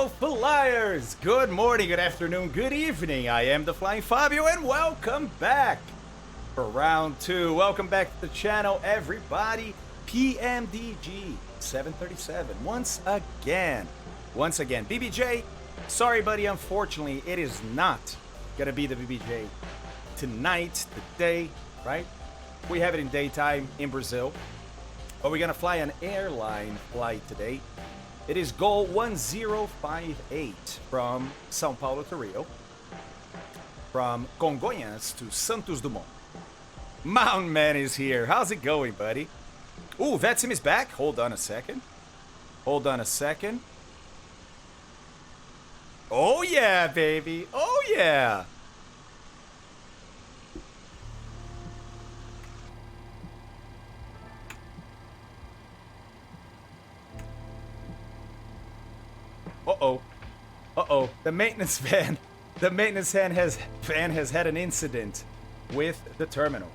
Hello, flyers! Good morning, good afternoon, good evening. I am TheFlyingFabio, and welcome back for round 2. Welcome back to the channel, everybody. PMDG 737 once again. BBJ, sorry, buddy. Unfortunately, it is not gonna be the BBJ tonight, today, right? We have it in daytime in Brazil, but we're gonna fly an airline flight today. It is goal 1058 from São Paulo to Rio, from Congonhas to Santos Dumont. Mountain Man is here. How's it going, buddy? Ooh, Vetsim is back. Hold on a second. Oh, yeah, baby. Oh, yeah. Uh-oh. The maintenance van has had an incident with the terminal.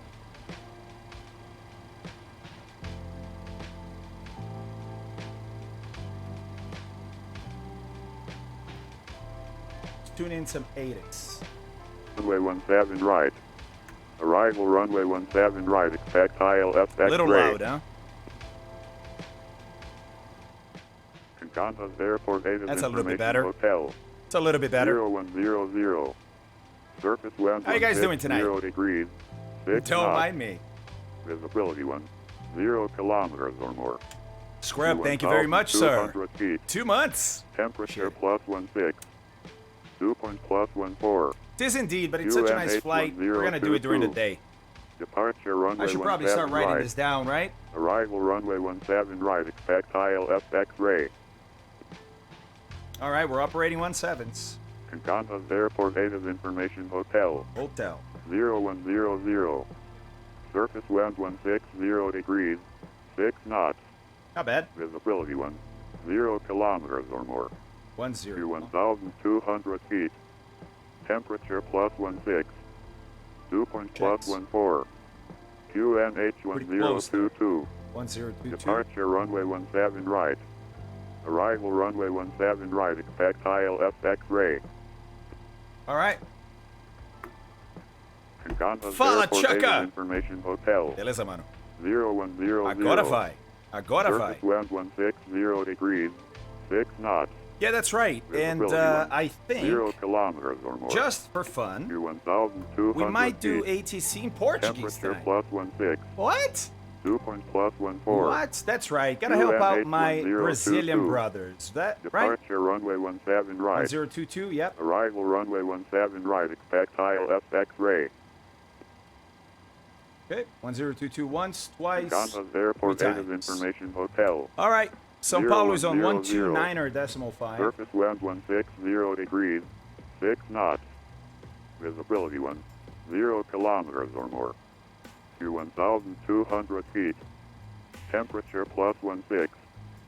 Let's tune in some ATIS. Runway 17 right. Arrival runway 17 right. Expect ILFX. Little loud, huh? Concantas Airport Ada That's a little bit better. Hotel. It's a little bit better. 0100. Surface wind. How you guys doing tonight? 0 degrees. 6 Don't knots. mind me. Visibility 0 kilometers or more. Scrub, thank you very much, sir. 200 feet. 2 months. Temperature plus 16. Dew point plus 14. It is indeed, but it's such a nice flight. We're going to do it during the day. Departure runway I should probably start 17 writing right. this down, right? Arrival runway 17 right. Expect ILFX ray. All right, we're operating 17s. Concantas Airport Ada Information Hotel. 0100. Surface wind 160 degrees. 6 knots. Not bad. Visibility 0 kilometers or more. 10. To 1,200 feet. Temperature plus 16. Dew point plus 14. QNH Pretty close, 1022. 1022. Departure runway 17 right. Arrival runway 17 right. Expect ILFX ray. All right. Concantas Fala, Airport Chaka. Ada Information Hotel. Beleza, mano. 0100. Agora vai. Surface wind 160 degrees. 6 knots. Yeah, that's right. And Visibility I 0 think, kilometers or more. just for fun, To 1,200 we might do feet. ATC in Portuguese Temperature tonight. plus 16. What? Dew point plus 14. What? That's right. Gotta help out my QNH 1022. Brazilian brothers. That right? Departure runway 17 right. 1022. Yep. Arrival runway 17 right. Expect ILFX ray. Okay. 1022 once, twice. Concantas Airport three Ada times. Information Hotel. All right. São Paulo is on 0100. 129.5. Surface wind 160 degrees. 6 knots. Visibility 0 kilometers or more. To 1,200 feet. Temperature plus 16.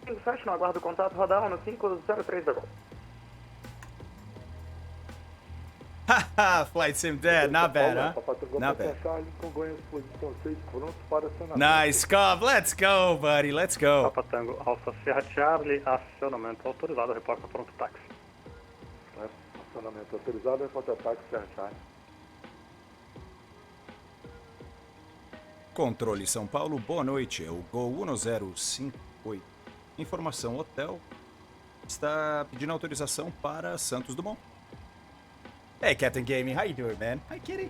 57, aguardo o contato radar no 503 da Gol. Haha, Flight Sim Dad. Not bad, huh? Not bad. Nice, Cobb. Let's go, buddy. Let's go. Papa Tango Alfa Serra Charlie, acionamento autorizado, reporta pronto táxi. Acionamento autorizado, reporta táxi Serra Charlie. Controle São Paulo, boa noite. É o Gol 1058. Informação: hotel está pedindo autorização para Santos Dumont. Hey, Captain Gaming, how you doing, man? Hi, Kitty.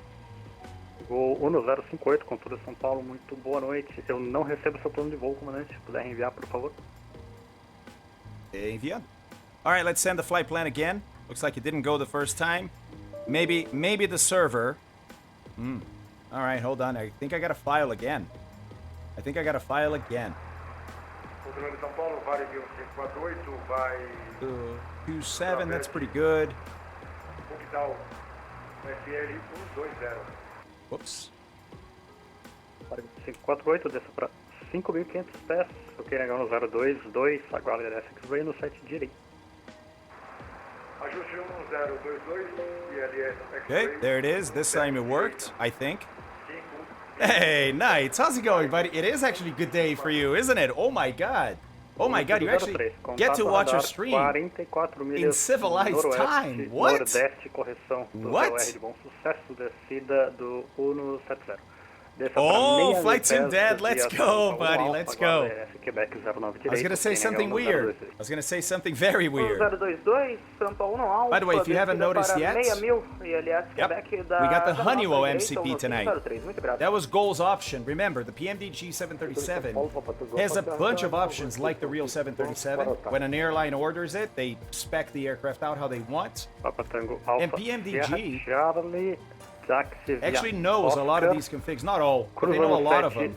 Gol 1058, controle São Paulo, muito boa noite. Eu não recebo seu plano de voo, comandante. Se puder enviar, por favor. Enviando. All right, let's send the flight plan again. Looks like it didn't go the first time. Maybe the server. All right, hold on. I think I got to file again. Controle São Paulo, vale 548, vai 27, that's pretty good. Bugdal, FL 120. Whoops. 548, desça para 5.500 pés. Ok, negão no 022, aguarda LFX Ray no 7 direito. Ajuste 1022, ILS Okay, there it is. This time it worked, I think. Hey, Knights, how's it going, buddy? It is actually a good day for you, isn't it? Oh my god. Oh my God, you actually get to watch your stream 44 milhas in civilized noroeste, time. What? Nordeste, correção do What? VOR de bom sucesso, descida do 170. Oh, Flight Sim Dad, let's go, buddy, let's go. Quebec 09 I was gonna say something weird. I was gonna say something very weird. 022, São Paulo Alfa. By the way, if you haven't noticed yet, yep, we got the Honeywell MCP tonight. That was Goal's option. Remember, the PMDG 737 has a bunch of options like the real 737. When an airline orders it, they spec the aircraft out how they want. And PMDG actually knows a lot of these configs, not all, but they know a lot of them.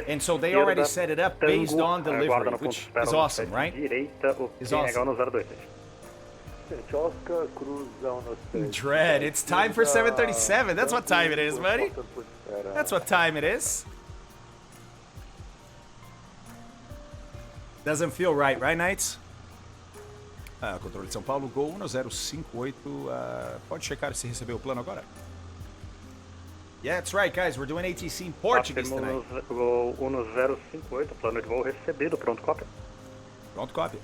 And so they already set it up based on delivery, which is awesome, right? Is awesome. Dread, it's time for 737. That's what time it is, buddy. That's what time it is. Doesn't feel right, right, Knights? Controle de São Paulo, Gol 1058. Pode checar se recebeu o plano agora. Yeah, that's right, guys. We're doing ATC in Portuguese tonight. Gol 1058, plano de voo recebido, pronto, cópia. Pronto, cópia.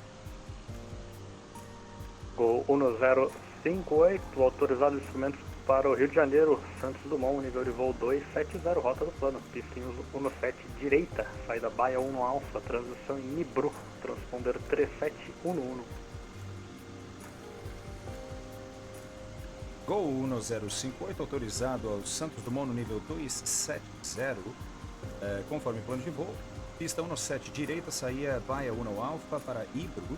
Gol 1058, autorizado instrumentos para o Rio de Janeiro, Santos Dumont, nível de voo 270, rota do plano, pista em 17 direita, saída Baia 1 Alfa, transição em Nibru, transponder 3711. Gol 1058, autorizado ao Santos Dumont no nível 270, conforme plano de voo. Pista 17 direita, saía Baia 1 Alfa para Ibru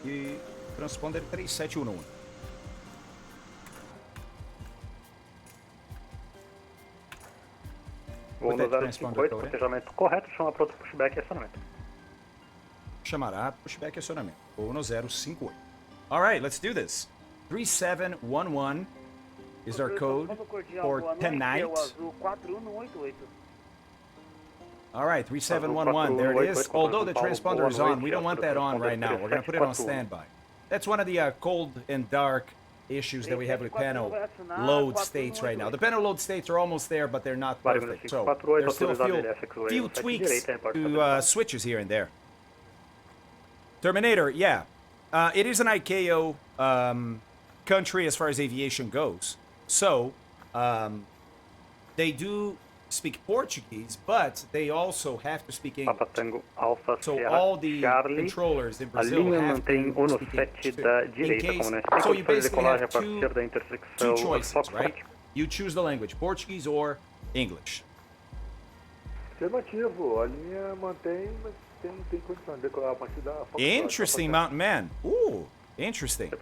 e transponder 3711. Gol 1058, planejamento correto, chama para outro pushback e acionamento. Chamará pushback e acionamento. Gol 1058. Alright, let's do this. 3711 is our code for tonight. Alright, 3711, there it is. Although the transponder is on, we don't want that on right now. We're going to put it on standby. That's one of the cold and dark issues that we have with panel load states right now. The panel load states are almost there, but they're not perfect. So there's still a few tweaks to switches here and there. Terminator, yeah. It is an ICAO country as far as aviation goes. So, they do speak Portuguese, but they also have to speak English. So all the controllers in Brazil have to speak English too. In case, so you basically have two choices, right? You choose the language, Portuguese or English. Afirmativo, a linha mantém, mas não tem condição de decolar a partir da... Interesting, Mountain Man. Ooh. Interesting. You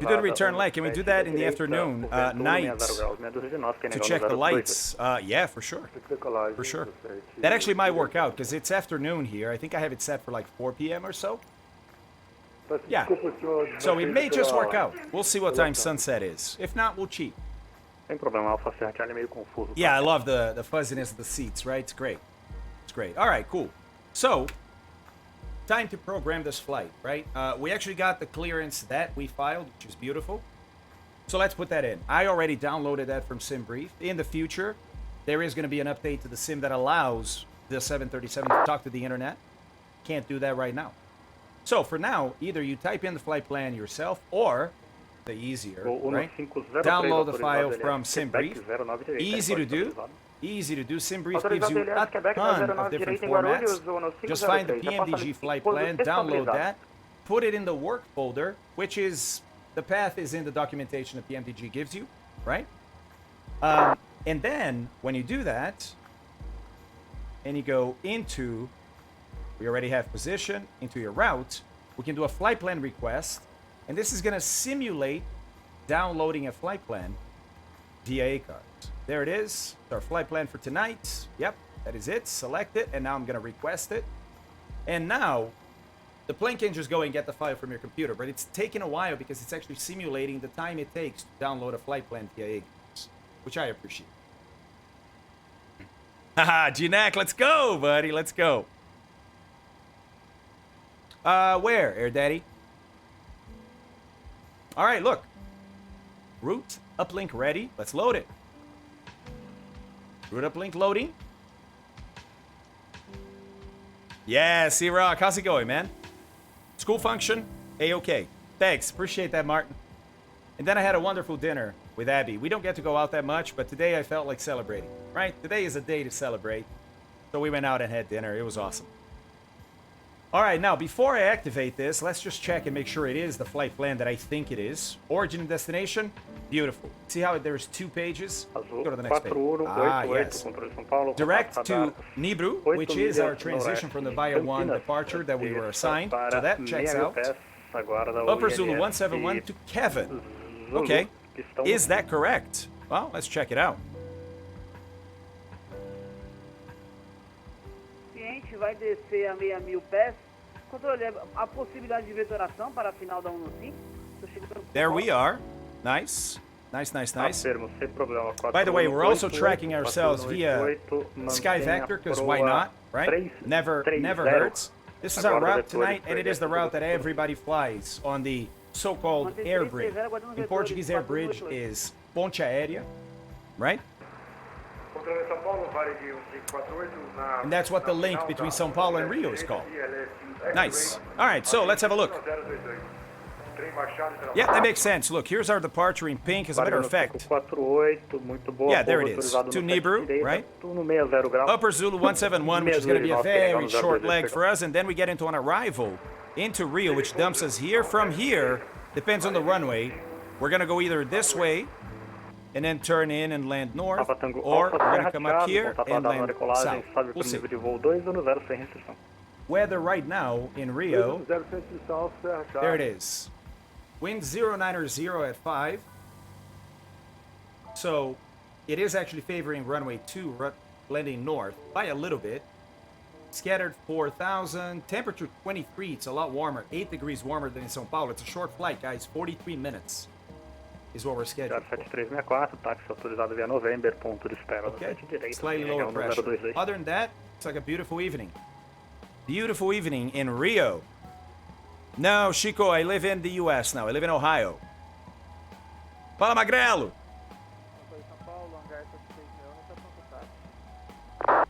did a return light. Can we do that in the afternoon, nights, to check the lights? Yeah, for sure. For sure. That actually might work out, because it's afternoon here. I think I have it set for like 4 p.m. or so. Yeah. So it may just work out. We'll see what time sunset is. If not, we'll cheat. Yeah, I love the fuzziness of the seats, right? It's great. It's great. All right, cool. So, time to program this flight, right? We actually got the clearance that we filed, which is beautiful. So let's put that in. I already downloaded that from SimBrief. In the future, there is going to be an update to the sim that allows the 737 to talk to the internet. Can't do that right now. So for now, either you type in the flight plan yourself, or the easier, right? Download the file from SimBrief. Easy to do. Easy to do. SimBrief gives you a ton of different formats. Just find the PMDG flight plan, download that, put it in the work folder, which is, the path is in the documentation that PMDG gives you, right? And then, when you do that, and you go into, we already have position, into your route, we can do a flight plan request, and this is going to simulate downloading a flight plan via ACARS. There it is. It's our flight plan for tonight. Yep, that is it. Select it, and now I'm going to request it. And now, the plane can just go and get the file from your computer, but it's taken a while because it's actually simulating the time it takes to download a flight plan via ACARS, which I appreciate. Haha, Ginac, let's go, buddy. Let's go. Where, Air Daddy? All right, look. Route uplink ready. Let's load it. Route uplink loading. Yeah, C-Rock, how's it going, man? School function? A-okay. Thanks, appreciate that, Martin. And then I had a wonderful dinner with Abby. We don't get to go out that much, but today I felt like celebrating, right? Today is a day to celebrate. So we went out and had dinner. It was awesome. All right, now, before I activate this, let's just check and make sure it is the flight plan that I think it is. Origin and destination, beautiful. See how there's 2 pages? Azul, Go to the next page. 4188, Yes. controle São Paulo. Direct to Radar Nibru, 8 which is our milhas transition noroeste from the de Via 1 Campinas, departure that we were pista assigned. para So that checks 6.000 out. pés, aguarda o Upper Zulu ILS 171 to Kevin. Zulu, Okay. que estão Is that correct? Well, let's check it out. O cliente vai descer a 6.000 pés. Controle, a possibilidade de vetoração para a final da 115? Tô chegando. There we are. Nice. Nice, nice, nice. Afirmo, sem problema. By the way, we're also 4188, tracking ourselves via 4188, Sky mantenha Vector, because why proa not, right? 330. Never hurts. This is our Agora route vetores tonight, and it is the route that projetos. everybody flies on the so-called air bridge. In Portuguese, air bridge is ponte aérea, right? Controle São Paulo, vale de 1548 na... And that's what the link between São Paulo and Rio is called. Nice. All right, so let's have a look. Yeah, that makes sense. Look, here's our departure in pink. As a matter of fact, 48, muito boa, Yeah, there it is. autorizado To no Nibru, sete direita, right? tudo no 60 grau. Upper Zulu 171, which is going to be a very Mesmo short ele, leg for us, and then we get into an arrival into Rio, which dumps us here. From here, depends on the runway. We're going to go either this way and then turn in and land north, Alfa Tango or Alfa, we're going to Serra come up Thiago, here contato and dado na land decolagem, south. salve We'll pelo see. nível de voo 2, ano 0 sem restrição. Weather right now in Rio, 0 South, Serra Thiago. there it is. Wind 090 at 5. So it is actually favoring runway 2, landing north by a little bit. Scattered 4,000. Temperature 23. It's a lot warmer. 8 degrees warmer than in São Paulo. It's a short flight, guys. 43 minutes is what we're scheduled for. 7364, táxi autorizado via November, ponto de espera no Okay. 7 direito. Slightly região lower pressure. 022. Other than that, it's like a beautiful evening. Beautiful evening in Rio. No, Chico, I live in the U.S. now. I live in Ohio. Fala, Magrelo. Controle São Paulo, hangar 76, estação contato.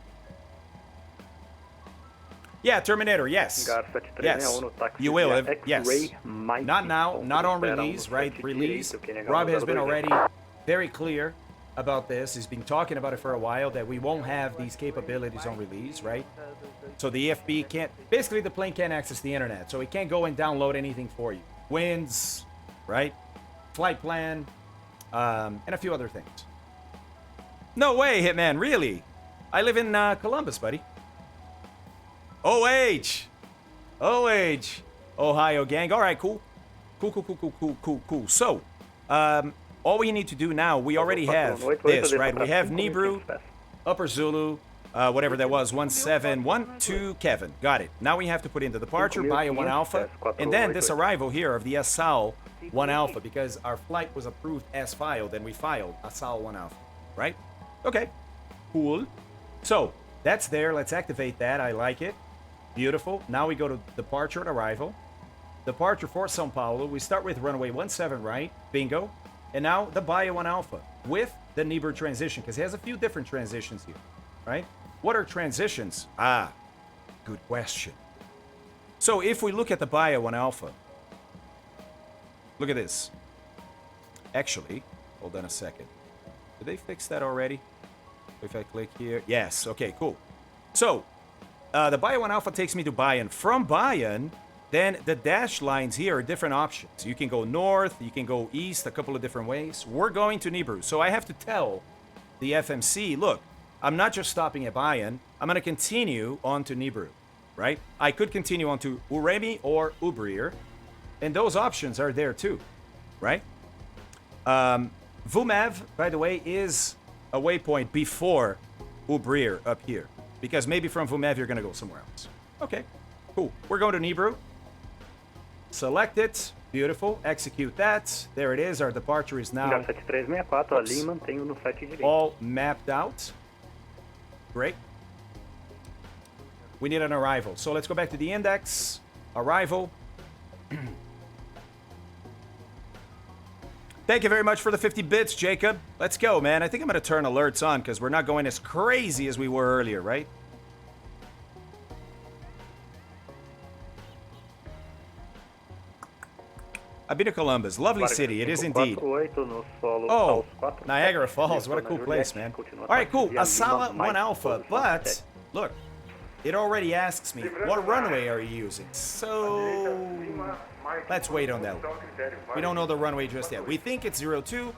Yeah, Terminator, yes. Hangar Yes, 7361, táxi you will. via Yes. X-Ray Mike, Not now, ponto not de on espera release, no right? 7 Release. direito, que Rob has been 022. already very clear about this. He's been talking about it for a while, that we won't have these capabilities on release, right? So the EFB can't, basically the plane can't access the internet, so it can't go and download anything for you. Winds, right? Flight plan, and a few other things. No way, Hitman, really? I live in Columbus, buddy. OH! OH! Ohio gang. All right, cool. Cool. So, all we need to do now, we already have this, right? We have Nibru, Upper Zulu, whatever that was, 1712 Kevin. Got it. Now we have to put in the departure, Bio 1 Alpha, and then this arrival here of the SAL 1 Alpha, because our flight was approved as filed, and we filed SAL 1 Alpha, right? Okay, cool. So, that's there. Let's activate that. I like it. Beautiful. Now we go to departure and arrival. Departure for São Paulo. We start with runway 17 right. Bingo. And now the Bio 1 Alpha with the Nibru transition, because it has a few different transitions here, right? What are transitions? Good question. So if we look at the Bio 1 Alpha, look at this. Actually, hold on a second. Did they fix that already? If I click here, yes. Okay, cool. So the Bio 1 Alpha takes me to Bayern. From Bayern, then the dash lines here are different options. You can go north, you can go east, a couple of different ways. We're going to Nibru. So I have to tell the FMC, look, I'm not just stopping at Bayern. I'm going to continue on to Nibru, right? I could continue on to Uremi or Ubrier. And those options are there too, right? Vumev, by the way, is a waypoint before Ubrier up here. Because maybe from Vumev you're going to go somewhere else. Okay, cool. We're going to Nibru. Select it. Beautiful. Execute that. There it is. Our departure is now Hangar 7364, ali mantenho no 7 direito. all mapped out. Great. We need an arrival. So let's go back to the index. Arrival. Thank you very much for the 50 bits, Jacob. Let's go, man. I think I'm going to turn alerts on because we're not going as crazy as we were earlier, right? I've been to Columbus. Lovely city. It is indeed. 48 no solo Oh, aos 4. Niagara Falls. What a cool place, man. All right, cool. Asala 1 Alpha. But, look, it already asks me, what runway are you using? So, let's wait on that one. We don't know the runway just yet. We think it's 02.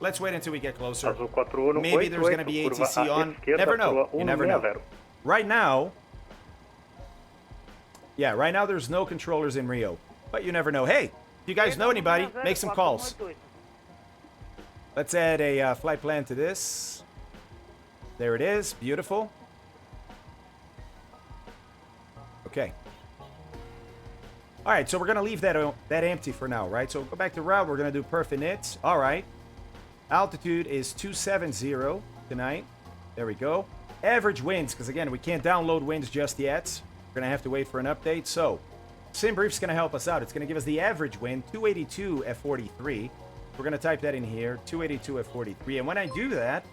Let's wait until we get closer. Azul 41, Maybe there's going to be ATC on. Never know. You never know. Right now, yeah, right now there's no controllers in Rio. But you never know. Hey, if you guys know anybody, make some calls. Let's add a flight plan to this. There it is. Beautiful. Okay. All right, so we're going to leave that empty for now, right? So go back to route. We're going to do perf init. All right. Altitude is 270 tonight. There we go. Average winds, because again, we can't download winds just yet. We're going to have to wait for an update. So SimBrief's going to help us out. It's going to give us the average wind, 282 at 43. We're going to type that in here, 282 at 43. And when I do that,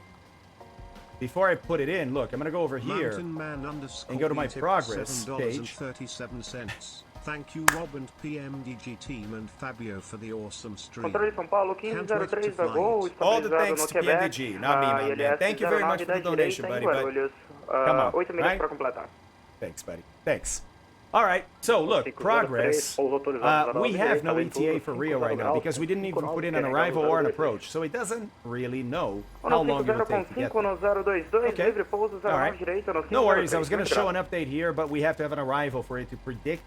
before I put it in, look, I'm going to go over here and go to my progress page. Thank you, Rob and PMDG team and Fabio for the awesome stream. Controle São Paulo 1503 da Gol, All the estabilizado thanks no to Quebec. PMDG, not me, my man. Thank you very much for the donation, buddy. Come on, 8 minutos right? para completar. Thanks, buddy. Thanks. All right, so look, progress. We have no ETA for Rio right now because we didn't even put in an arrival or an approach, so it doesn't really know how long it will take to get there. Okay. All right. No worries. I was going to show an update here, but we have to have an arrival for it to predict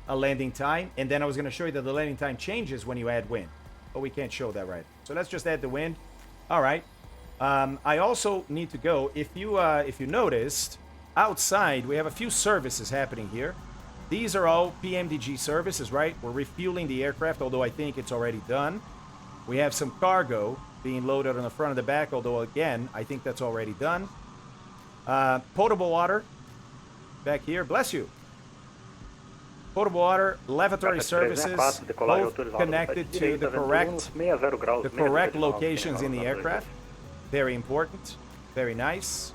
a landing time, and then I was going to show you that the landing time changes when you add wind, but we can't show that right. So let's just add the wind. All right. I also need to go. If you noticed, outside we have a few services happening here. These are all PMDG services, right? We're refueling the aircraft, although I think it's already done. We have some cargo being loaded on the front and the back, although, again, I think that's already done. Potable water back here. Bless you. Potable water, lavatory services, both connected to the correct locations in the aircraft. Very important. Very nice.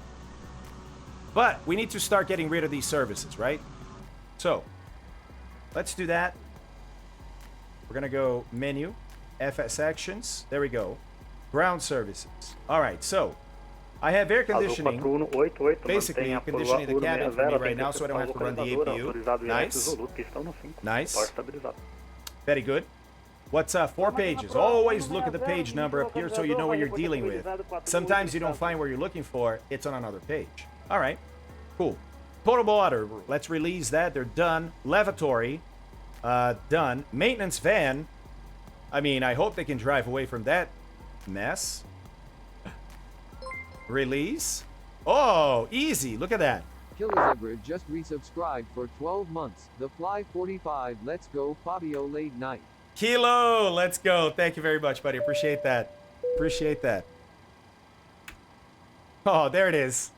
But we need to start getting rid of these services, right? So, let's do that. We're going to go menu, FS actions. There we go. Ground services. All right, so I have air conditioning, basically conditioning the cabin for me right now so I don't have to run the APU. Nice. Nice. Very good. What's 4 pages? Always look at the page number up here so you know what you're dealing with. Sometimes you don't find what you're looking for. It's on another page. All right, cool. Potable water, let's release that. They're done. Lavatory, done. Maintenance van, I mean, I hope they can drive away from that mess. Release. Oh, easy. Look at that. Killer Zebra just resubscribed for 12 months. The Fly 45, let's go, Fabio late night. Kilo, let's go. Thank you very much, buddy. Appreciate that. Appreciate that. Oh, there it is.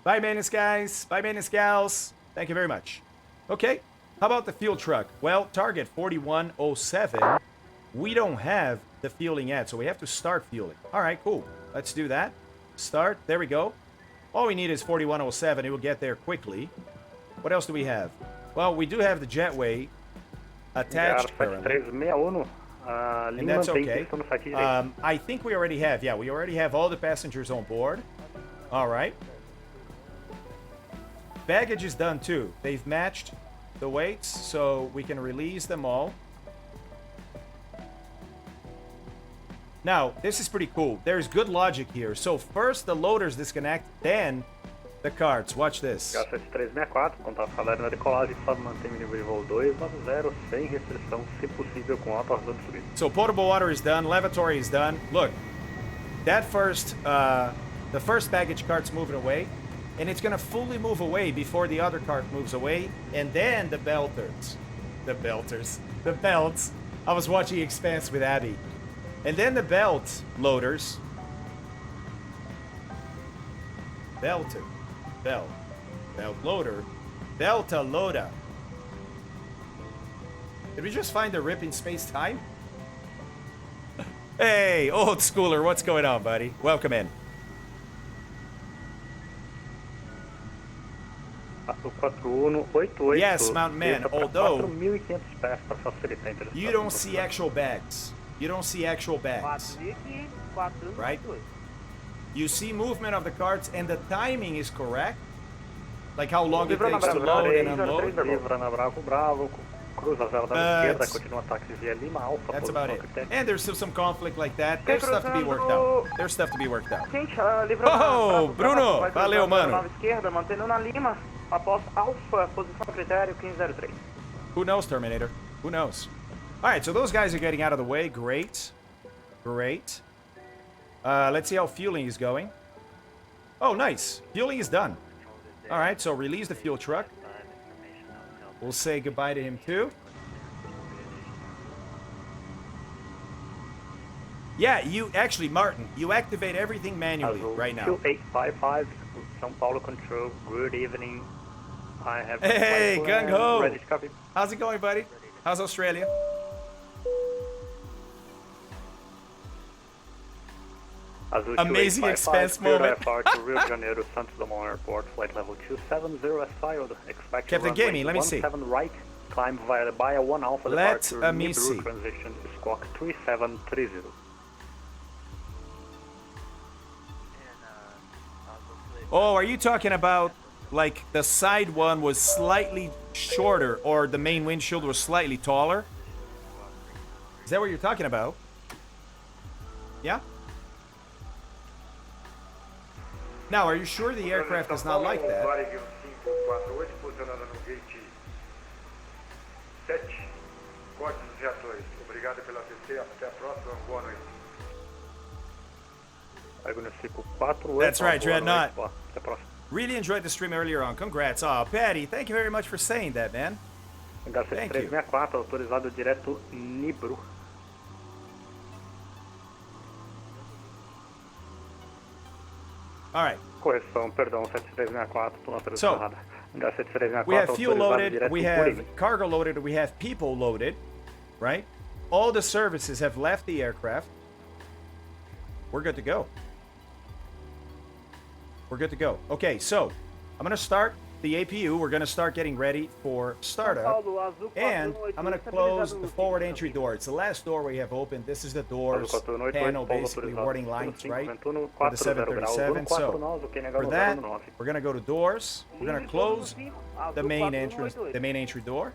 Bye, maintenance guys. Bye, maintenance gals. Thank you very much. Okay, how about the fuel truck? Well, target 4107. We don't have the fueling yet, so we have to start fueling. All right, cool. Let's do that. Start. There we go. All we need is 4107. It will get there quickly. What else do we have? Well, we do have the jetway attached currently. And that's okay. I think we already have. Yeah, we already have all the passengers on board. All right. Baggage is done too. They've matched the weights, so we can release them all. Now, this is pretty cool. There's good logic here. So first the loaders disconnect, then the carts. Watch this. So potable water is done, lavatory is done. Look, that first, the first baggage cart's moving away. And it's going to fully move away before the other cart moves away. And then the belters. The belts. I was watching Expanse with Abby. And then the belt loaders. Belter. Belt. Belt loader. Delta loader. Did we just find the rip in space-time? Hey, old schooler, what's going on, buddy? Welcome in. 4188. Yes, Mountain Man, desça pra although 4.500 pés para facilitar a interceptação. you don't see actual bags. You don't see actual bags. 4.500, 4.000. Right. You see movement of the carts, and the timing is correct. Like how long it takes to load and unload. Livra na Bravo Bravo, cruza 0 da esquerda, continua táxi via Lima Alfa. That's about it. posição And there's still some conflict like that. There's stuff to be worked out. There's stuff to be worked out. Gente, livrando Oh, Bravo, Bruno, vai valeu, cruzar mano. nova esquerda, mantendo na Lima, após Alfa, posição critério 1503. Who knows, Terminator? Who knows? All right, so those guys are getting out of the way. Great. Great. Let's see how fueling is going. Oh, nice. Fueling is done. All right, so release the fuel truck. We'll say goodbye to him, too. Yeah, you actually, Martin, you activate everything manually Azul right now. 2855, São Paulo Control, good evening. I have Hey, gung ho. ready to copy. How's it going, buddy? How's Australia? Azul Amazing 2855, expense clear moment. IFR to Rio de Janeiro, Santos Dumont Airport, flight level 270 as filed. Expect Captain runway Gaming, let me see. 17 right, climb via the Baia 1 Alpha Let departure, me Nibru see. transition, squawk 3730. Oh, are you talking about like the side one was slightly shorter or the main windshield was slightly taller? Is that what you're talking about? Yeah? Now, are you sure the aircraft is not like that? Varig 548, posicionando no gate 7. Corte dos reatores. Obrigado pela CC. Até a próxima. Boa noite. That's right, Dreadnought. Até a próxima. Really enjoyed the stream earlier on. Congrats. Aw, Patty, thank you very much for saying that, man. Thank you. H364, autorizado direto Nibru. All right. Correção, perdão, 7364, tô na tradução So, errada. H764, We have fuel autorizado loaded, direto we Uribe. have cargo loaded, we have people loaded, right? All the services have left the aircraft. We're good to go. We're good to go. Okay, so I'm going to start the APU. We're going to start getting ready for startup. And I'm going to close the forward entry door. It's the last door we have opened. This is the doors panel, basically warning lights, right? For the 737. So for that, we're going to go to doors. We're going to close the main entrance, the main entry door.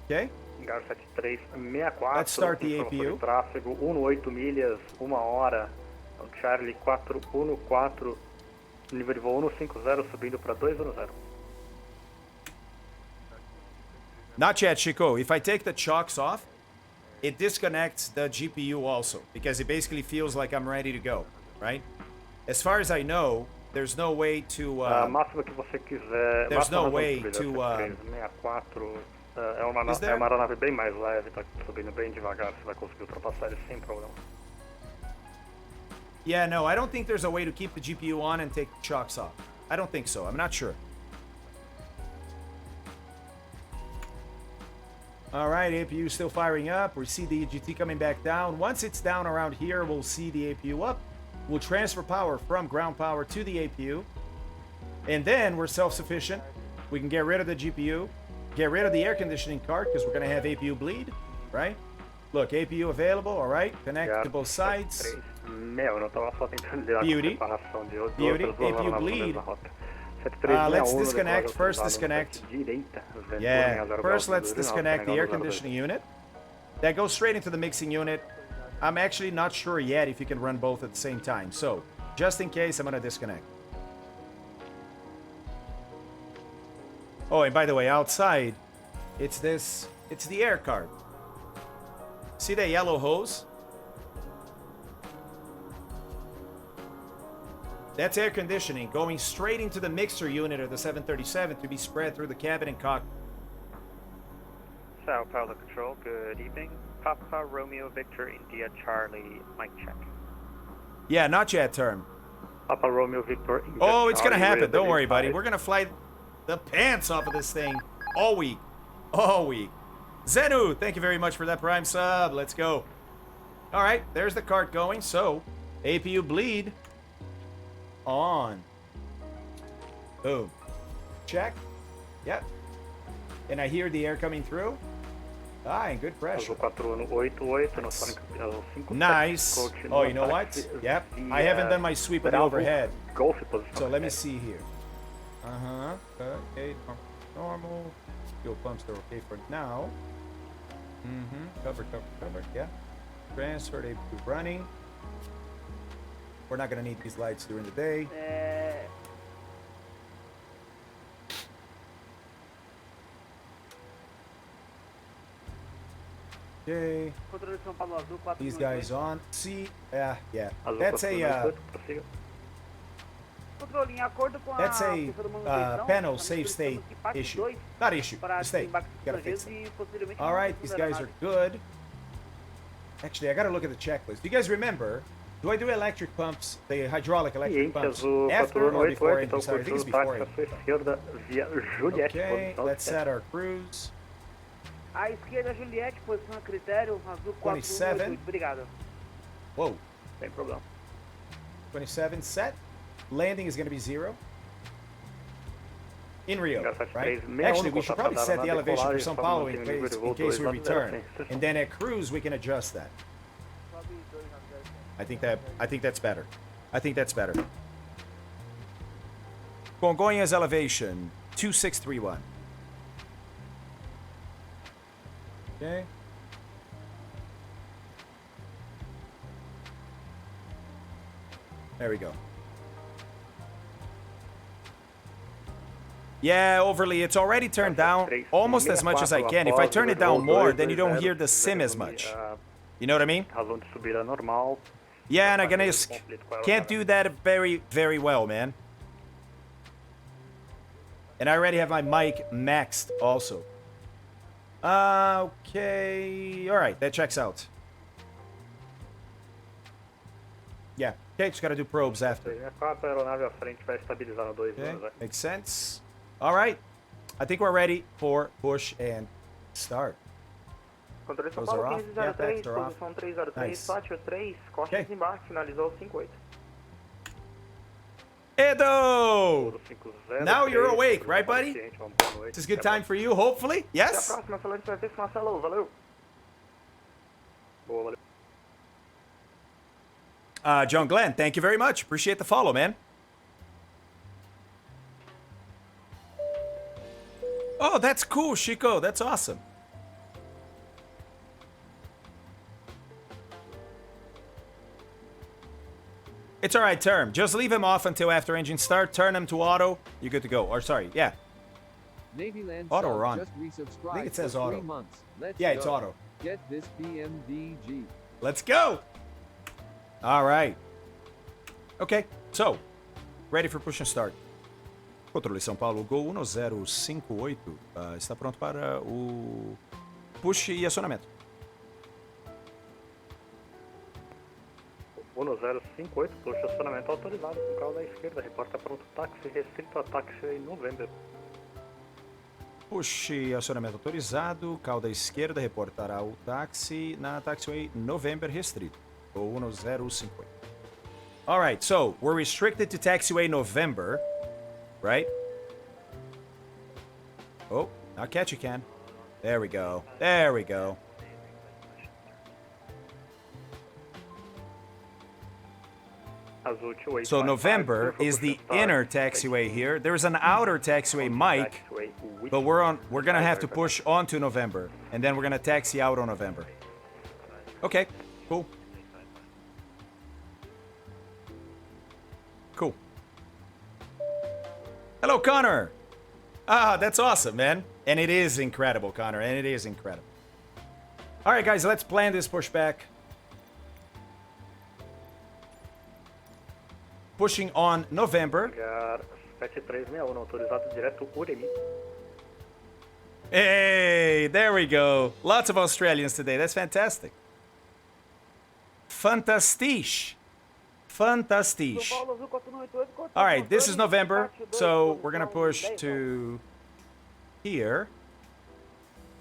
Okay? H7364, Let's start the APU. Tráfego 18 milhas, 1 hora. Charlie 414, nível de voo 150, subindo para 210. Not yet, Chico. If I take the chocks off, it disconnects the GPU also, because it basically feels like I'm ready to go, right? As far as I know, there's no way to... máximo que você quiser. There's no way subida, to... 64, é uma Is there? aeronave bem mais leve, tá subindo bem devagar, você vai conseguir ultrapassar ele sem problema. Yeah, no, I don't think there's a way to keep the GPU on and take the chocks off. I don't think so. I'm not sure. All right, APU still firing up. We see the EGT coming back down. Once it's down around here, we'll see the APU up. We'll transfer power from ground power to the APU. And then we're self-sufficient. We can get rid of the GPU, get rid of the air conditioning cart because we're going to have APU bleed, right? Look, APU available, all right? Connect to both sides. Meu, não tava só tentando ler a Beauty. separação de outras Beauty. duas APU aeronaves bleed. na rota. Let's 7361, disconnect. depois First autorizado no disconnect. site direita, vento Yeah, em 0 first graus, let's 2, disconnect the air 0 conditioning unit. That goes straight into the mixing unit. I'm actually not sure yet if you can run both at the same time. So, just in case, I'm going to disconnect. Oh, and by the way, outside, it's the air card. See that yellow hose? That's air conditioning going straight into the mixer unit of the 737 to be spread through the cabin and cockpit. Sao Paulo Control, good evening. Papa Romeo Victor India Charlie, mic check. Yeah, not yet, term. Papa Romeo Victor India Oh, it's gonna Charlie, happen. Don't worry, buddy. verified. We're gonna fly the pants off of this thing all week. All week. Zenu, thank you very much for that prime sub. Let's go. All right, there's the cart going. So, APU bleed on. Boom. Check. Yep. And I hear the air coming through. Ah, and good pressure. Azul 488 no Sonic 5. Nice. Oh, you know what? Yep. I haven't done my sweep of the overhead. Golf position. So let me see here. Uh-huh. Okay. Normal. Fuel pumps are okay for now. Cover. Yeah. Transfer, they be running. We're not gonna need these lights during the day. Okay. These guys on. See, yeah. That's a panel save state issue. Not issue. Mistake. Gotta fix it. All right, these guys are good. Actually, I gotta look at the checklist. Do you guys remember? Do I do electric pumps, the hydraulic electric pumps, after or before engine start? I think it's before engine. Okay, let's set our cruise. À esquerda, Juliette, posição a critério, azul 27. Obrigado. Whoa. Sem problema. 27 set. Landing is going to be 0. In Rio, right? Actually, we should probably set the elevation for São Paulo in case we return. And then at cruise, we can adjust that. I think that's better. I think that's better. Congonhas elevation 2631. Okay. There we go. Yeah, overly. It's already turned down almost as much as I can. If I turn it down more, then you don't hear the sim as much. You know what I mean? Yeah, and I can't do that very, very well, man. And I already have my mic maxed also. Okay. All right, that checks out. Yeah. Okay, just gotta do probes after. Okay, makes sense. All right. I think we're ready for push and start. Those are off. Yeah, backs are off. Nice. Okay. Edo! Now you're awake, right, buddy? This is a good time for you, hopefully. Yes? John Glenn, thank you very much. Appreciate the follow, man. Oh, that's cool, Chico. That's awesome. It's all right, term. Just leave him off until after engine start. Turn him to auto. You're good to go. Or sorry, yeah. Navyland auto or on? Just resubscribed. I think it says auto. 3 months. Let's yeah, go. it's auto. Get this PMDG. Let's go. All right. Okay, so ready for push and start. Controle São Paulo, Gol 1058. Está pronto para o push e acionamento. 1058, push acionamento autorizado com carro da esquerda, reporta pronto táxi restrito a Taxiway November. Push e acionamento autorizado, cauda esquerda reportará o táxi na Taxiway November restrito, ou 1058. All right, so we're restricted to Taxiway November, right? Oh, now catch you can. There we go. There we go. So November is the inner taxiway here. There's an outer taxiway, Mike, but we're gonna have to push onto November, and then we're gonna taxi out on November. Okay, cool. Cool. Hello, Connor. Ah, that's awesome, man. And it is incredible, Connor, and it is incredible. All right, guys, let's plan this pushback. Pushing on November. Hey, there we go. Lots of Australians today. That's fantastic. Fantastisch. Fantastisch. All right, this is November, so we're going to push to here.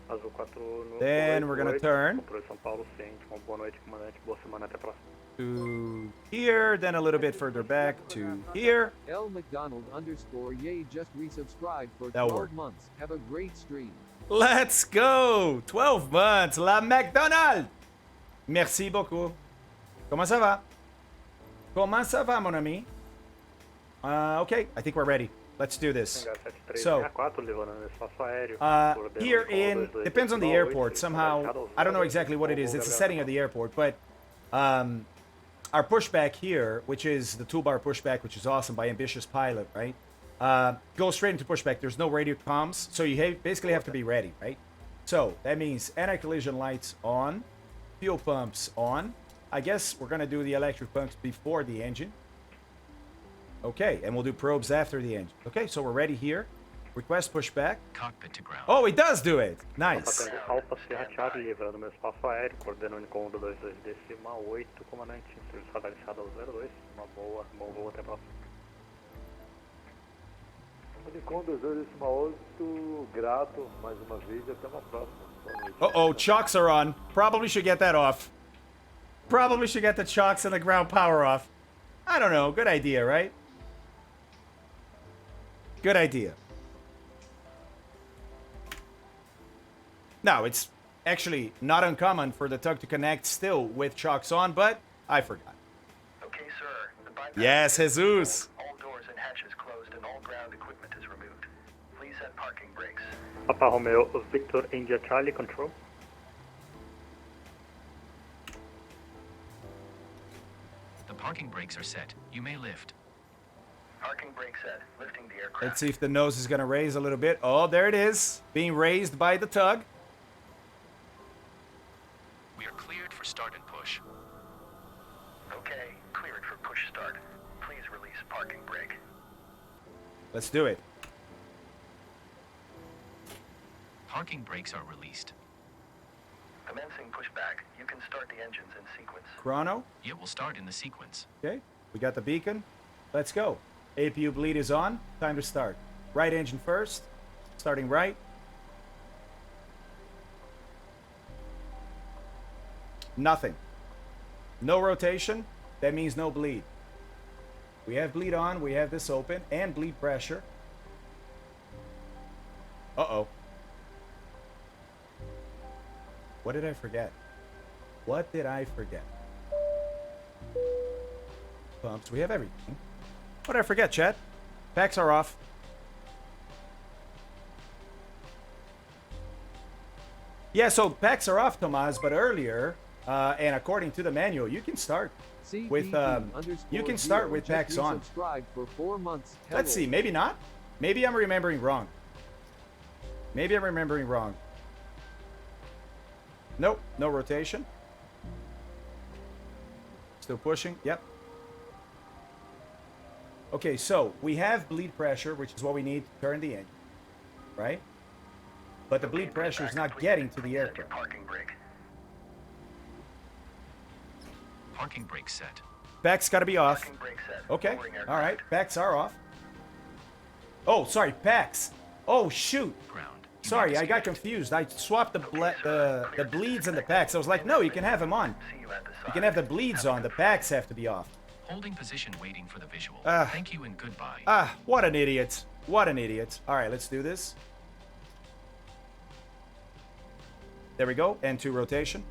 Azul 4 no Then we're gonna turn controle São Paulo ciente. Uma boa noite, comandante. Boa semana, até a próxima. to here, then a little bit further back to here. L McDonald _ Yay just resubscribed for That'll 12 work. months. Have a great stream. Let's go! 12 months, la McDonald! Merci beaucoup. Comment ça va? Comment ça va, mon ami? Okay, I think we're ready. Let's do this. So, here in, depends on the airport, somehow, I don't know exactly what it is, it's the setting of the airport, but our pushback here, which is the toolbar pushback, which is awesome by Ambitious Pilot, right? Goes straight into pushback, there's no radio comms, so you basically have to be ready, right? So, that means anti-collision lights on, fuel pumps on. I guess we're gonna do the electric pumps before the engine. Okay, and we'll do probes after the engine. Okay, so we're ready here. Request pushback. Cockpit to ground. Oh, it does do it. Nice. Alfa Sierra Charlie, livrando meu espaço aéreo, coordenando encontro 22decimal 8, comandante. Serviço radar iniciado ao 02. Bom voo, até a próxima. Unicom 22decimal 8, grato mais uma vez e até uma próxima. Uh-oh, chocks are on. Probably should get that off. Probably should get the chocks and the ground power off. I don't know, good idea, right? Good idea. Now, it's actually not uncommon for the tug to connect still with chocks on, but I forgot. Okay, sir. The bypass Yes, Jesus. all doors and hatches closed and all ground equipment is removed. Please set parking brakes. Papa Romeo, Victor India Charlie, control. The parking brakes are set. You may lift. Parking brake set. Lifting the aircraft. Let's see if the nose is going to raise a little bit. Oh, there it is. Being raised by the tug. We are cleared for start and push. Okay, cleared for push start. Please release parking brake. Let's do it. Parking brakes are released. Commencing pushback. You can start the engines in sequence. Chrono. It will start in the sequence. Okay, we got the beacon. Let's go. APU bleed is on. Time to start. Right engine first. Starting right. Nothing. No rotation. That means no bleed. We have bleed on. We have this open. And bleed pressure. Uh-oh. What did I forget? What did I forget? Pumps. We have everything. What did I forget, Chet? Packs are off. Yeah, so packs are off, Tomas, but earlier, and according to the manual, you can start with packs on. For 4 months. Let's see, maybe not. Maybe I'm remembering wrong. Maybe I'm remembering wrong. Nope, no rotation. Still pushing, yep. Okay, so we have bleed pressure, which is what we need to turn the engine, right? But the bleed pressure is not getting to the aircraft. Parking brake. Parking brake set. Backs got to be off. Parking brake set. Okay, Lowering aircraft. all right, backs are off. Oh, sorry, packs. Oh, shoot. Ground. You Sorry, may I got disconnect. confused. I swapped the bleeds and the packs. I was like, no, you can have them on. See you at the side. You can have the bleeds on. The packs have to be off. Holding position waiting for the visual. Ah. Thank you and goodbye. Ah, what an idiot. What an idiot. All right, let's do this. There we go. N2 rotation.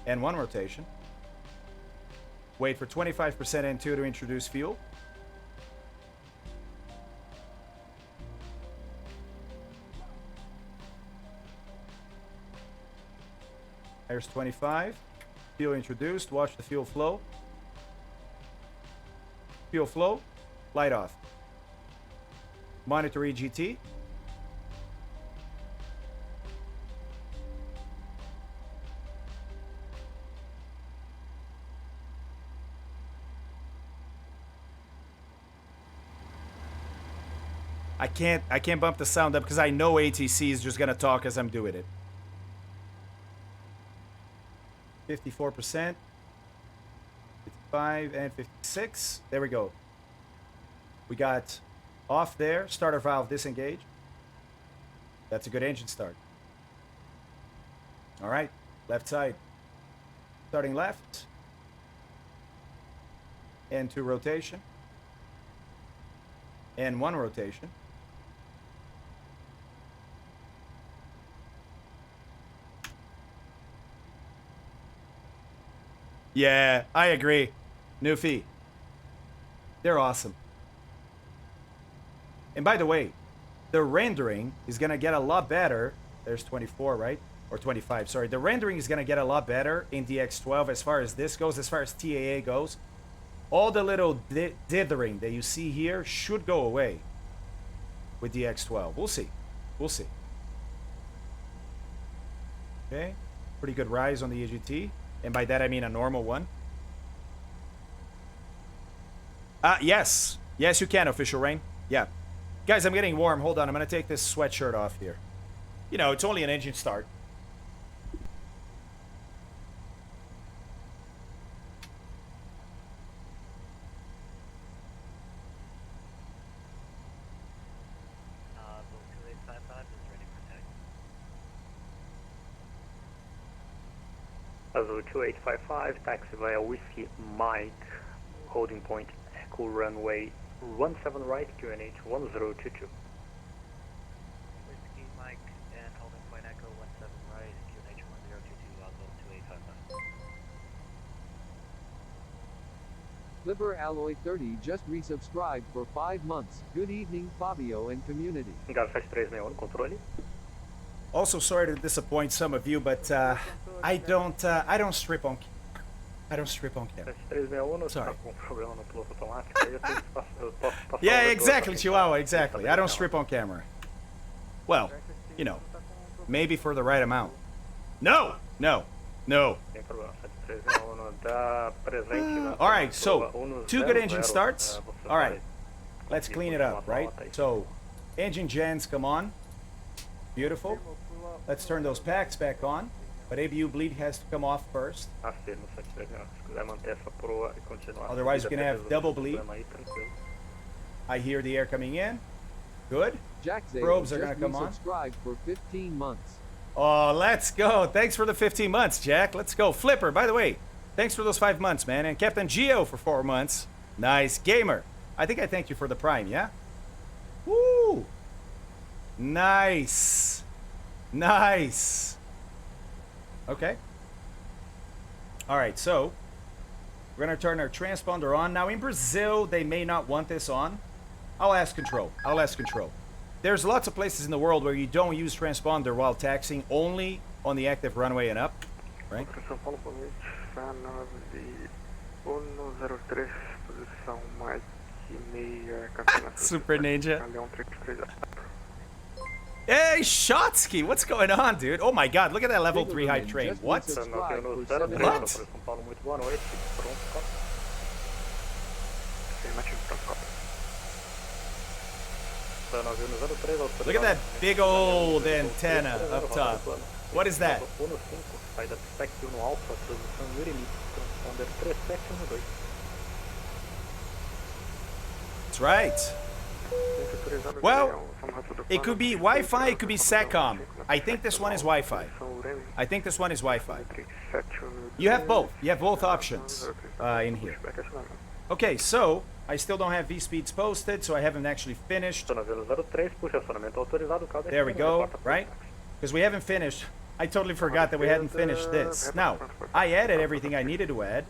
N1 rotation. Wait for 25% N2 to introduce fuel. There's 25. Fuel introduced. Watch the fuel flow. Fuel flow. Light off. Monitor EGT. I can't bump the sound up because I know ATC is just gonna talk as I'm doing it. 54%, 55, and 56. There we go. We got off there. Starter valve disengaged. That's a good engine start. All right, left side. Starting left. And 2 rotation. And 1 rotation. Yeah, I agree. Newfie. They're awesome. And by the way, the rendering is going to get a lot better. There's 24, right? Or 25, sorry. The rendering is going to get a lot better in the X12 as far as this goes, as far as TAA goes. All the little dithering that you see here should go away with the X12. We'll see. We'll see. Okay. Pretty good rise on the EGT. And by that, I mean a normal one. Yes. Yes, you can, Official Rain. Yeah. Guys, I'm getting warm. Hold on. I'm going to take this sweatshirt off here. You know, it's only an engine start. Azul 2855, taxi via Whiskey Mike, holding point Echo runway 17 right, QNH 1022. Whiskey Mike and holding point Echo 17 right, QNH 1022, Azul 2855. Flipper Alloy 30 just resubscribed for 5 months. Good evening, Fabio and community. Garfest 361, controle. Also, sorry to disappoint some of you, but I don't strip on. I don't strip on camera. Sorry. Yeah, exactly, Chihuahua. Exactly. I don't strip on camera. Well, you know, maybe for the right amount. No, no, no. All right. So 2 good engine starts. All right. Let's clean it up, right? So, engine gens, come on. Beautiful. Let's turn those packs back on. But ABU bleed has to come off first. Otherwise, you can have double bleed. I hear the air coming in. Good. Probes are going to come on. Subscribed for 15 months. Oh, let's go. Thanks for the 15 months, Jack. Let's go. Flipper, by the way, thanks for those 5 months, man. And Captain Geo for 4 months. Nice. Gamer, I think I thank you for the Prime, yeah? Woo! Nice. Nice. Okay. All right, so we're going to turn our transponder on. Now, in Brazil, they may not want this on. I'll ask control. I'll ask control. There's lots of places in the world where you don't use transponder while taxiing, only on the active runway and up, right? Super Ninja. Hey, Shotsky, what's going on, dude? Oh my god, look at that level 3 hype train. What? What? Look at that big old antenna up top. What is that? That's right. Well, it could be Wi-Fi, it could be SATCOM. I think this one is Wi-Fi. I think this one is Wi-Fi. You have both. You have both options in here. Okay, so I still don't have V-speeds posted, so I haven't actually finished. There we go, right? Because we haven't finished. I totally forgot that we hadn't finished this. Now, I added everything I needed to add.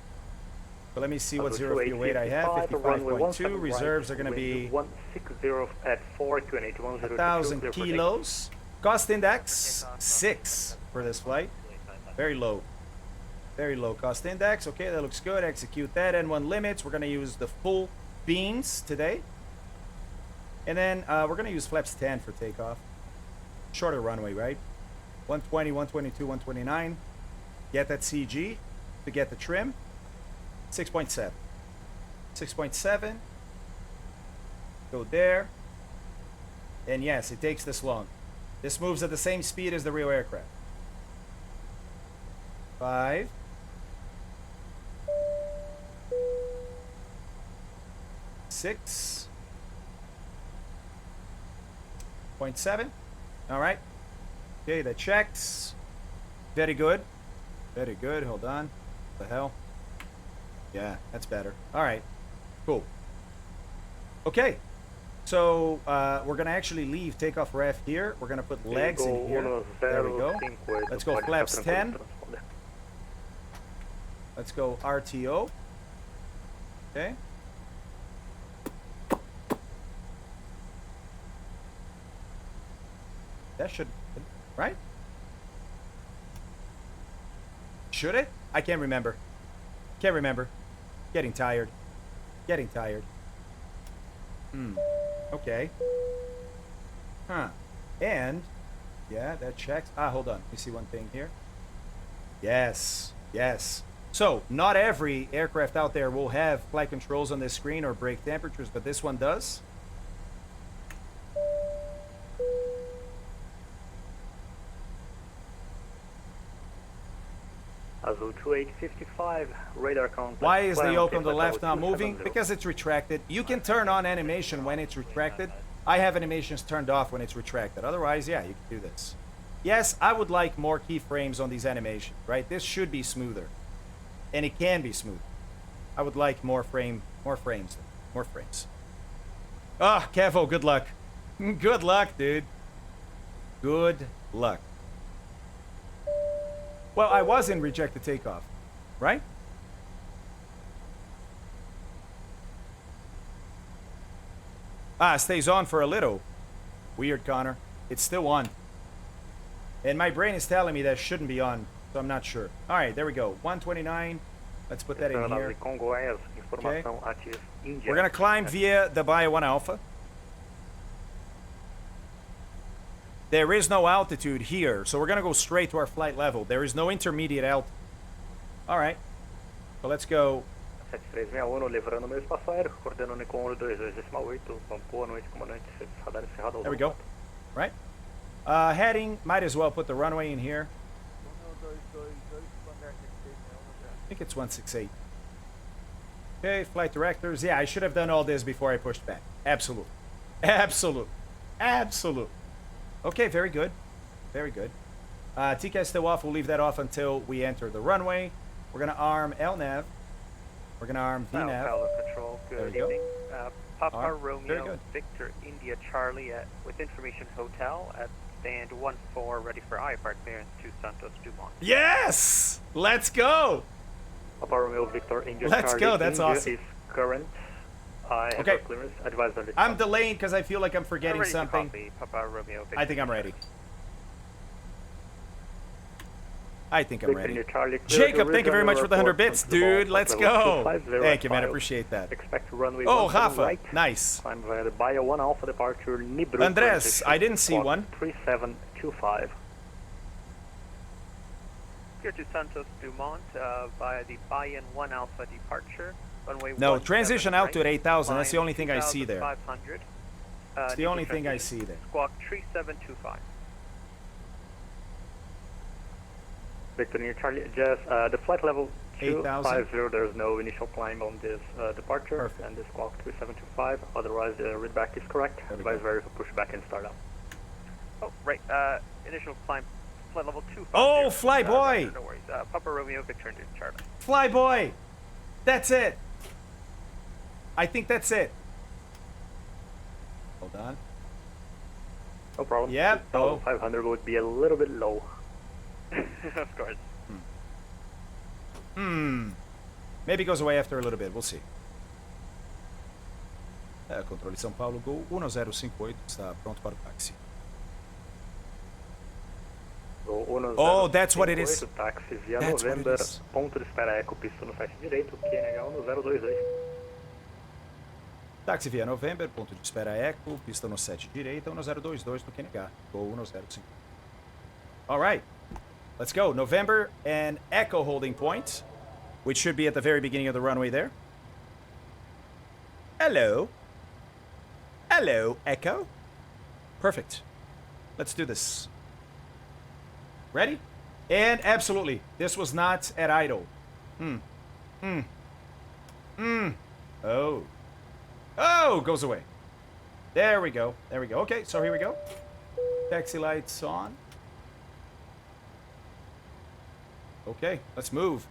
But let me see what zero fuel weight I have. 55.2. Reserves are going to be 1,000 kilos. Cost index 6 for this flight. Very low. Very low cost index. Okay, that looks good. Execute that. N1 limits. We're going to use the full beans today. And then we're going to use flaps 10 for takeoff. Shorter runway, right? 120, 122, 129. Get that CG to get the trim. 6.7. 6.7. Go there. And yes, it takes this long. This moves at the same speed as the real aircraft. 5. 6.7. All right. Okay, that checks. Very good. Very good. Hold on. What the hell? Yeah, that's better. All right. Cool. Okay. So we're going to actually leave takeoff ref here. We're going to put legs in here. There we go. Let's go flaps 10. Let's go RTO. Okay. That should, right? Should it? I can't remember. Can't remember. Getting tired. Getting tired. Okay. Huh. And, yeah, that checks. Ah, hold on. Let me see one thing here. Yes. Yes. So, not every aircraft out there will have flight controls on this screen or brake temperatures, but this one does. Azul 2855, radar count. Why is the yoke on the left not moving? Because it's retracted. You can turn on animation when it's retracted. I have animations turned off when it's retracted. Otherwise, yeah, you can do this. Yes, I would like more keyframes on these animations, right? This should be smoother. And it can be smooth. I would like more frames. More frames. Ah, Kevo, good luck. Good luck, dude. Good luck. Well, I was in rejected takeoff, right? Ah, stays on for a little. Weird, Connor. It's still on. And my brain is telling me that shouldn't be on, so I'm not sure. All right, there we go. 129. Let's put that in here. Okay. We're going to climb via the Baia 1 Alpha. There is no altitude here, so we're going to go straight to our flight level. There is no intermediate altitude. All right. So let's go. 7361, livrando meu espaço aéreo, coordenando com 122.8. Boa noite, comandante. Radar encerrado. There we go. Right. Heading, might as well put the runway in here. I think it's 168. Okay, flight directors. Yeah, I should have done all this before I pushed back. Absolutely. Absolutely. Absolutely. Okay, very good. Very good. TCAS still off. We'll leave that off until we enter the runway. We're going to arm LNAV. We're going to arm VNAV. Tower Control, good evening. Papa Very Romeo good. Victor India Charlie with Information Hotel at stand 14, ready for IFR clearance to Santos Dumont. Yes! Let's go! Papa Romeo Victor India Let's Charlie. go, that's India awesome. Is current. I have Okay. clearance. Advised on this. I'm delaying because I feel like I'm forgetting Ready to something. copy, Papa Romeo Victor. I think I'm ready. I think I'm ready. Jacob, thank you very much for the 100 bits, dude. Let's go. Thank you, man. I appreciate that. Expect runway Oh, 17 Rafa. right. Nice. Climb via the Baia 1 Alpha departure, Nibru. Andres, I didn't see one. 3725. Here to Santos Dumont via the Bayan 1 Alpha departure. Runway No, 17 transition out to right, 8,000. That's the climb only thing I see there. 2,500. It's the only thing I see there. Squawk 3725. Victor near Charlie, just the flight level 8,000. 250. There's no initial climb on this departure. Perfect. And the squawk 3725. Otherwise, the readback is correct. Advise very push back and start up. Oh, right. Initial climb, flight level 2. Oh, fly boy! No worries. Papa Romeo Victor India Charlie. Fly boy! That's it. I think that's it. Hold on. No problem. Yep. Oh. 500 would be a little bit low. Of course. Maybe it goes away after a little bit. We'll see. Controle São Paulo, Gol 1058 está pronto para o táxi. Oh, that's what it is. Táxi via That's what it November, is. ponto de espera eco, pista no site direito, QNH no 022. Táxi via November, ponto de espera Eco, pista no 7 direita, 1022 no QNH, Gol 105. All right, let's go. November and Echo holding point, which should be at the very beginning of the runway there. Hello. Hello, Echo. Perfect. Let's do this. Ready? And absolutely, this was not at idle. Oh. Oh, goes away. There we go. There we go. Okay, so here we go. Taxi lights on. Okay, let's move.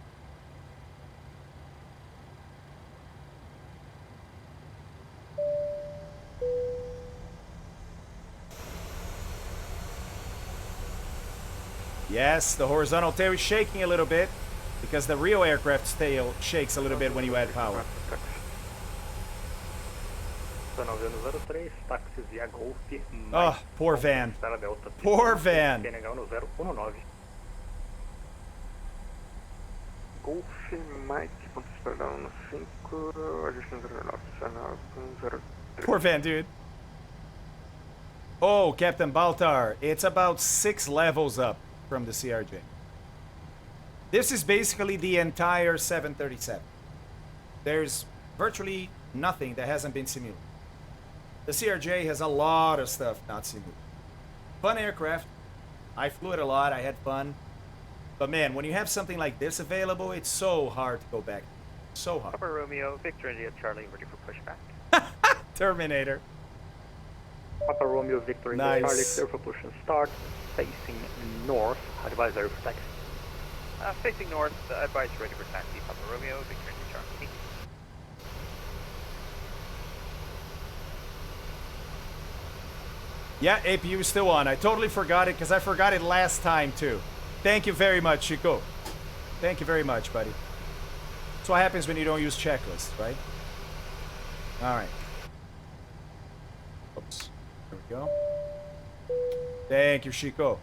Yes, the horizontal tail is shaking a little bit because the real aircraft's tail shakes a little bit when you add power. Oh, poor van. Poor van. Golf Mike, ponto esperar 5, adjustando 09, Poor van, dude. Oh, Captain Baltar, it's about 6 levels up from the CRJ. This is basically the entire 737. There's virtually nothing that hasn't been simulated. The CRJ has a lot of stuff not simulated. Fun aircraft. I flew it a lot. I had fun. But man, when you have something like this available, it's so hard to go back. So hard. Upper Romeo, Victor India Charlie, ready for pushback. Terminator. Papa Romeo, Victor India Nice. Charlie, clear for push and start. Facing north, advisory for taxi. Facing north, advice ready for taxi. Papa Romeo, Victor India Charlie. Yeah, APU is still on. I totally forgot it because I forgot it last time too. Thank you very much, Chico. Thank you very much, buddy. That's what happens when you don't use checklists, right? All right. Oops. There we go. Thank you, Chico.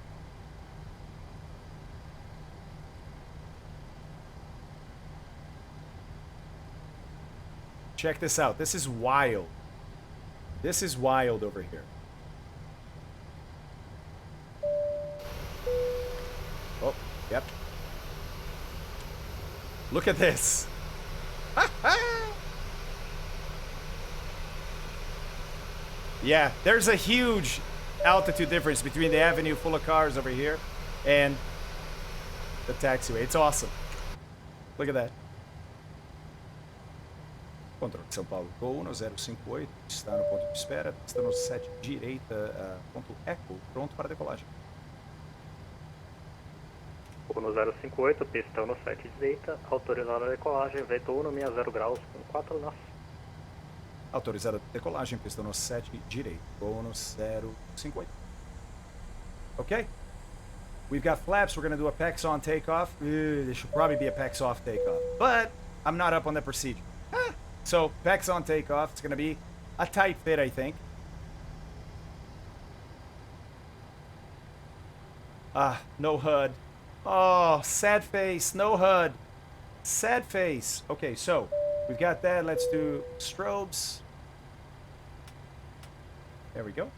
Check this out. This is wild. This is wild over here. Oh, yep. Look at this. Yeah, there's a huge altitude difference between the avenue full of cars over here and the taxiway. It's awesome. Look at that. Controle de São Paulo, Gol 1058, está no ponto de espera, está no 7 direita, ponto Eco, pronto para decolagem. No 058, pistão no 7 direita, autorizada a decolagem, vento 160 graus com 4 nós. Autorizada a decolagem, pistão no 7 direito, Gol no 058. Okay, we've got flaps, we're going to do a PEX on takeoff. This should probably be a PEX off takeoff, but I'm not up on the procedure. So, PEX on takeoff, it's going to be a tight fit, I think. No HUD. Oh, sad face, no HUD. Sad face. Okay, so, we've got that. Let's do strobes. There we go.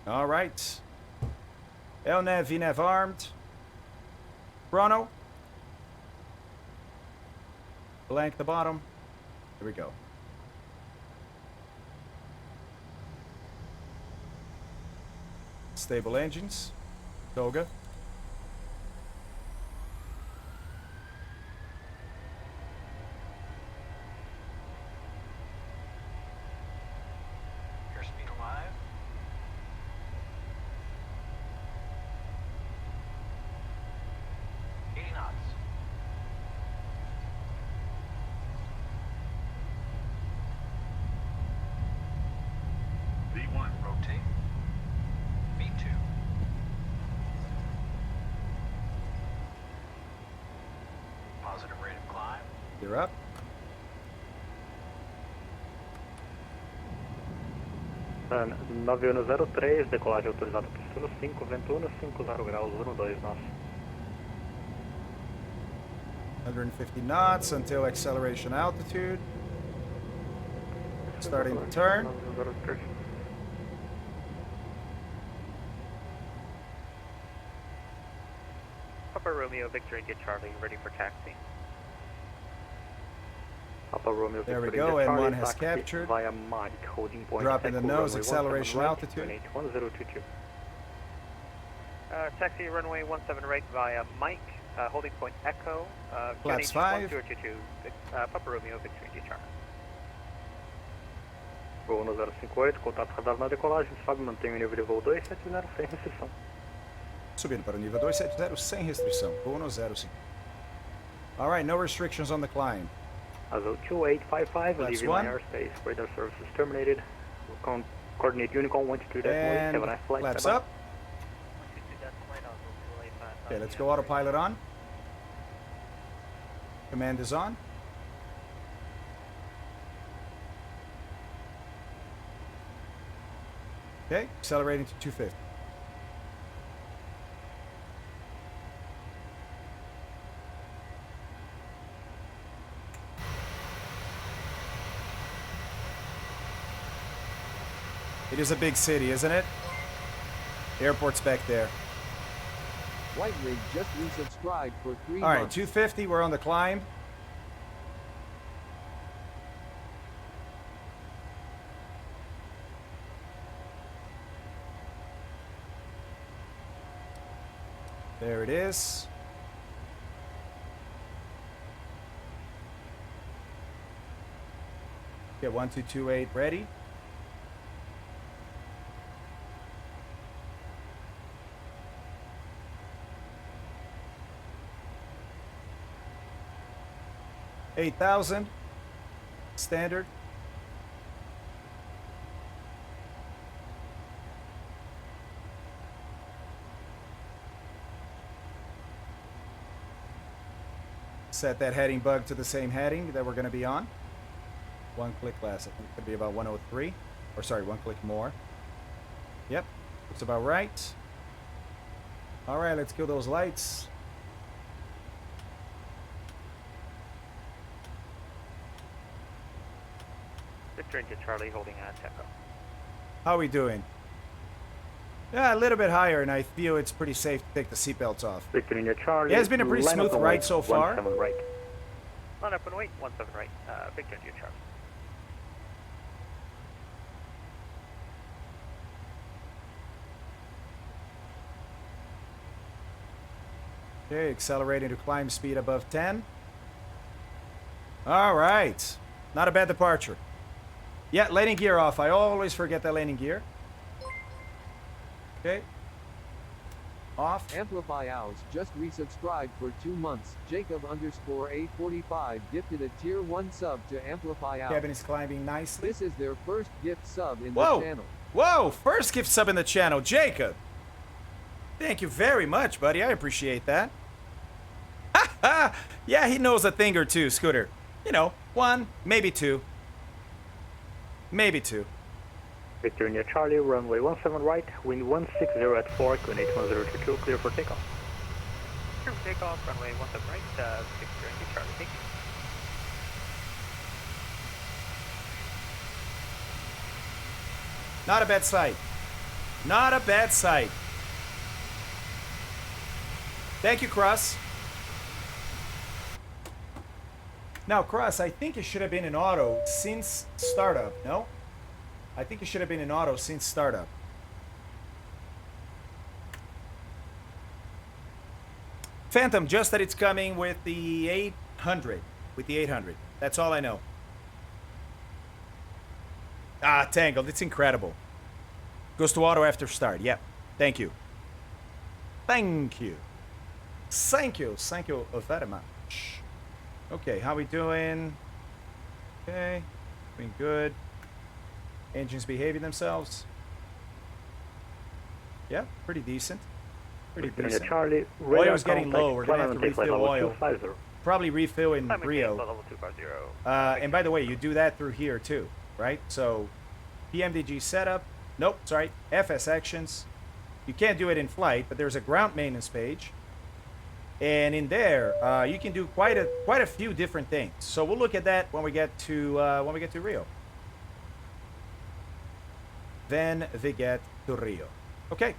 All right. LNAV, VNAV armed. Chrono. Blank the bottom. Here we go. Stable engines. Toga. Airspeed alive. V1, rotate. V2. Positive rate of climb. You're up. Ah, 9103, decolagem autorizada pistão 5, vento 150 graus, 12 nós. 150 knots until acceleration altitude. Starting to turn. Papa Romeo, Victor India Charlie, ready for taxi. Papa Romeo, There we Victor go, India M1 Charlie, has taxi captured. Via Mike, holding point. Dropping the Echo, nose, runway acceleration 17 right, altitude. 1022. Taxi runway 17 right via Mike, holding point Echo. Flaps 5. 1022, Papa Romeo, Victor India Charlie. Voo 1058, contato radar na decolagem. Fábio, mantém o nível de voo 270 sem restrição. Subindo para o nível 270 sem restrição. Voo 05. All right, no restrictions on the climb. Azul 2855, That's leaving one. my airspace. Radar services terminated. Coordinate Unicorn 123.1. Have a nice flight. Flaps Bye-bye. up. Okay, let's go autopilot on. Command is on. Okay, accelerating to 250. It is a big city, isn't it? Airport's back there. White Rig just resubscribed for 3 All right, months. 250, we're on the climb. There it is. Get 1228 ready. $8,000 standard. Set that heading bug to the same heading that we're going to be on. One click less. I think it could be about 103. Or sorry, one click more. Yep, looks about right. All right, let's kill those lights. Victor India Charlie holding Takeoff. How are we doing? Yeah, a little bit higher, and I feel it's pretty safe to take the seatbelts off. Victor India Charlie. Yeah, it's been a pretty smooth ride so far. 17 right. Line up and wait, 17 right, Victor India Charlie. Okay, accelerating to climb speed above 10. All right. Not a bad departure. Yeah, landing gear off. I always forget that landing gear. Okay. Off. Amplify House just resubscribed for 2 months. Jacob_A45 gifted a tier 1 sub to Amplify House. Kevin is climbing nicely. This is their first gift sub in Whoa. the channel. Whoa, first gift sub in the channel. Jacob. Thank you very much, buddy. I appreciate that. Yeah, he knows a thing or two, Scooter. You know, 1, maybe 2. Maybe 2. Victor India Charlie, runway 17 right, wind 160 at 4, coordinate 1022, clear for takeoff. Clear for takeoff, runway 17 right, Victor India Charlie, thank you. Not a bad sight. Not a bad sight. Thank you, Cross. Now, Cross, I think it should have been in auto since startup, no? I think it should have been in auto since startup. Phantom, just that it's coming with the 800. With the 800. That's all I know. Ah, Tangled, it's incredible. Goes to auto after start. Yep. Thank you. Thank you. Thank you. Thank you very much. Okay, how we doing? Okay. Doing good. Engines behaving themselves. Yeah, pretty decent. Pretty decent. Charlie, Oil is getting low. We're going to have to refill oil. Probably refill in Rio. Level 250. And by the way, you do that through here too, right? So, PMDG setup. Nope, sorry. FS actions. You can't do it in flight, but there's a ground maintenance page. And in there, you can do quite a few different things. So we'll look at that when we get to Rio. Then we get to Rio. Okay.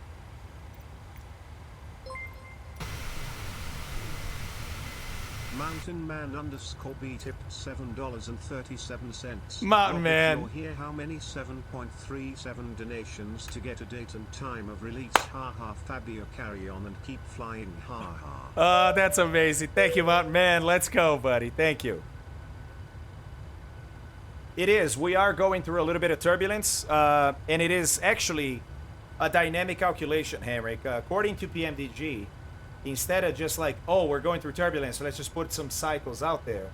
Mountain Man _B tipped $7.37. Mountain Man. You're here, how many 7.37 donations to get a date and time of release? Haha, Fabio, carry on and keep flying. Haha. Oh, that's amazing. Thank you, Mountain Man. Let's go, buddy. Thank you. It is. We are going through a little bit of turbulence, and it is actually a dynamic calculation, Henrik. According to PMDG, instead of just like, oh, we're going through turbulence, so let's just put some cycles out there,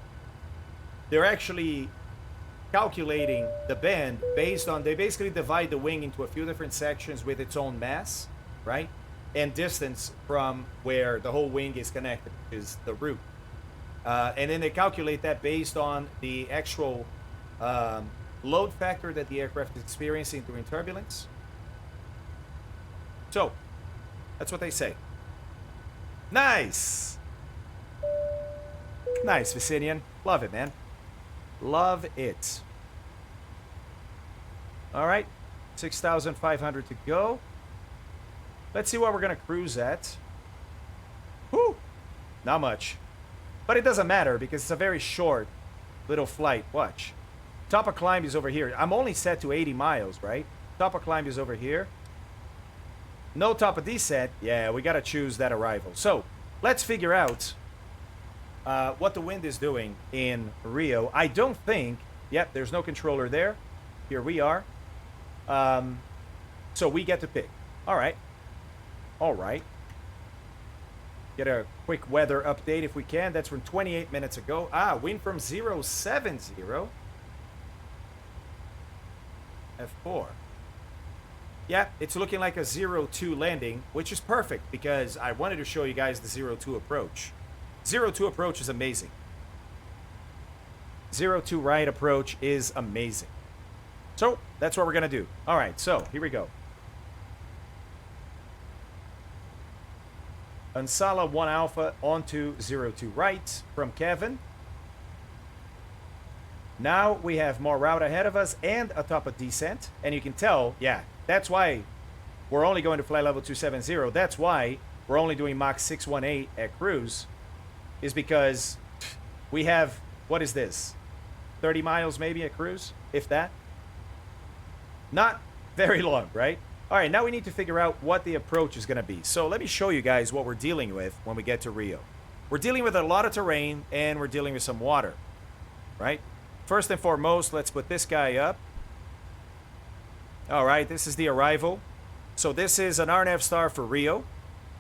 they're actually calculating the bend based on, they basically divide the wing into a few different sections with its own mass, right? And distance from where the whole wing is connected, which is the root. And then they calculate that based on the actual load factor that the aircraft is experiencing during turbulence. So, that's what they say. Nice! Nice, Vicinian. Love it, man. Love it. All right, 6,500 to go. Let's see what we're going to cruise at. Whew! Not much. But it doesn't matter because it's a very short little flight. Watch. Top of climb is over here. I'm only set to 80 miles, right? Top of climb is over here. No top of descent. Yeah, we got to choose that arrival. So, let's figure out what the wind is doing in Rio. I don't think... Yep, there's no controller there. Here we are. So, we get to pick. All right. All right. Get a quick weather update if we can. That's from 28 minutes ago. Ah, wind from 070. F4. Yeah, it's looking like a 02 landing, which is perfect because I wanted to show you guys the 02 approach. 02 approach is amazing. 02 right approach is amazing. So, that's what we're going to do. All right, so here we go. Unsala 1 Alpha onto 02 right from Kevin. Now we have more route ahead of us and a top of descent. And you can tell, yeah, that's why we're only going to flight level 270. That's why we're only doing Mach 618 at cruise. Is because we have, what is this? 30 miles maybe at cruise, if that. Not very long, right? All right, now we need to figure out what the approach is going to be. So let me show you guys what we're dealing with when we get to Rio. We're dealing with a lot of terrain and we're dealing with some water, right? First and foremost, let's put this guy up. All right, this is the arrival. So this is an RNAV star for Rio.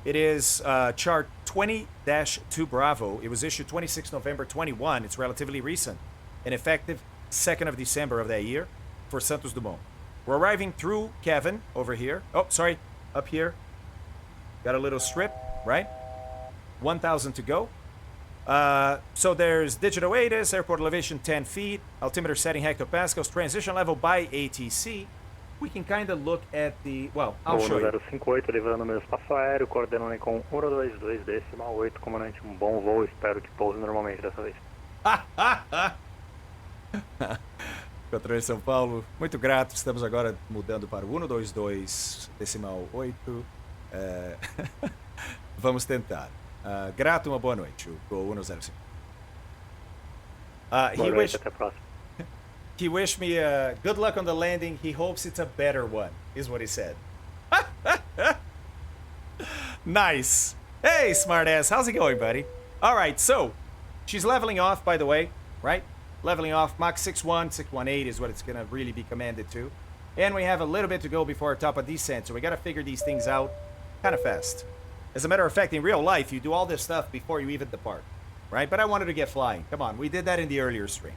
It is chart 20-2 Bravo. It was issued 26 November 21. It's relatively recent and effective 2nd of December of that year for Santos Dumont. We're arriving through Kevin over here. Oh, sorry, up here. Got a little strip, right? 1,000 to go. So there's digital ATIS, airport elevation 10 feet, altimeter setting hectopascals, transition level by ATC. We can kind of look at the, well, I'll show you. 058, levando meu espaço aéreo, coordenando com 122 decimal 8, comandante, bom voo, espero que pouse normalmente dessa vez. Controle São Paulo, muito grato, estamos agora mudando para o 122 decimal 8. Vamos tentar. Grato, uma boa noite, o 105. He wished me good luck on the landing. He hopes it's a better one, is what he said. Nice. Hey, smartass. How's it going, buddy? All right, so she's leveling off, by the way, right? Leveling off. Mach 61, 618 is what it's going to really be commanded to. And we have a little bit to go before our top of descent, so we got to figure these things out kind of fast. As a matter of fact, in real life, you do all this stuff before you even depart, right? But I wanted to get flying. Come on, we did that in the earlier stream.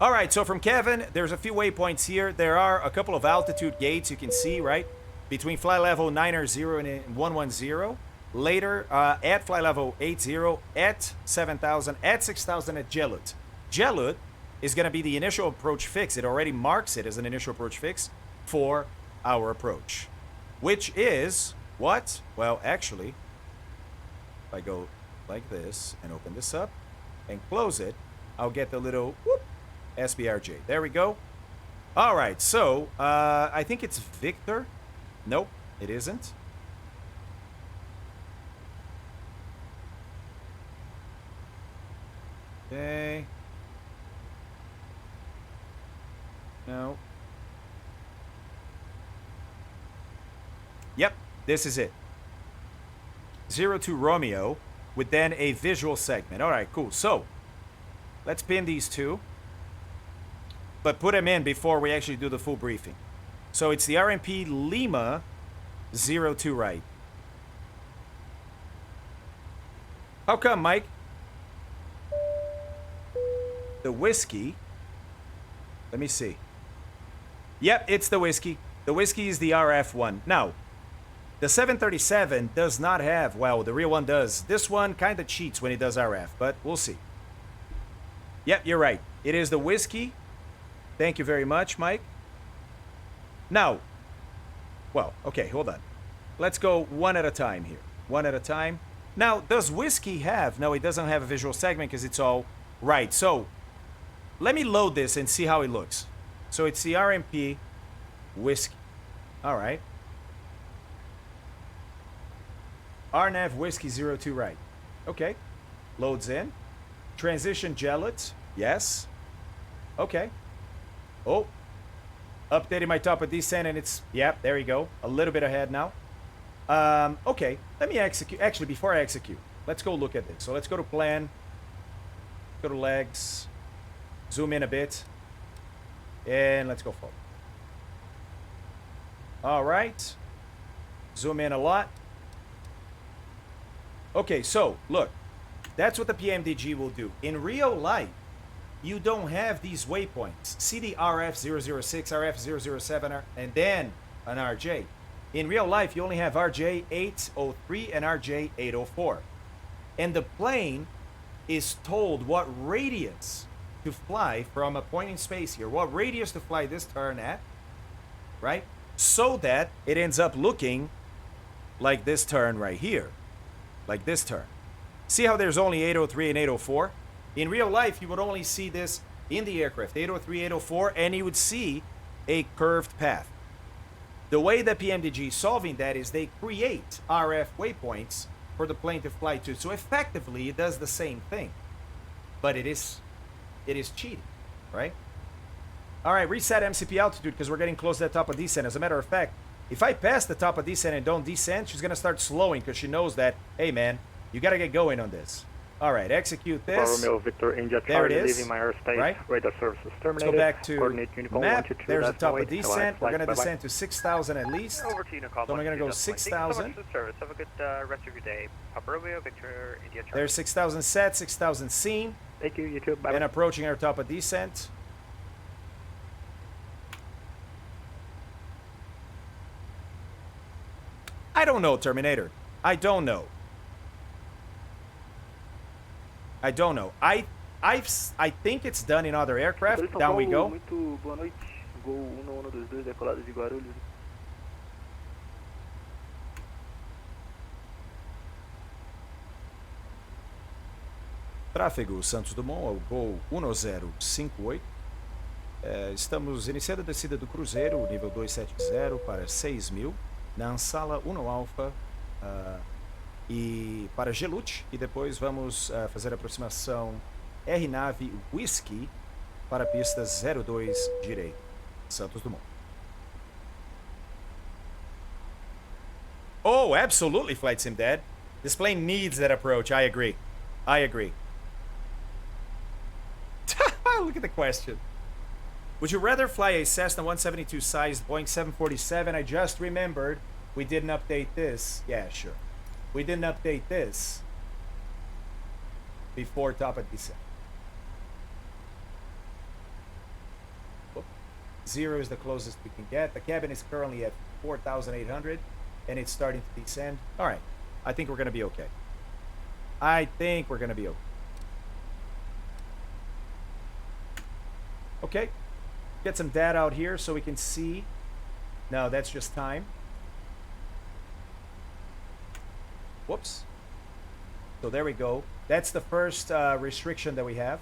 All right, so from Kevin, there's a few waypoints here. There are a couple of altitude gates you can see, right? Between flight level 90 and 110. Later, at flight level 80, at 7,000, at 6,000 at Gelut. Gelut is going to be the initial approach fix. It already marks it as an initial approach fix for our approach. Which is what? Well, actually, if I go like this and open this up and close it, I'll get the little whoop, SBRJ. There we go. All right, so I think it's Victor. Nope, it isn't. Okay. No. Yep, this is it. 02 Romeo with then a visual segment. All right, cool. So let's pin these two, but put them in before we actually do the full briefing. So it's the RMP Lima 02 right. How come, Mike? The whiskey. Let me see. Yep, it's the whiskey. The whiskey is the RF one. Now, the 737 does not have, well, the real one does. This one kind of cheats when it does RF, but we'll see. Yep, you're right. It is the whiskey. Thank you very much, Mike. Now, well, okay, hold on. Let's go one at a time here. One at a time. Now, does whiskey have, no, it doesn't have a visual segment because it's all right. So, let me load this and see how it looks. So it's the RMP whiskey. All right. RNAV whiskey 02 right. Okay. Loads in. Transition gellet. Yes. Okay. Oh. Updating my top of descent and it's, yep, there you go. A little bit ahead now. Okay. Let me execute. Actually, before I execute, let's go look at this. So let's go to plan. Go to legs. Zoom in a bit. And let's go forward. All right. Zoom in a lot. Okay, so look, that's what the PMDG will do. In real life, you don't have these waypoints. See the RF006, RF007, and then an RJ. In real life, you only have RJ803 and RJ804. And the plane is told what radius to fly from a point in space here, what radius to fly this turn at, right? So that it ends up looking like this turn right here. Like this turn. See how there's only 803 and 804? In real life, you would only see this in the aircraft, 803, 804, and you would see a curved path. The way that PMDG is solving that is they create RF waypoints for the plane to fly to. So effectively, it does the same thing. But it is cheating, right? All right, reset MCP altitude because we're getting close to the top of descent. As a matter of fact, if I pass the top of descent and don't descend, she's going to start slowing because she knows that, hey, man, you got to get going on this. All right, execute this. Romeo Victor India There it Charlie, is. leaving my airspace. Right. Radar services Let's terminated. go back to Coordinate Unicom map. 122, There's the that's top no of wait. descent. We're going to Bye-bye. descend to 6,000 at least. Over to Unicom. So I'm going to go 6,000. Thank you so much for the service. Have a good rest of your day. Papa Romeo Victor India Charlie. There's 6,000 set, 6,000 seen. Thank you, you too. Bye-bye. And approaching our top of descent. I don't know, Terminator. I don't know. I don't know. I think it's done in other aircraft. Down we go. Muito boa noite. Voo 1122 decolado de Guarulhos. Tráfego Santos Dumont ao voo 1058. Estamos iniciando a descida do cruzeiro, nível 270 para 6.000, na Ansala 1 Alpha e para Gelute, e depois vamos fazer a aproximação R-Nave Whiskey para a pista 02 direito, Santos Dumont. Oh, absolutely, Flight Sim Dad. This plane needs that approach. I agree. I agree. Look at the question. Would you rather fly a Cessna 172 sized Boeing 747? I just remembered we didn't update this. Yeah, sure. We didn't update this before top of descent. 0 is the closest we can get. The cabin is currently at 4,800 and it's starting to descend. All right. I think we're going to be okay. I think we're going to be okay. Okay. Get some data out here so we can see. No, that's just time. Whoops. So there we go. That's the first restriction that we have.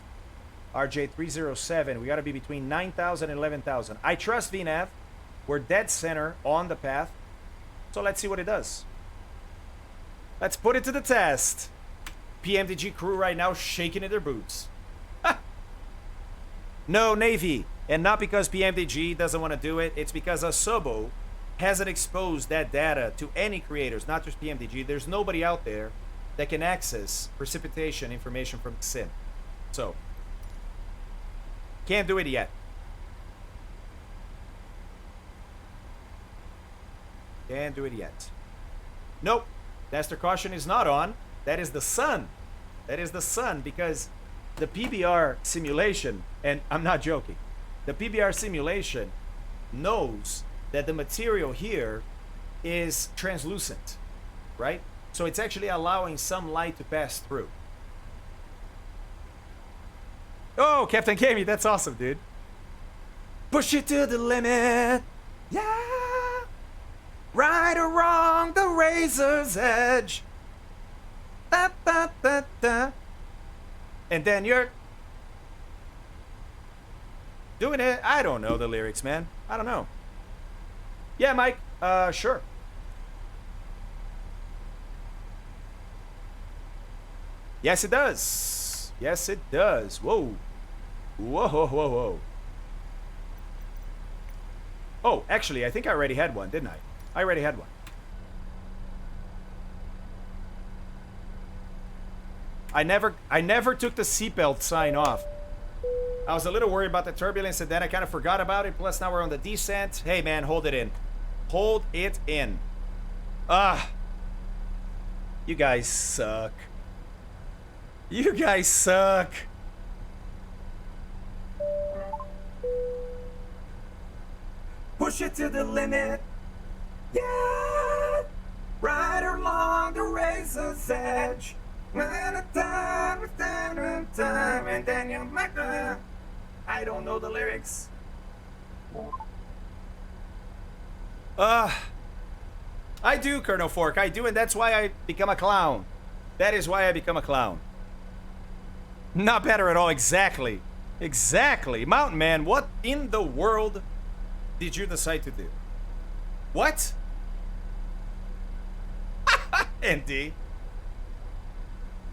RJ307. We got to be between 9,000 and 11,000. I trust VNAV. We're dead center on the path. So let's see what it does. Let's put it to the test. PMDG crew right now shaking in their boots. No, Navy. And not because PMDG doesn't want to do it. It's because Asobo hasn't exposed that data to any creators, not just PMDG. There's nobody out there that can access precipitation information from the sim. So, can't do it yet. Can't do it yet. Nope. Master Caution is not on. That is the sun. That is the sun, because the PBR simulation, and I'm not joking, the PBR simulation knows that the material here is translucent, right? So it's actually allowing some light to pass through. Oh, Captain Gamey, that's awesome, dude. Push it to the limit. Yeah. Right or wrong, the razor's edge. Da, da, da, da. And then you're doing it. I don't know the lyrics, man. I don't know. Yeah, Mike. Sure. Yes, it does. Yes, it does. Whoa. Whoa, whoa, whoa, whoa. Oh, actually, I think I already had one, didn't I? I already had one. I never took the seatbelt sign off. I was a little worried about the turbulence, and then I kind of forgot about it. Plus, now we're on the descent. Hey, man, hold it in. Hold it in. Ah. You guys suck. You guys suck. Push it to the limit. Yeah. Right along the razor's edge. And then you might. I don't know the lyrics. I do, Colonel Fork. I do, and that's why I become a clown. That is why I become a clown. Not better at all. Exactly. Exactly. Mountain Man, what in the world did you decide to do? What? ND.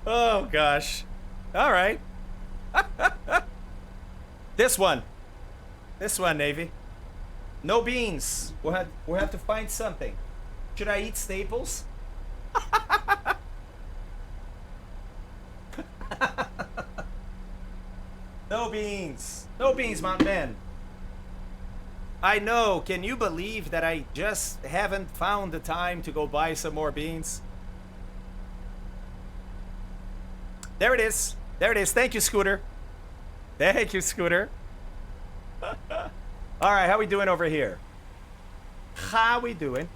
Oh, gosh. All right. This one. This one, Navy. No beans. We'll have to find something. Should I eat staples? No beans. No beans, Mountain Man. I know. Can you believe that I just haven't found the time to go buy some more beans? There it is. There it is. Thank you, Scooter. Thank you, Scooter. All right, how we doing over here? How we doing?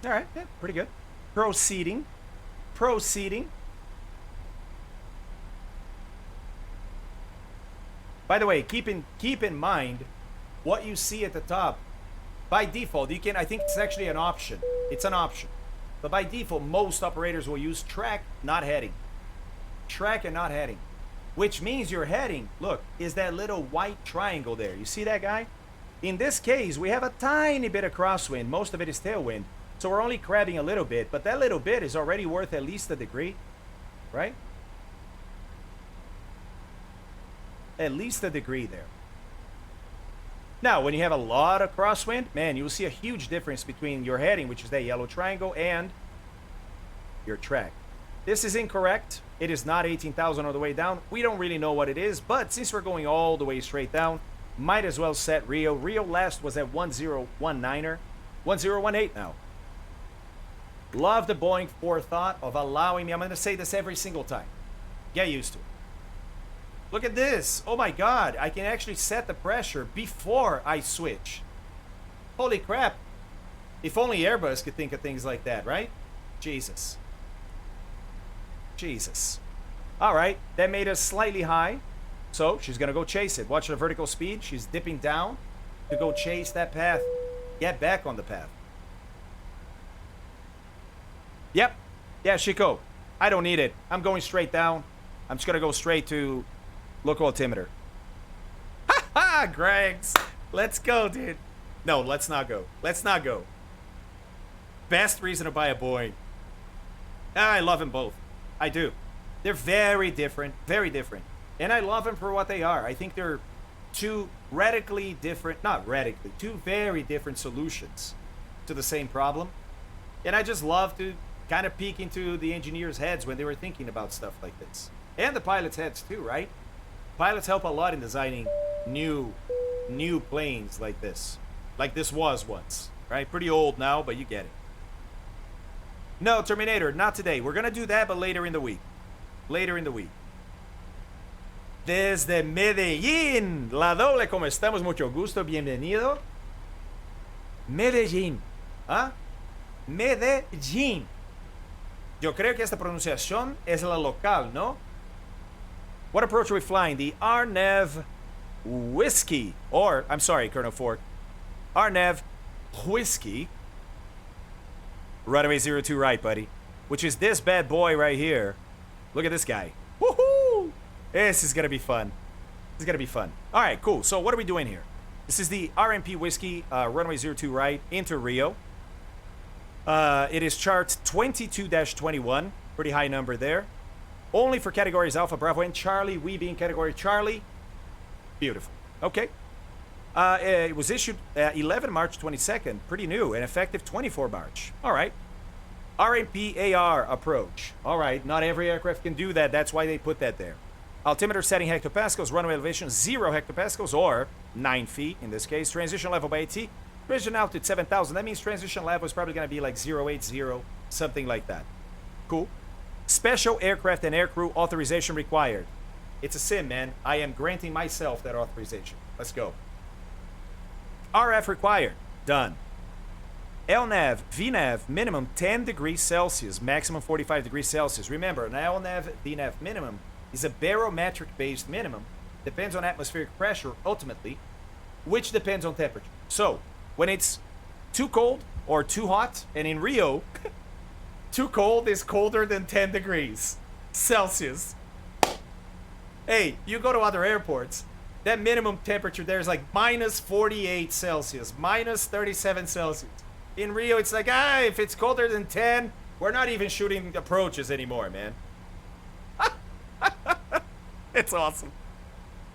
All right, yeah, pretty good. Proceeding. Proceeding. By the way, keep in mind what you see at the top. By default, you can, I think it's actually an option. It's an option. But by default, most operators will use track, not heading. Track and not heading. Which means your heading, look, is that little white triangle there. You see that, guy? In this case, we have a tiny bit of crosswind. Most of it is tailwind. So we're only crabbing a little bit. But that little bit is already worth at least a degree. Right? At least a degree there. Now, when you have a lot of crosswind, man, you will see a huge difference between your heading, which is that yellow triangle, and your track. This is incorrect. It is not 18,000 all the way down. We don't really know what it is, but since we're going all the way straight down, might as well set Rio. Rio last was at 1019er. 1018 now. Love the Boeing forethought of allowing me. I'm going to say this every single time. Get used to it. Look at this. Oh my God. I can actually set the pressure before I switch. Holy crap. If only Airbus could think of things like that, right? Jesus. Jesus. All right. That made us slightly high. So she's going to go chase it. Watch the vertical speed. She's dipping down to go chase that path. Get back on the path. Yep. Yeah, Chico. I don't need it. I'm going straight down. I'm just going to go straight to local altimeter. Ha ha, Gregs. Let's go, dude. No, let's not go. Let's not go. Best reason to buy a Boeing. I love them both. I do. They're very different. Very different. And I love them for what they are. I think they're two radically different, not radically, two very different solutions to the same problem. And I just love to kind of peek into the engineers' heads when they were thinking about stuff like this. And the pilots' heads too, right? Pilots help a lot in designing new planes like this. Like this was once, right? Pretty old now, but you get it. No, Terminator, not today. We're gonna do that, but later in the week. Later in the week. Desde Medellín, La Doble, ¿cómo estamos? Mucho gusto, bienvenido. Medellín. ¿Ah? Medellín. Yo creo que esta pronunciación es la local, ¿no? What approach are we flying? The Arnev Whiskey. Or, I'm sorry, Colonel Fork. Arnev Whiskey. Runway 02 right, buddy. Which is this bad boy right here. Look at this guy. Woohoo! This is gonna be fun. This is gonna be fun. All right, cool. So what are we doing here? This is the RMP Whiskey, runway 02 right into Rio. It is chart 22-21. Pretty high number there. Only for categories Alpha, Bravo, and Charlie. We being category Charlie. Beautiful. Okay. It was issued 11 March 22nd. Pretty new and effective 24 March. All right. RMP AR approach. All right. Not every aircraft can do that. That's why they put that there. Altimeter setting hectopascals, runway elevation 0 hectopascals, or 9 feet in this case. Transition level by AT. Transition altitude 7,000. That means transition level is probably going to be like 080, something like that. Cool. Special aircraft and aircrew authorization required. It's a sim, man. I am granting myself that authorization. Let's go. RF required. Done. LNAV, VNAV, minimum 10 degrees Celsius, maximum 45 degrees Celsius. Remember, an LNAV, VNAV minimum is a barometric-based minimum. Depends on atmospheric pressure, ultimately, which depends on temperature. So, when it's too cold or too hot, and in Rio, too cold is colder than 10 degrees Celsius. Hey, you go to other airports, that minimum temperature there is like minus 48 Celsius, minus 37 Celsius. In Rio, it's like, if it's colder than 10, we're not even shooting approaches anymore, man. It's awesome.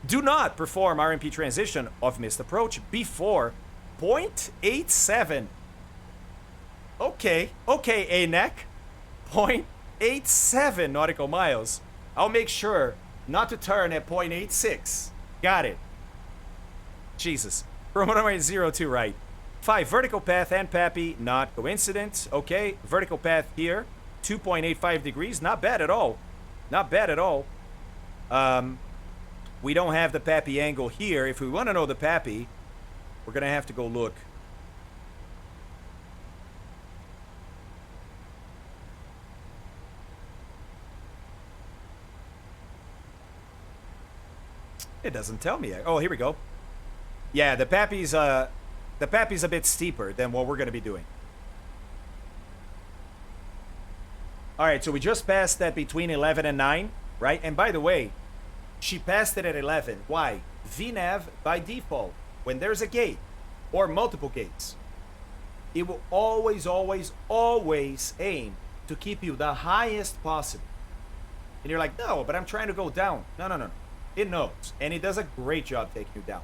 Do not perform RMP transition of missed approach before 0.87. Okay, ANAC. 0.87 nautical miles. I'll make sure not to turn at 0.86. Got it. Jesus. From runway 02 right. 5 vertical path and PAPI, not coincidence. Okay, vertical path here. 2.85 degrees. Not bad at all. Not bad at all. We don't have the PAPI angle here. If we want to know the PAPI, we're going to have to go look. It doesn't tell me. Oh, here we go. Yeah, the PAPI's a bit steeper than what we're going to be doing. All right, so we just passed that between 11 and 9, right? And by the way, she passed it at 11. Why? VNAV, by default, when there's a gate or multiple gates, it will always, always, always aim to keep you the highest possible. And you're like, no, but I'm trying to go down. No. It knows, and it does a great job taking you down.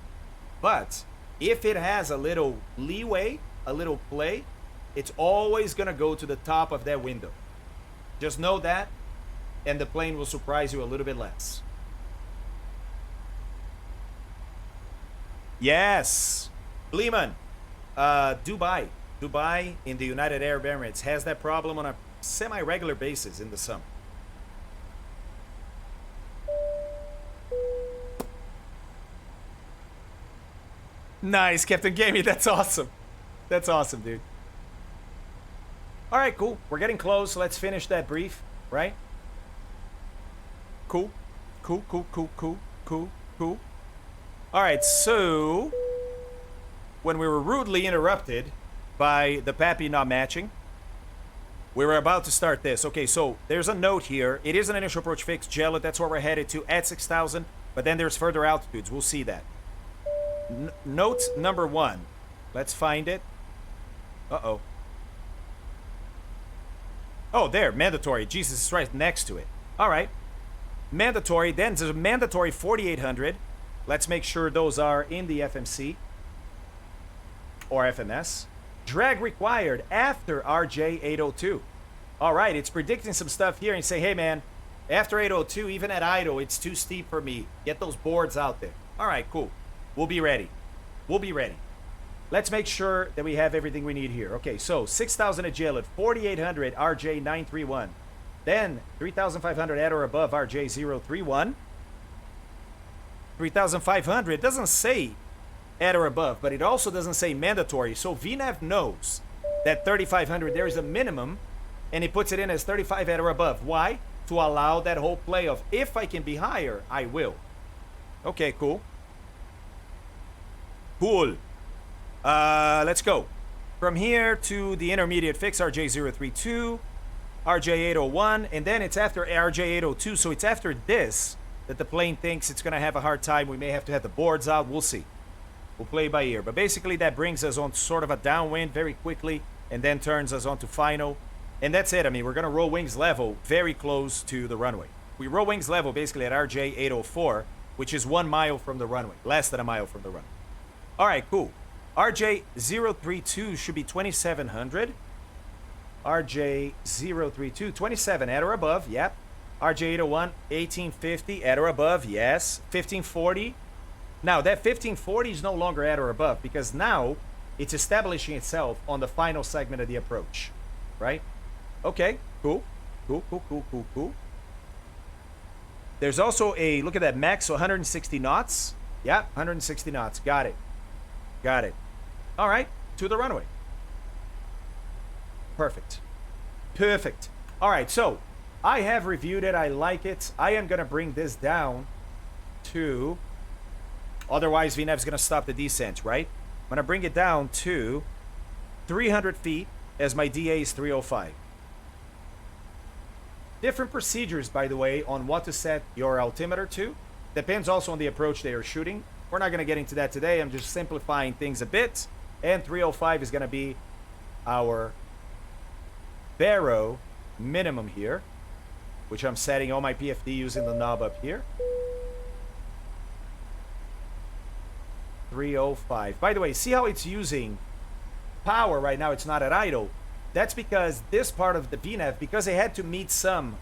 But if it has a little leeway, a little play, it's always going to go to the top of that window. Just know that, and the plane will surprise you a little bit less. Yes. Lehman, Dubai in the United Arab Emirates has that problem on a semi-regular basis in the summer. Nice, Captain Gamey. That's awesome. That's awesome, dude. All right, cool. We're getting close. Let's finish that brief, right? Cool. All right, so when we were rudely interrupted by the PAPI not matching, we were about to start this. Okay, so there's a note here. It is an initial approach fix, Jello. That's where we're headed to at 6,000, but then there's further altitudes. We'll see that. Note number 1. Let's find it. Uh-oh. Oh, there, mandatory. Jesus is right next to it. All right. mandatory. Then there's a mandatory 4800. Let's make sure those are in the FMC or FMS. Drag required after RJ 802. All right, it's predicting some stuff here and say, hey man, after 802, even at idle, it's too steep for me. Get those boards out there. All right, cool. We'll be ready. We'll be ready. Let's make sure that we have everything we need here. Okay, so 6,000 agility, 4,800 RJ 931. Then 3,500 at or above RJ 031. 3,500 doesn't say at or above, but it also doesn't say mandatory. So VNAV knows that 3,500 there is a minimum, and he puts it in as 35 at or above. Why? To allow that whole play of if I can be higher, I will. Okay, cool. Cool. Let's go. From here to the intermediate fix, RJ032, RJ801, and then it's after RJ802, so it's after this that the plane thinks it's going to have a hard time. We may have to have the boards out. We'll see. We'll play by ear. But basically that brings us on sort of a downwind very quickly and then turns us on to final. And that's it. I mean, we're going to roll wings level very close to the runway. We roll wings level basically at RJ804, which is 1 mile from the runway, less than a mile from the runway. All right, cool. RJ032 should be 2,700. RJ032, 27 at or above, yep. RJ801, 1850 at or above, yes. 1540. Now, that 1540 is no longer at or above because now it's establishing itself on the final segment of the approach, right? Okay, cool. Cool, cool, cool, cool, cool. There's also a, look at that, max 160 knots. Yeah, 160 knots. Got it. Got it. All right, to the runway. Perfect. Perfect. All right, so I have reviewed it. I like it. I am going to bring this down to, otherwise VNAV's going to stop the descent, right? I'm going to bring it down to 300 feet as my DA is 305. Different procedures, by the way, on what to set your altimeter to. Depends also on the approach they are shooting. We're not going to get into that today. I'm just simplifying things a bit. And 305 is going to be our Barrow minimum here, which I'm setting all my PFD using the knob up here. 305. By the way, see how it's using power right now? It's not at idle. That's because this part of the VNAV, because they had to meet some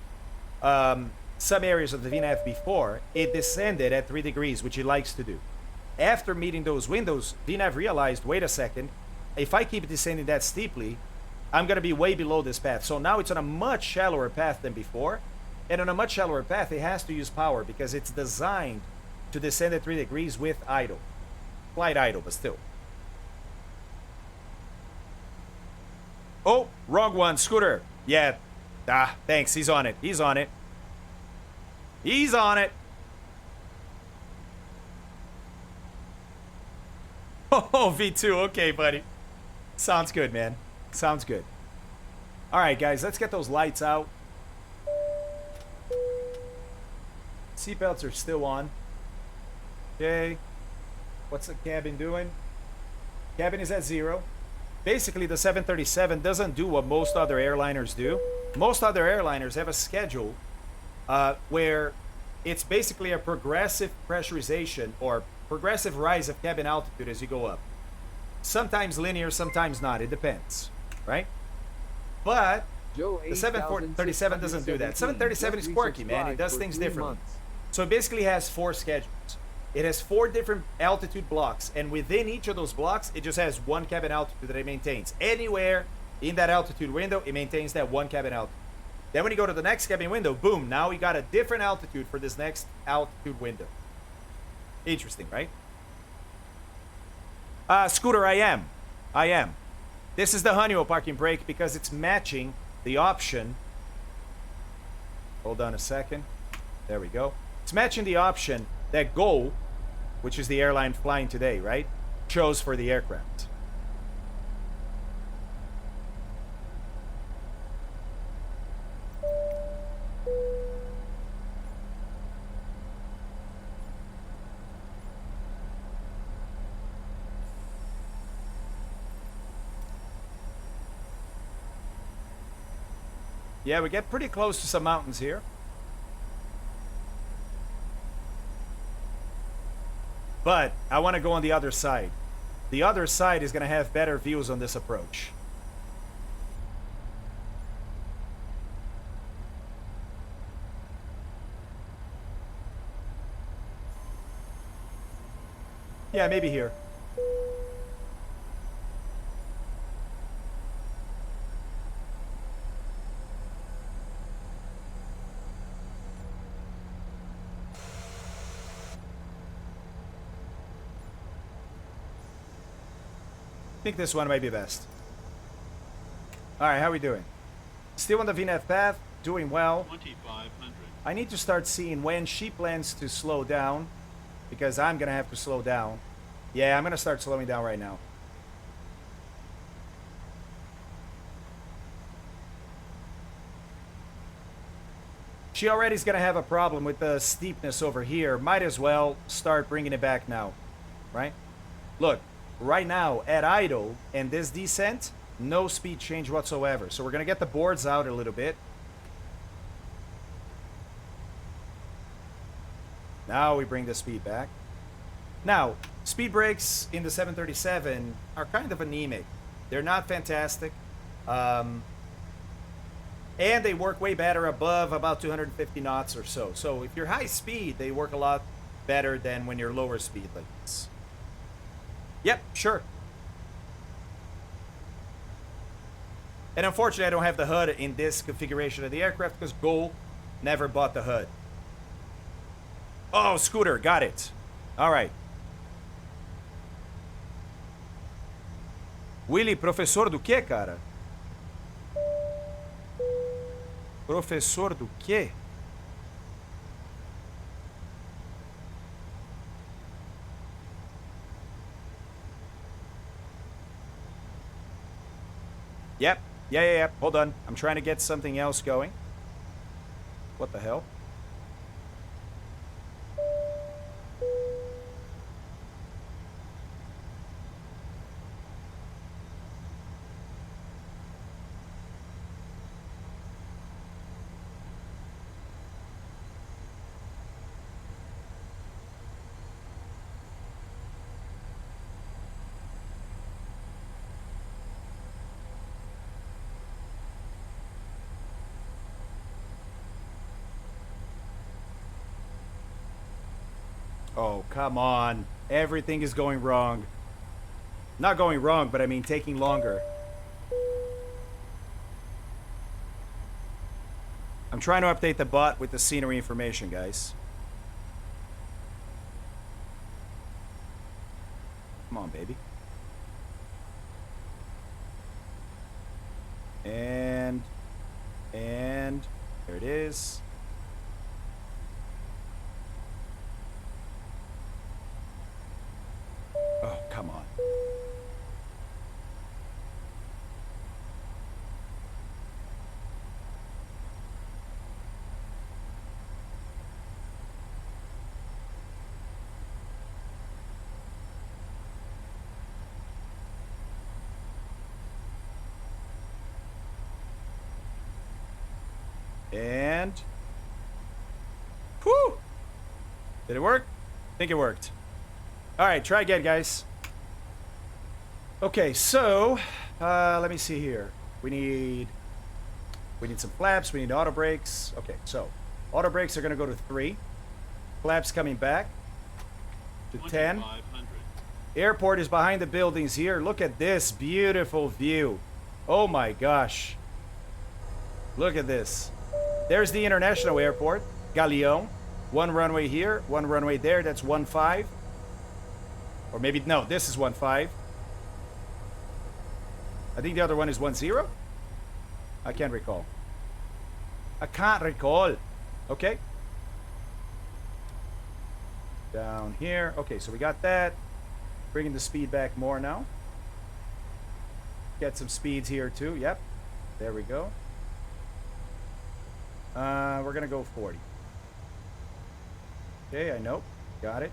areas of the VNAV before, it descended at 3 degrees, which it likes to do. After meeting those windows, VNAV realized, wait a second, if I keep descending that steeply, I'm going to be way below this path. So now it's on a much shallower path than before. And on a much shallower path, it has to use power because it's designed to descend at 3 degrees with idle. Flight idle, but still. Oh, wrong one, Scooter. Yeah. Ah, thanks. He's on it. He's on it. He's on it. Oh, V2. Okay, buddy. Sounds good, man. Sounds good. All right, guys. Let's get those lights out. Seatbelts are still on. Okay. What's the cabin doing? Cabin is at 0. Basically, the 737 doesn't do what most other airliners do. Most other airliners have a schedule where it's basically a progressive pressurization or progressive rise of cabin altitude as you go up. Sometimes linear, sometimes not. It depends, right? But the 737 doesn't do that. 737 is quirky, man. It does things differently. So it basically has 4 schedules. It has 4 different altitude blocks, and within each of those blocks, it just has 1 cabin altitude that it maintains. Anywhere in that altitude window, it maintains that 1 cabin altitude. Then when you go to the next cabin window, boom, now we got a different altitude for this next altitude window. Interesting, right? Scooter, I am. This is the Honeywell parking brake because it's matching the option. Hold on a second. There we go. It's matching the option that GO, which is the airline flying today, right, chose for the aircraft. Yeah, we get pretty close to some mountains here. But I want to go on the other side. The other side is going to have better views on this approach. Yeah, maybe here. I think this one might be best. Alright, how are we doing? Still on the VNet path, doing well. 2500. I need to start seeing when she plans to slow down, because I'm gonna have to slow down. Yeah, I'm gonna start slowing down right now. She already is gonna have a problem with the steepness over here. Might as well start bringing it back now, right? Look. Right now, at idle and this descent, no speed change whatsoever. So we're going to get the boards out a little bit. Now we bring the speed back. Now, speed brakes in the 737 are kind of anemic. They're not fantastic. And they work way better above about 250 knots or so. So if you're high speed, they work a lot better than when you're lower speed like this. Yep, sure. And unfortunately, I don't have the HUD in this configuration of the aircraft because Gol never bought the HUD. Oh, Scooter, got it. All right. Willy, professor do quê, cara? Professor do quê? Yep. Yeah. Hold on. I'm trying to get something else going. What the hell? Oh, come on. Everything is going wrong. Not going wrong, but I mean taking longer. I'm trying to update the bot with the scenery information, guys. Come on, baby. And there it is. Oh, come on. And whew! Did it work? I think it worked. All right, try again, guys. Okay, so let me see here. We need some flaps. We need auto brakes. Okay, so auto brakes are going to go to 3. Flaps coming back to 10. Airport is behind the buildings here. Look at this beautiful view. Oh my gosh. Look at this. There's the international airport, Galeão. One runway here, one runway there. That's 15. Or maybe, no, this is 15. I think the other one is 10. I can't recall. I can't recall. Okay. Down here. Okay, so we got that. Bringing the speed back more now. Get some speeds here too. Yep. There we go. We're going to go 40. Okay, I know. Got it.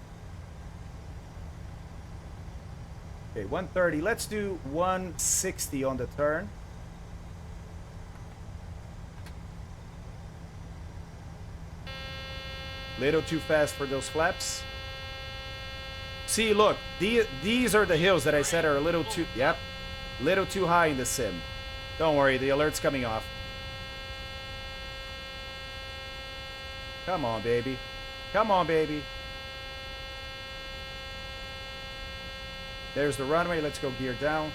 Okay, 130. Let's do 160 on the turn. Little too fast for those flaps. See, look, these are the hills that I said are a little too, yep, little too high in the sim. Don't worry, the alert's coming off. Come on, baby. Come on, baby. There's the runway. Let's go gear down.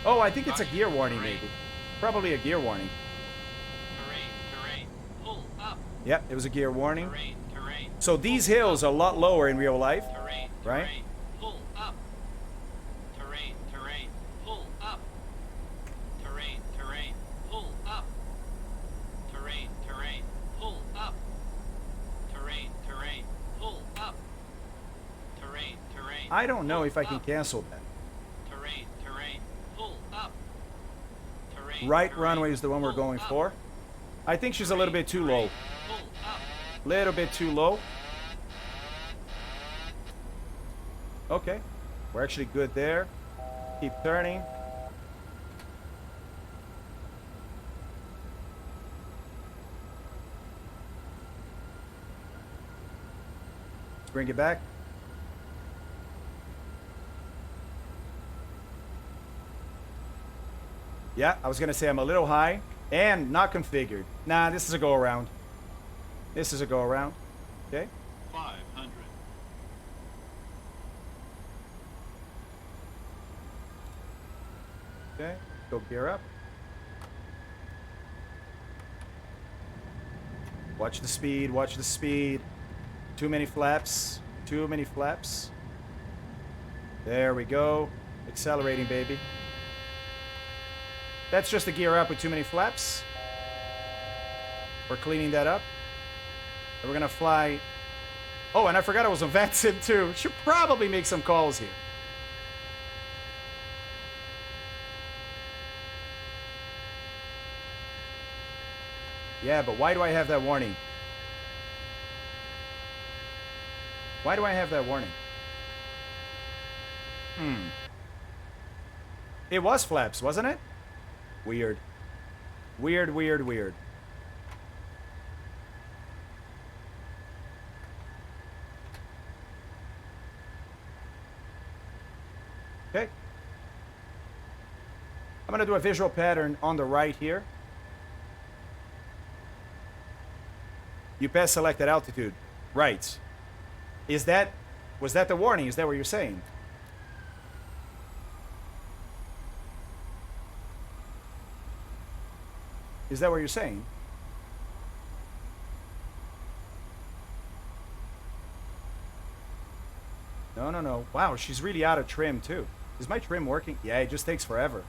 Oh, I think it's a gear warning, maybe. Probably a gear warning. Terrain. Pull up. Yep, it was a gear warning. Terrain. So these hills are a lot lower in real life, right? Pull up. Terrain. Pull up. Terrain. Pull up. Terrain. Pull up. Terrain. Pull up. Terrain. I don't know if I can cancel that. Terrain. Pull up. Right runway is the one we're going for. I think she's a little bit too low. Little bit too low. Okay. We're actually good there. Keep turning. Let's bring it back. Yeah, I was gonna say I'm a little high and not configured. Nah, this is a go around. This is a go around. Okay. 500. Okay. Go gear up. Watch the speed. Watch the speed. Too many flaps. Too many flaps. There we go. Accelerating, baby. That's just a gear up with too many flaps. We're cleaning that up. And we're gonna fly. Oh, and I forgot I was on VATSIM too. Should probably make some calls here. Yeah, but why do I have that warning? Why do I have that warning? It was flaps, wasn't it? Weird. Weird. Okay. I'm gonna do a visual pattern on the right here. You pass selected altitude. Right. Was that the warning? Is that what you're saying? Is that what you're saying? No. Wow, she's really out of trim too. Is my trim working? Yeah, it just takes forever.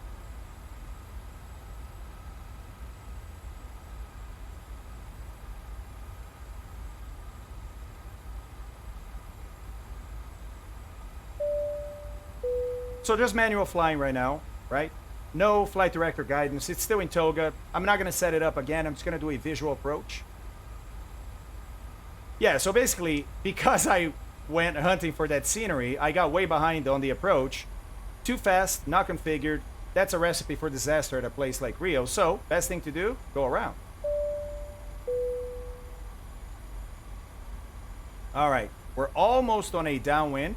So just manual flying right now, right? No flight director guidance. It's still in toga. I'm not going to set it up again. I'm just going to do a visual approach. Yeah, so basically, because I went hunting for that scenery, I got way behind on the approach. Too fast, not configured. That's a recipe for disaster at a place like Rio. So, best thing to do, go around. All right, we're almost on a downwind.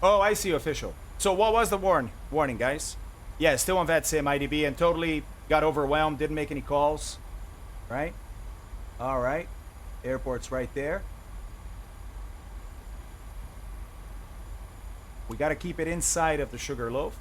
Oh, I see, official. So what was the warning, guys? Yeah, still on VATSIM IDB and totally got overwhelmed, didn't make any calls. Right? All right. Airport's right there. We got to keep it inside of the Sugarloaf.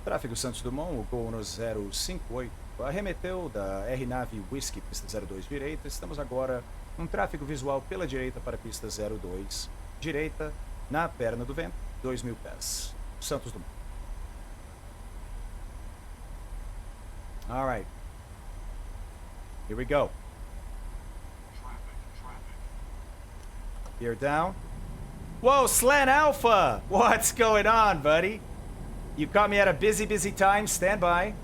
Tráfego Santos Dumont, o gol no 058. Arremeteu da R-Nave Whiskey, pista 02 direita. Estamos agora com tráfego visual pela direita para a pista 02 direita, na perna do vento, 2.000 pés. Santos Dumont. All right. Here we go. Gear down. Whoa, Slan Alpha! What's going on, buddy? You caught me at a busy time. Stand by.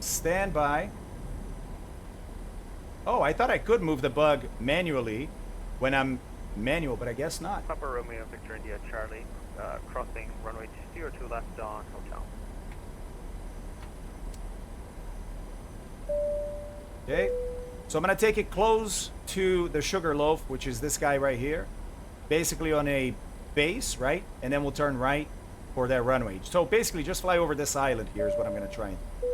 Stand by. Oh, I thought I could move the bug manually. when I'm manual, but I guess not. Papa Romeo Victor India Charlie, crossing runway 02 left on hotel. Okay, so I'm gonna take it close to the sugar loaf, which is this guy right here, basically on a base, right? And then we'll turn right for that runway. So basically just fly over this island here is what I'm gonna try and do.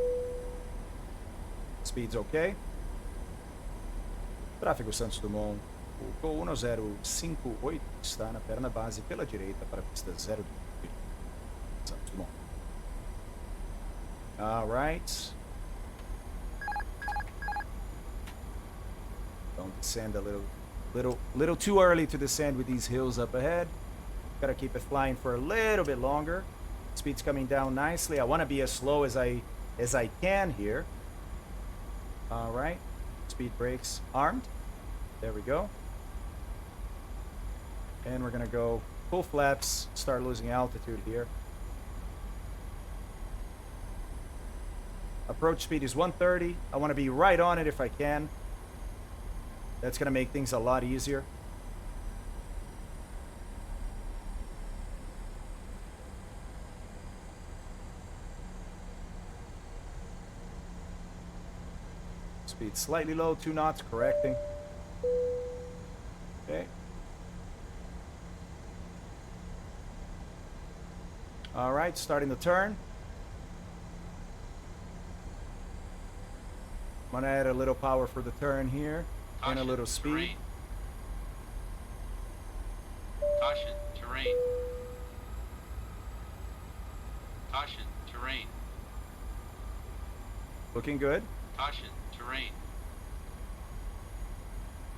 Speed's okay. Tráfego Santos Dumont, o voo 1058 está na perna base pela direita para a pista 02. Santos Dumont. All right. Don't descend a little too early to descend with these hills up ahead. Gotta keep it flying for a little bit longer. Speed's coming down nicely. I want to be as slow as I can here. All right. Speed brakes armed. There we go. And we're gonna go full flaps. Start losing altitude here. Approach speed is 130. I want to be right on it if I can. That's gonna make things a lot easier. Speed slightly low, 2 knots, correcting. Okay. All right, starting the turn. I'm gonna add a little power for the turn here. And a little speed. Terrain. Caution, terrain. Caution, terrain. Looking good. Caution, terrain.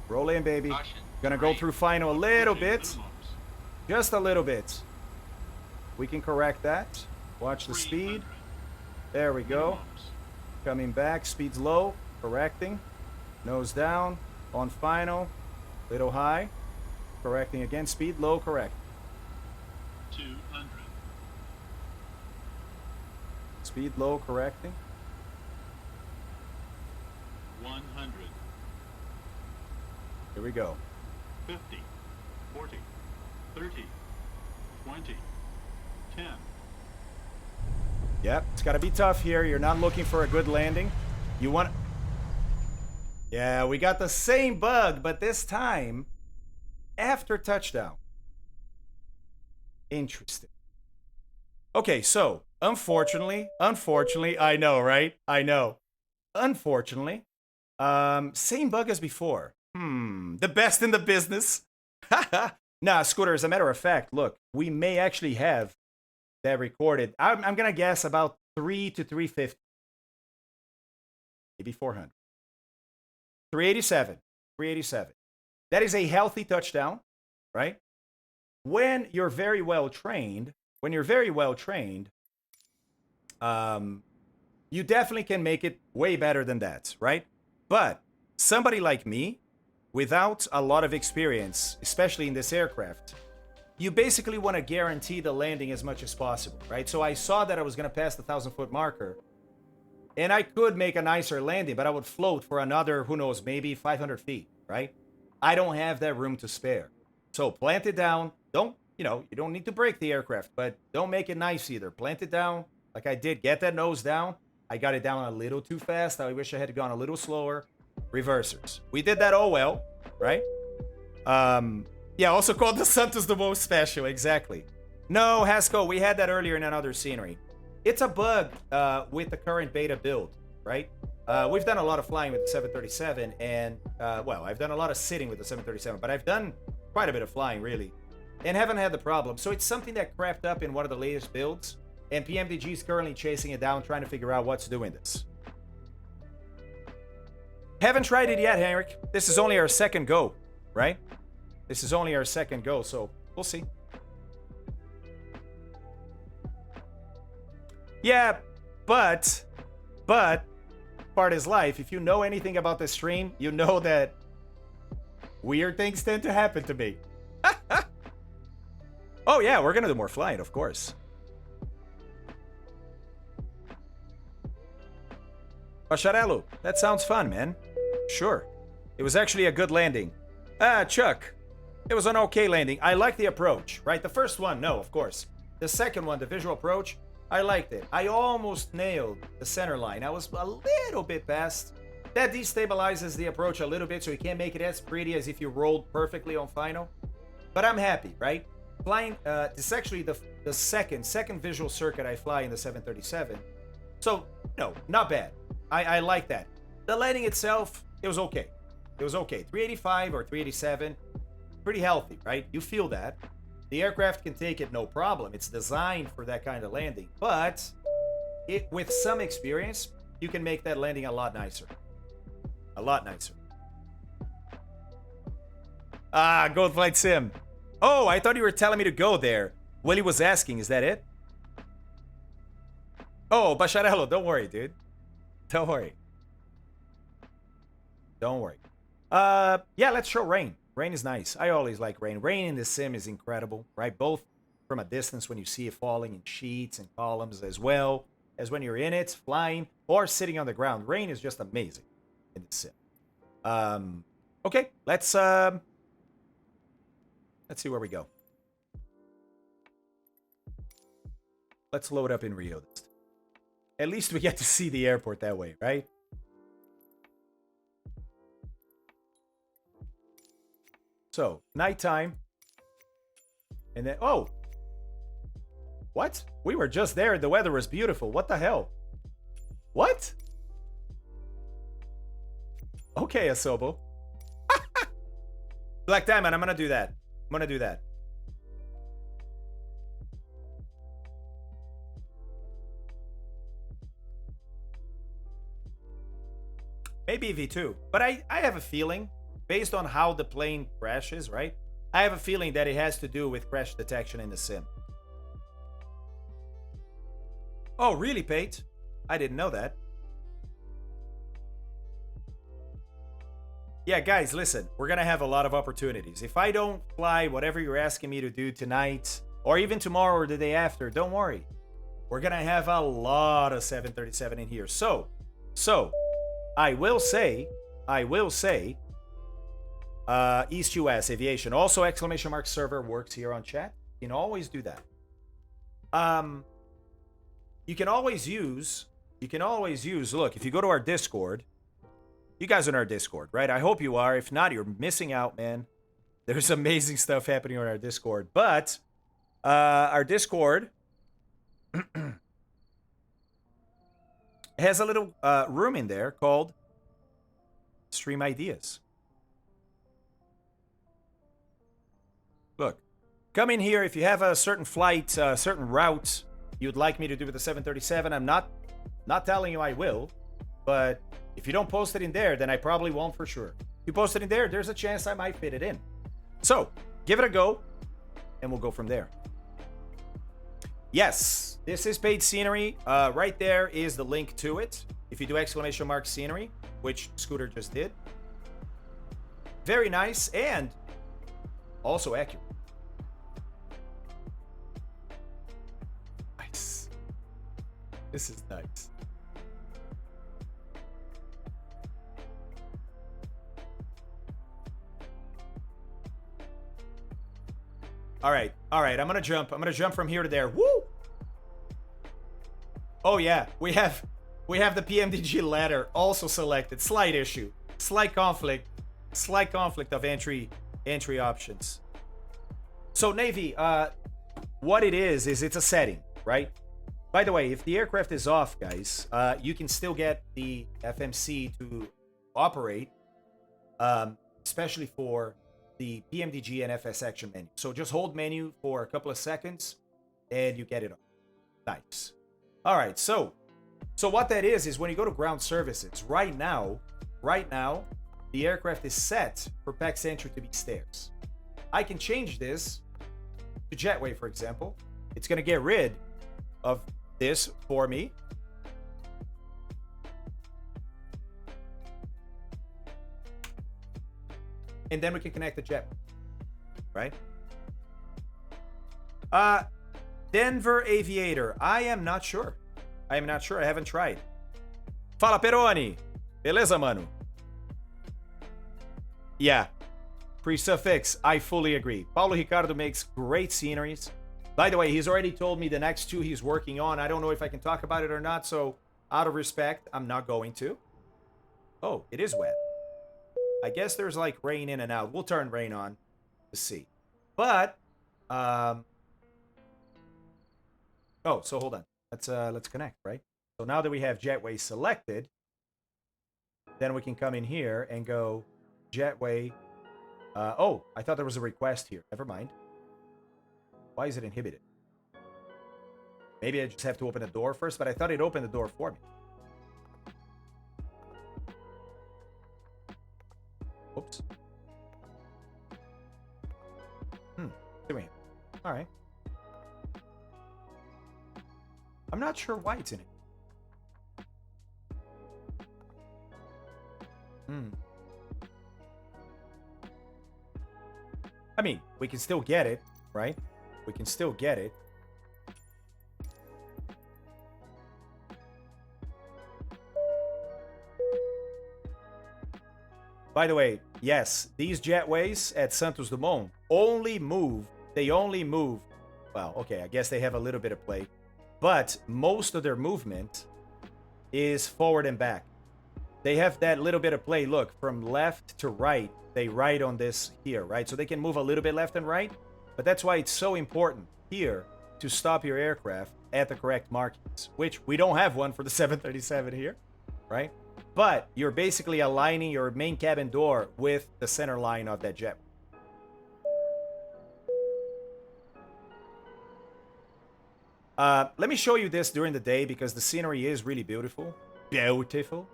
Roll in, baby. Caution, Gonna go through final a little bit. minimums. Just a little bit. We can correct that. Watch the speed. There we go. Coming back, speed's low. Correcting. Nose down. On final. Little high. Correcting again. Speed low, correct. 200. Speed low, correcting. 100. Here we go. 50. 40. 30. 20. 10. Yep, it's got to be tough here. You're not looking for a good landing. You want... Yeah, we got the same bug, but this time after touchdown. Interesting. Okay, so unfortunately, I know, right? I know. Unfortunately, same bug as before. The best in the business. Nah, Scooter, as a matter of fact, look, we may actually have that recorded. I'm going to guess about 3 to 350. Maybe 400. 387. 387. That is a healthy touchdown, right? When you're very well trained, you definitely can make it way better than that, right? But somebody like me, without a lot of experience, especially in this aircraft, you basically want to guarantee the landing as much as possible, right? So I saw that I was going to pass the 1,000-foot marker, and I could make a nicer landing, but I would float for another, who knows, maybe 500 feet, right? I don't have that room to spare. So plant it down. Don't, you don't need to break the aircraft, but don't make it nice either. Plant it down like I did. Get that nose down. I got it down a little too fast. I wish I had gone a little slower. Reversers. We did that all well, right? Yeah, also called the Santos Dumont Special, exactly. No, Haskell, we had that earlier in another scenery. It's a bug with the current beta build, right? We've done a lot of flying with the 737, and, well, I've done a lot of sitting with the 737, but I've done quite a bit of flying, really, and haven't had the problem. So it's something that crept up in one of the latest builds, and PMDG is currently chasing it down, trying to figure out what's doing this. Haven't tried it yet, Henrik. This is only our second go, right? This is only our second go, so we'll see. Yeah, but part is life. If you know anything about this stream, you know that weird things tend to happen to me. Oh yeah, we're gonna do more flying, of course. Pacharello, that sounds fun, man. Sure. It was actually a good landing. Chuck, It was an okay landing. I like the approach, right? The first one, no, of course. The second one, the visual approach, I liked it. I almost nailed the center line. I was a little bit past. That destabilizes the approach a little bit, so you can't make it as pretty as if you rolled perfectly on final. But I'm happy, right? Flying, this is actually the second visual circuit I fly in the 737. So, no, not bad. I like that. The landing itself, it was okay. It was okay. 385 or 387, pretty healthy, right? You feel that. The aircraft can take it no problem. It's designed for that kind of landing. But with some experience, you can make that landing a lot nicer. A lot nicer. Ah, Gold Flight Sim. Oh, I thought you were telling me to go there. Willie was asking, is that it? Oh, Bacharello, don't worry, dude. Don't worry. Don't worry. Yeah, let's show rain. Rain is nice. I always like rain. Rain in the sim is incredible, right? Both from a distance when you see it falling in sheets and columns, as well as when you're in it, flying, or sitting on the ground. Rain is just amazing in the sim. Okay, let's see where we go. Let's load up in Rio. At least we get to see the airport that way, right? So, nighttime. And then, oh! What? We were just there. The weather was beautiful. What the hell? What? Okay, Asobo. Black Diamond, I'm gonna do that. I'm gonna do that. Maybe V2. But I have a feeling, based on how the plane crashes, right? I have a feeling that it has to do with crash detection in the sim. Oh, really, Pate? I didn't know that. Yeah, guys, listen. We're going to have a lot of opportunities. If I don't fly whatever you're asking me to do tonight, or even tomorrow or the day after, don't worry. We're going to have a lot of 737 in here. So, I will say, East US Aviation, also exclamation mark server works here on chat. You can always do that. You can always use, look, if you go to our Discord, you guys are in our Discord, right? I hope you are. If not, you're missing out, man. There's amazing stuff happening on our Discord. But our Discord has a little room in there called Stream Ideas. Look, come in here if you have a certain flight, certain route you'd like me to do with the 737. I'm not telling you I will, but if you don't post it in there, then I probably won't for sure. If you post it in there, there's a chance I might fit it in. So, give it a go, and we'll go from there. Yes, this is paid scenery. Right there is the link to it. If you do exclamation mark scenery, which Scooter just did. Very nice and also accurate. Nice. This is nice. All right. I'm gonna jump. I'm gonna jump from here to there. Woo! Oh yeah, we have the PMDG ladder also selected. Slight issue, slight conflict of entry options. So Navy, what it is it's a setting, right? By the way, if the aircraft is off, guys, you can still get the FMC to operate, especially for the PMDG and FS action menu. So just hold menu for a couple of seconds and you get it on. Nice. All right, so what that is when you go to ground services, right now, the aircraft is set for PAX entry to be stairs. I can change this to jetway, for example. It's gonna get rid of this for me. And then we can connect the jet, right? Denver Aviator. I am not sure. I haven't tried. Fala, Peroni. Beleza, mano? Yeah. Pre-suffix, I fully agree. Paulo Ricardo makes great sceneries. By the way, he's already told me the next two he's working on. I don't know if I can talk about it or not, so out of respect, I'm not going to. Oh, it is wet. I guess there's like rain in and out. We'll turn rain on to see. But, oh, so hold on. Let's connect, right? So now that we have Jetway selected, then we can come in here and go Jetway. Oh, I thought there was a request here. Never mind. Why is it inhibited? Maybe I just have to open the door first, but I thought it opened the door for me. Oops. Doing it. All right. I'm not sure why it's in it. I mean, we can still get it, right? We can still get it. By the way, yes, these jetways at Santos Dumont only move, well, okay, I guess they have a little bit of play, but most of their movement is forward and back. They have that little bit of play, look, from left to right, they ride on this here, right? So they can move a little bit left and right, but that's why it's so important here to stop your aircraft at the correct markings, which we don't have one for the 737 here, right? But you're basically aligning your main cabin door with the center line of that jet. Let me show you this during the day because the scenery is really beautiful. Beautiful.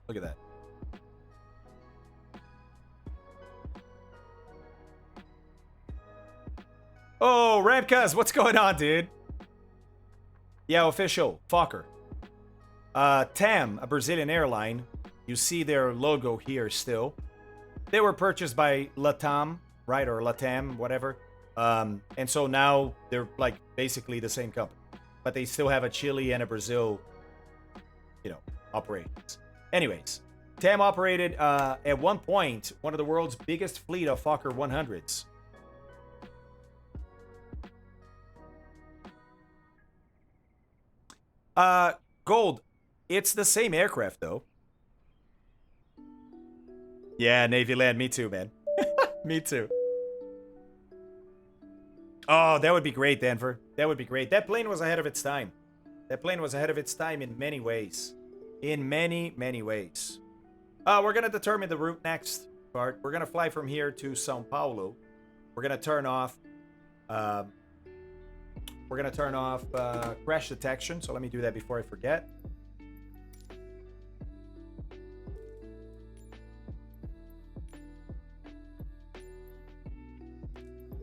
Look at that. Oh, Ramcuz, what's going on, dude? Yeah, official. Fokker. TAM, a Brazilian airline. You see their logo here still. They were purchased by LATAM, right? Or LATAM, whatever. And so now they're like basically the same company. But they still have a Chile and a Brazil, you know, operations. Anyways, TAM operated at one point one of the world's biggest fleet of Fokker 100s. Gold, it's the same aircraft though. Yeah, Navy Land, me too, man. Me too. Oh, that would be great, Denver. That would be great. That plane was ahead of its time. That plane was ahead of its time in many ways. In many, many ways. We're going to determine the route next, Bart. We're going to fly from here to Sao Paulo. We're going to turn off... crash detection. So let me do that before I forget.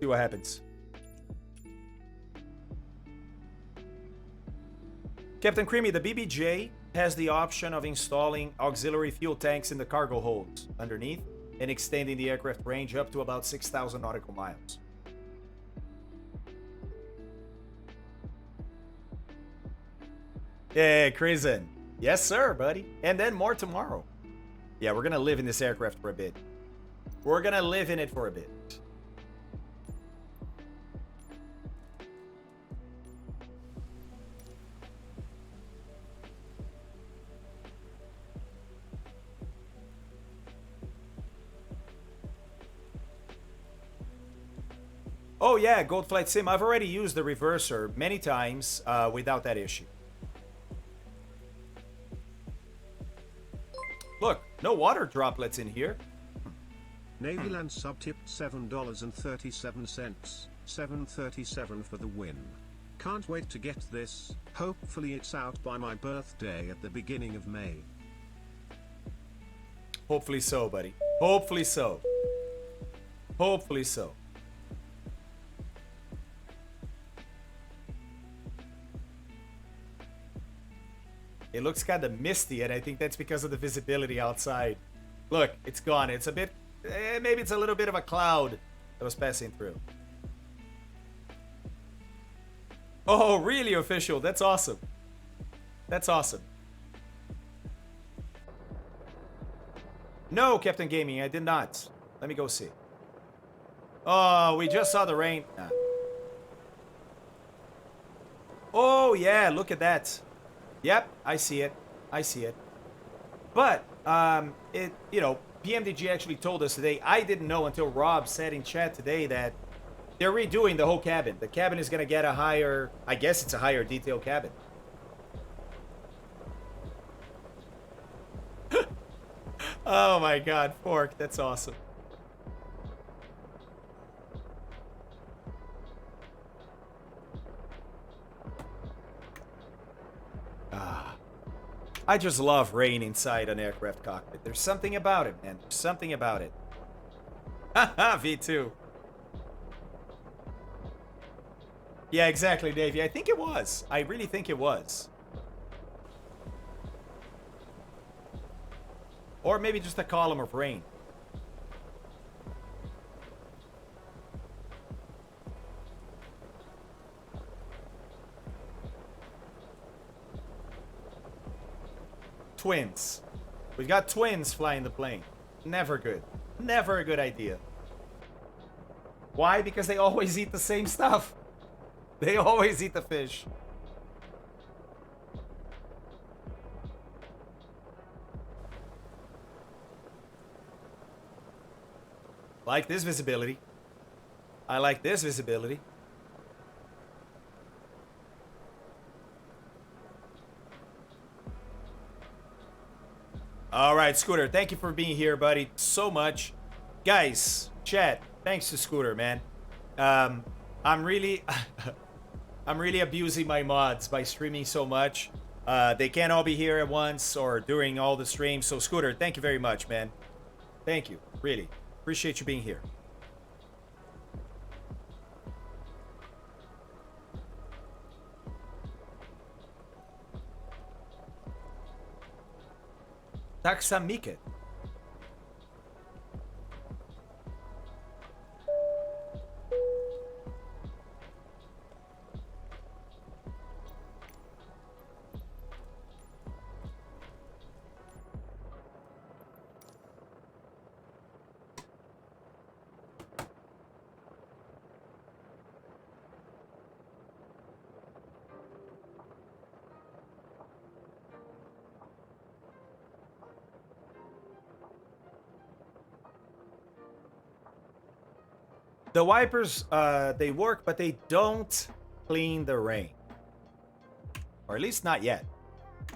See what happens. Captain Creamy, the BBJ has the option of installing auxiliary fuel tanks in the cargo holds underneath and extending the aircraft range up to about 6,000 nautical miles. Yeah, Crimson. Yes, sir, buddy. And then more tomorrow. Yeah, we're going to live in this aircraft for a bit. We're going to live in it for a bit. Oh yeah, Gold Flight Sim. I've already used the reverser many times without that issue. Look, no water droplets in here. Navyland sub tipped $7.37. 737 for the win. Can't wait to get this. Hopefully it's out by my birthday at the beginning of May. Hopefully so, buddy. Hopefully so. Hopefully so. It looks kind of misty, and I think that's because of the visibility outside. Look, it's gone. It's a bit... maybe it's a little bit of a cloud that was passing through. Oh, really, official? That's awesome. That's awesome. No, Captain Gaming, I did not. Let me go see. Oh, we just saw the rain. Nah. Oh, yeah, look at that. Yep, I see it. I see it. But, you know, PMDG actually told us today. I didn't know until Rob said in chat today that they're redoing the whole cabin. The cabin is going to get a higher, I guess it's a higher detail cabin. Oh my god, Fork, that's awesome. I just love rain inside an aircraft cockpit. There's something about it, man. There's something about it. Haha, V2. Yeah, exactly, Davey. I think it was. I really think it was. Or maybe just a column of rain. Twins. We've got twins flying the plane. Never good. Never a good idea. Why? Because they always eat the same stuff. They always eat the fish. Like this visibility. I like this visibility. All right, Scooter, thank you for being here, buddy, so much. Guys, chat, thanks to Scooter, man. I'm really I'm really abusing my mods by streaming so much. They can't all be here at once or during all the streams. So Scooter, thank you very much, man. Thank you, really. Appreciate you being here. Taksamike. The wipers, they work, but they don't clean the rain. Or at least not yet.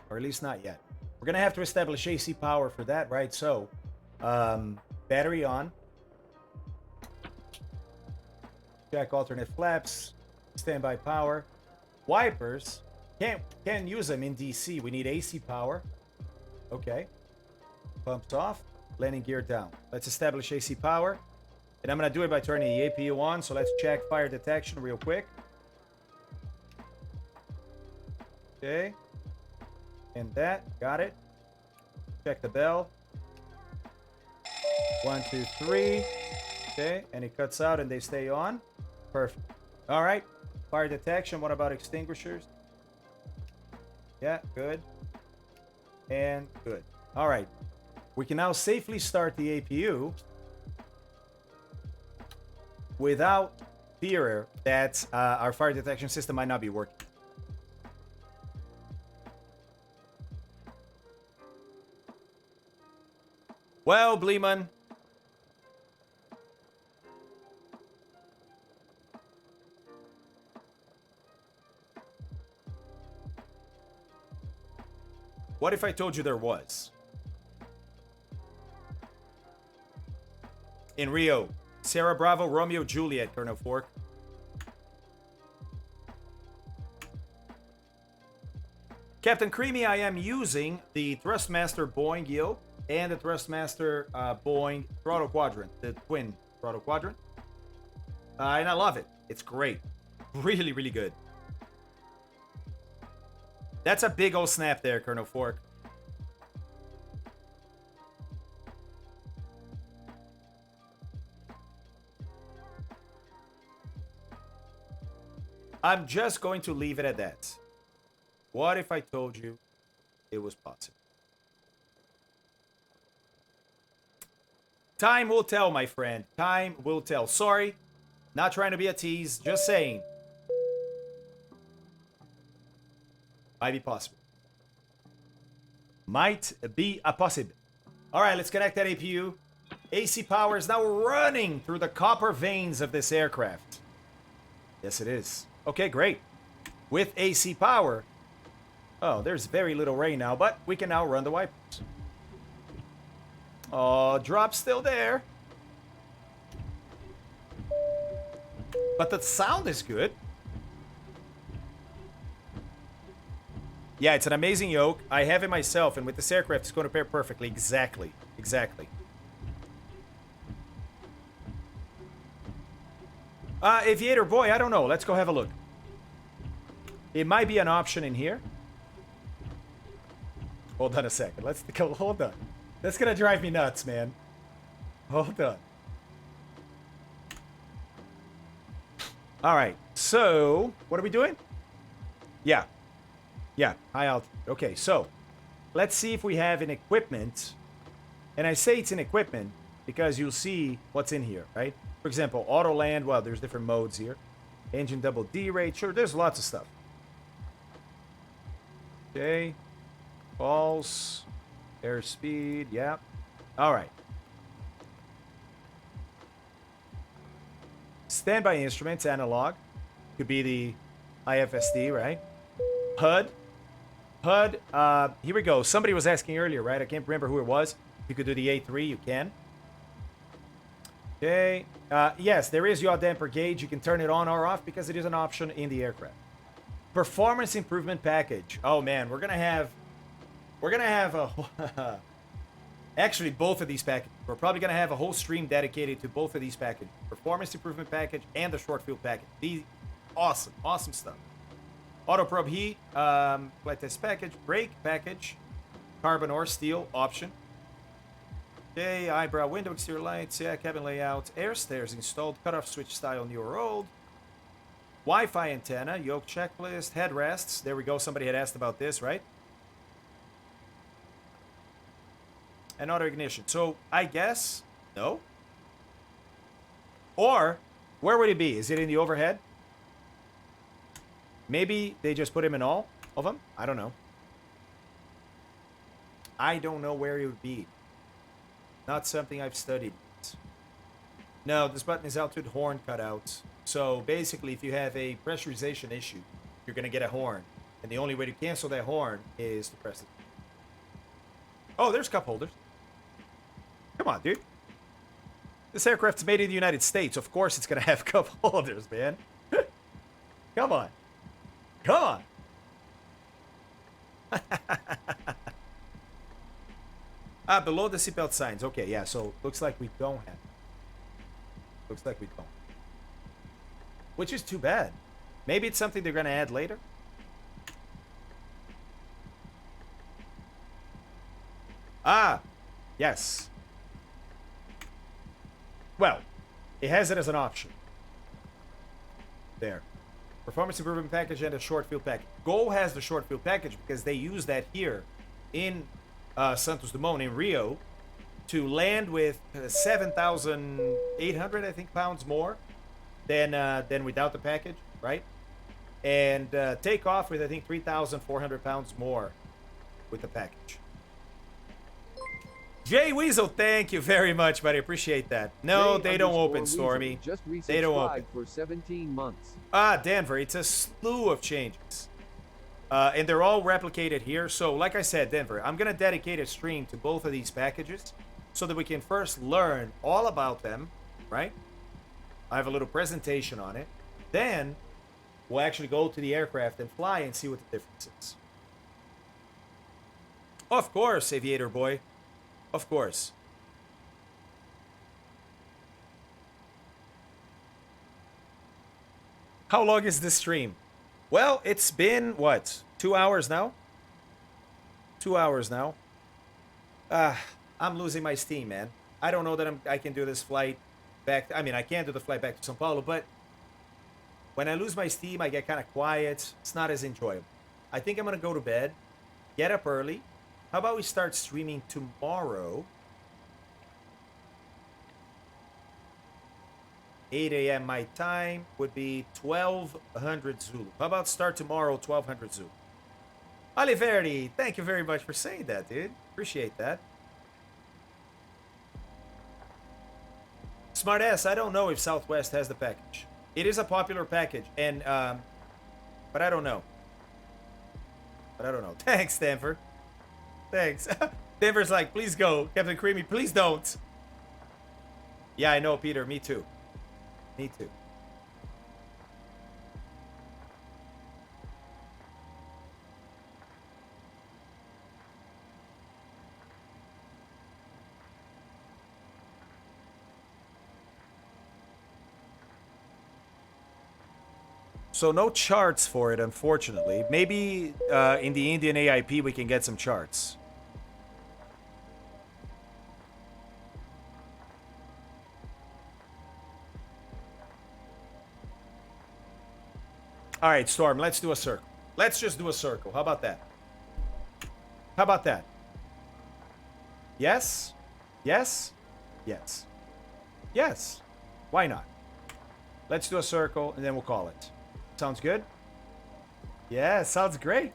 Or at least not yet. We're going to have to establish AC power for that, right? So, battery on. Check alternate flaps. Standby power. Wipers. Can't use them in DC. We need AC power. Okay. Pumps off. Landing gear down. Let's establish AC power. And I'm going to do it by turning the APU on. So let's check fire detection real quick. Okay. And that. Got it. Check the bell. 1, 2, 3. Okay. And it cuts out and they stay on. Perfect. All right. Fire detection. What about extinguishers? Yeah. Good. And good. All right. We can now safely start the APU without fear that our fire detection system might not be working. Well, Bleeman. What if I told you there was? In Rio. Sierra Bravo, Romeo, Juliet, Colonel Fork. Captain Creamy, I am using the Thrustmaster Boeing yoke and the Thrustmaster Boeing throttle quadrant, the twin throttle quadrant. And I love it. It's great. Really, really good. That's a big old snap there, Colonel Fork. I'm just going to leave it at that. What if I told you it was possible? Time will tell, my friend. Time will tell. Sorry, not trying to be a tease. Just saying. Might be possible. Might be a possible. All right, let's connect that APU. AC power is now running through the copper veins of this aircraft. Yes, it is. Okay, great. With AC power. Oh, there's very little rain now, but we can now run the wipers. Oh, drop's still there. But the sound is good. Yeah, it's an amazing yoke. I have it myself, and with this aircraft, it's going to pair perfectly. Exactly. Exactly. Aviator boy, I don't know. Let's go have a look. It might be an option in here. Hold on a second. Let's go. Hold on. That's going to drive me nuts, man. Hold on. All right. So, what are we doing? Yeah. Yeah, high altitude. Okay, so let's see if we have an equipment. And I say it's an equipment because you'll see what's in here, right? For example, auto land. Well, there's different modes here. Engine double D rate. Sure, there's lots of stuff. Okay. False. Airspeed. Yeah. All right. Standby instruments, analog. Could be the IFSD, right? HUD. HUD, here we go. Somebody was asking earlier, right? I can't remember who it was. If you could do the A3, you can. Okay. Yes, there is yaw damper gauge. You can turn it on or off because it is an option in the aircraft. Performance improvement package. Oh man, we're gonna have a actually both of these packages. We're probably gonna have a whole stream dedicated to both of these packages. Performance improvement package and the short field package. These awesome, awesome stuff. Auto probe heat, flight test package, brake package, carbon or steel option. Okay, eyebrow window, exterior lights, yeah, cabin layout, air stairs installed, cutoff switch style, new or old. Wi-Fi antenna, yoke checklist, headrests. There we go. Somebody had asked about this, right? And auto ignition. So I guess no. Or where would it be? Is it in the overhead? Maybe they just put him in all of them? I don't know. I don't know where it would be. Not something I've studied. No, this button is altitude horn cutout. So basically, if you have a pressurization issue, you're going to get a horn. And the only way to cancel that horn is to press it. Oh, there's cup holders. Come on, dude. This aircraft's made in the United States. Of course it's going to have cup holders, man. Come on. Come on. Below the seatbelt signs. Okay, yeah, so looks like we don't have. Looks like we don't. Which is too bad. Maybe it's something they're going to add later. Ah, yes. Well, it has it as an option. There. Performance improvement package and a short field package. Go has the short field package because they use that here in Santos Dumont in Rio to land with 7,800, I think, pounds more than without the package, right? And take off with, I think, 3,400 pounds more with the package. Jay Weasel, thank you very much, buddy. Appreciate that. No, they don't open, Stormy. They don't open. For 17 months. Denver, it's a slew of changes. And they're all replicated here. So, like I said, Denver, I'm going to dedicate a stream to both of these packages so that we can first learn all about them, right? I have a little presentation on it. Then, we'll actually go to the aircraft and fly and see what the difference is. Of course, Aviator Boy. Of course. How long is this stream? Well, it's been, what, 2 hours now? 2 hours now. I'm losing my steam, man. I don't know that I can do this flight back. I mean, I can do the flight back to São Paulo, but when I lose my steam, I get kind of quiet. It's not as enjoyable. I think I'm going to go to bed, get up early. How about we start streaming tomorrow? 8 a.m. my time would be 1200 Zulu. How about start tomorrow, 1200 Zulu? Oliverdi, thank you very much for saying that, dude. Appreciate that. Smartass, I don't know if Southwest has the package. It is a popular package, and but I don't know. Thanks, Stanford. Thanks. Denver's like, please go. Captain Creamy, please don't. Yeah, I know, Peter. Me too. Me too. So no charts for it, unfortunately. Maybe in the Indian AIP we can get some charts. All right, Storm, let's do a circle. Let's just do a circle. How about that? How about that? Yes? Yes? Yes. Yes. Why not? Let's do a circle and then we'll call it. Sounds good? Yeah, sounds great.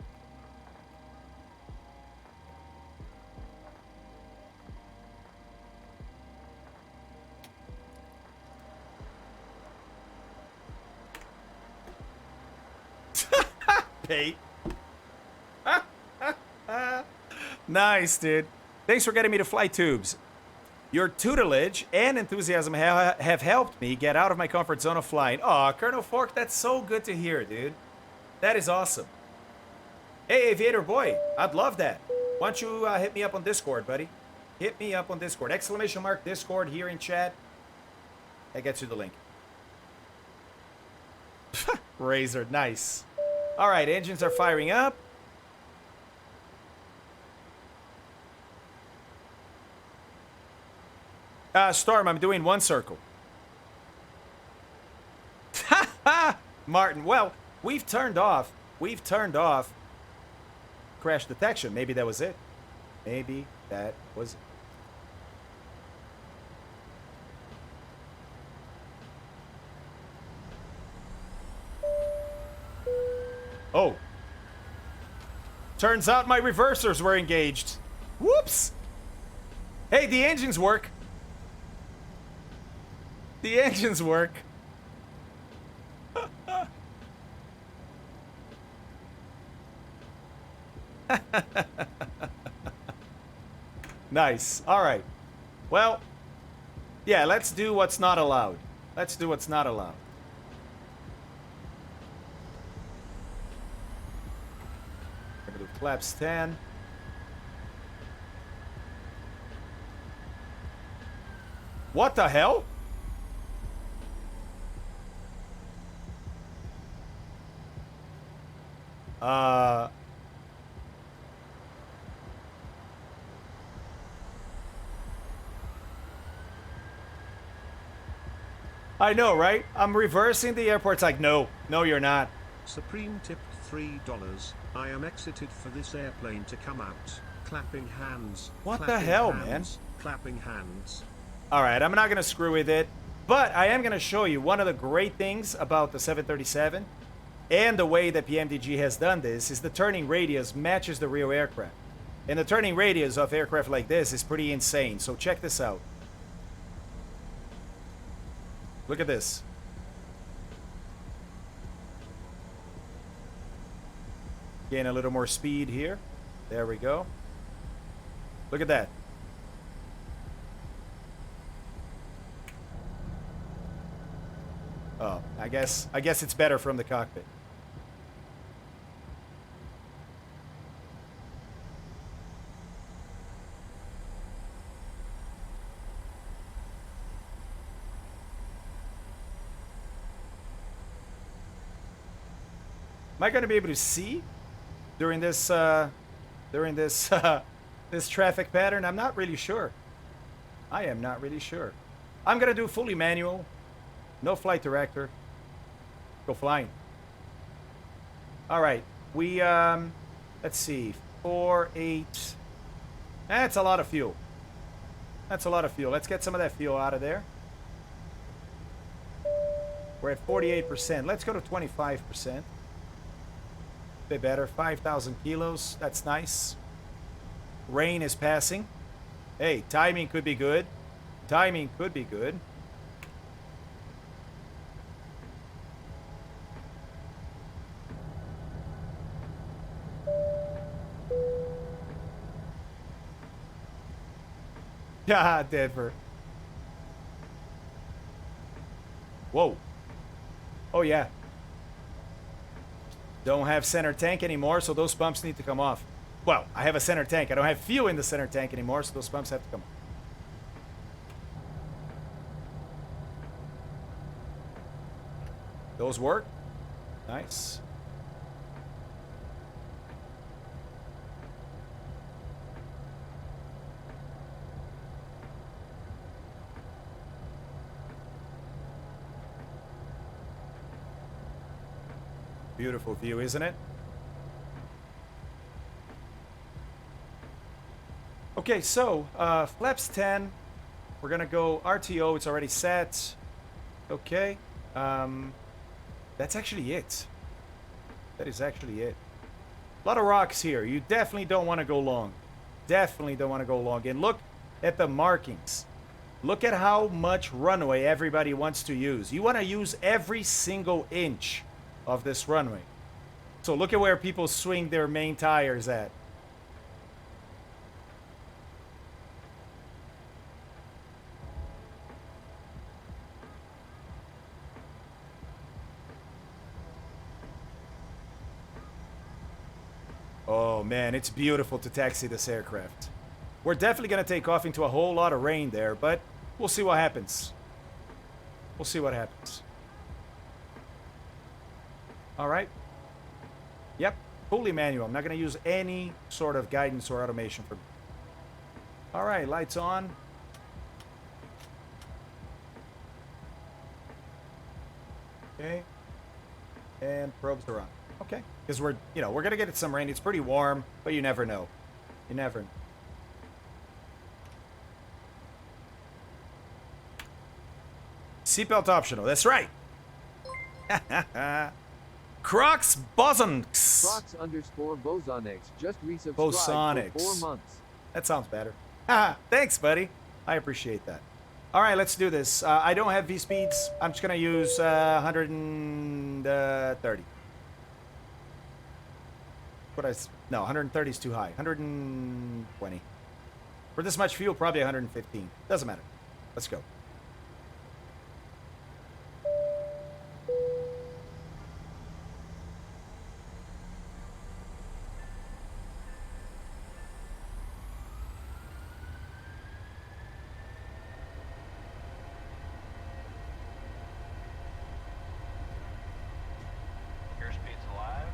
Pate. Nice, dude. Thanks for getting me to fly tubes. Your tutelage and enthusiasm have helped me get out of my comfort zone of flying. Aw, Colonel Fork, that's so good to hear, dude. That is awesome. Hey, Aviator Boy, I'd love that. Why don't you hit me up on Discord, buddy? Hit me up on Discord. Exclamation mark Discord here in chat. That gets you the link. Razor, nice. All right, engines are firing up. Storm, I'm doing one circle. Martin, well, we've turned off crash detection. Maybe that was it. Maybe that was it. Oh. Turns out my reversers were engaged. Whoops. Hey, the engines work. The engines work. Nice. All right. Well, yeah, let's do what's not allowed. Let's do what's not allowed. We're gonna do flaps 10. What the hell? I know, right? I'm reversing the airport's like, no, you're not. Supreme tip $3. I am exited for this airplane to come out. Clapping hands. What the hell, man? Clapping hands. All right, I'm not going to screw with it, but I am going to show you one of the great things about the 737 and the way that PMDG has done this is the turning radius matches the real aircraft. And the turning radius of aircraft like this is pretty insane. So check this out. Look at this. Gain a little more speed here. There we go. Look at that. Oh, I guess it's better from the cockpit. Am I going to be able to see during this this traffic pattern? I'm not really sure. I am not really sure. I'm going to do fully manual, no flight director. Go flying. All right, we let's see, 4, 8. That's a lot of fuel. That's a lot of fuel. Let's get some of that fuel out of there. We're at 48%. Let's go to 25%. Bit better. 5,000 kilos. That's nice. Rain is passing. Hey, timing could be good. Timing could be good. Yeah, Denver. Whoa. Oh, yeah. Don't have center tank anymore, so those pumps need to come off. Well, I have a center tank. I don't have fuel in the center tank anymore, so those pumps have to come off. Those work. Nice. Beautiful view, isn't it? Okay, so flaps 10. We're gonna go RTO. It's already set. Okay. That's actually it. That is actually it. A lot of rocks here. You definitely don't want to go long. Definitely don't want to go long. And look at the markings. Look at how much runway everybody wants to use. You want to use every single inch of this runway. So look at where people swing their main tires at. Oh man, it's beautiful to taxi this aircraft. We're definitely going to take off into a whole lot of rain there, but we'll see what happens. We'll see what happens. All right. Yep, fully manual. I'm not going to use any sort of guidance or automation for me. All right, lights on. Okay. And probes are on. Okay. Because we're going to get some rain. It's pretty warm, but you never know. You never know. Seatbelt optional. That's right. Crocs Bosonics. Crocs _ Bosonics just resubscribed Bosonics. for 4 months. That sounds better. Thanks, buddy. I appreciate that. All right, let's do this. I don't have V-speeds. I'm just going to use 130. No, 130 is too high. 120. For this much fuel, probably 115. Doesn't matter. Let's go. Airspeed's alive.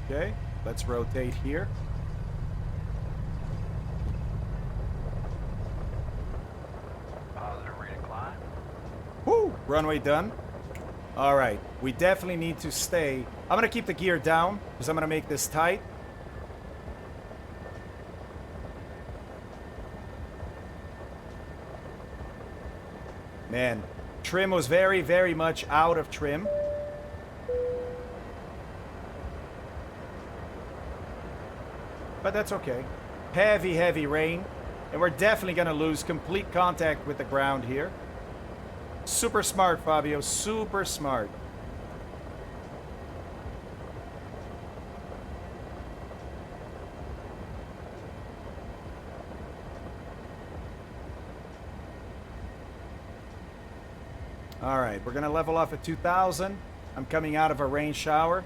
Okay, let's rotate here. Positive rate of climb. Woo! Runway done. All right, we definitely need to stay. I'm gonna keep the gear down because I'm gonna make this tight. Man, trim was very, very much out of trim. But that's okay. Heavy, heavy rain. And we're definitely going to lose complete contact with the ground here. Super smart, Fabio. Super smart. All right, we're going to level off at 2,000. I'm coming out of a rain shower.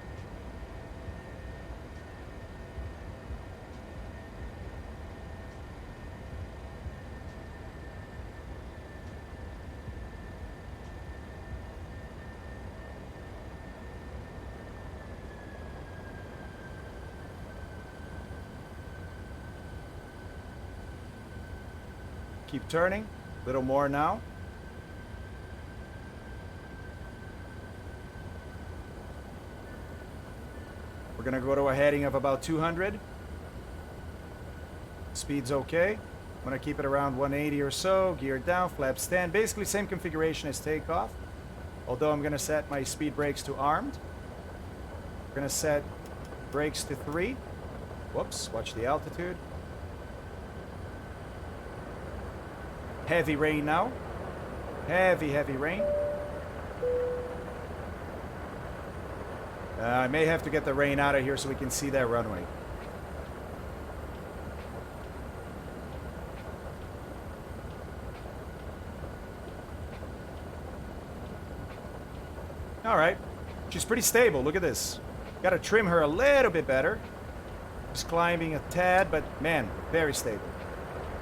Keep turning. A little more now. We're gonna go to a heading of about 200. Speed's okay. I'm gonna keep it around 180 or so. Geared down, flap stand. Basically same configuration as takeoff. Although I'm gonna set my speed brakes to armed. We're gonna set brakes to 3. Whoops, watch the altitude. Heavy rain now. Heavy rain. I may have to get the rain out of here so we can see that runway. Alright. She's pretty stable. Look at this. Got to trim her a little bit better. She's climbing a tad, but man, very stable.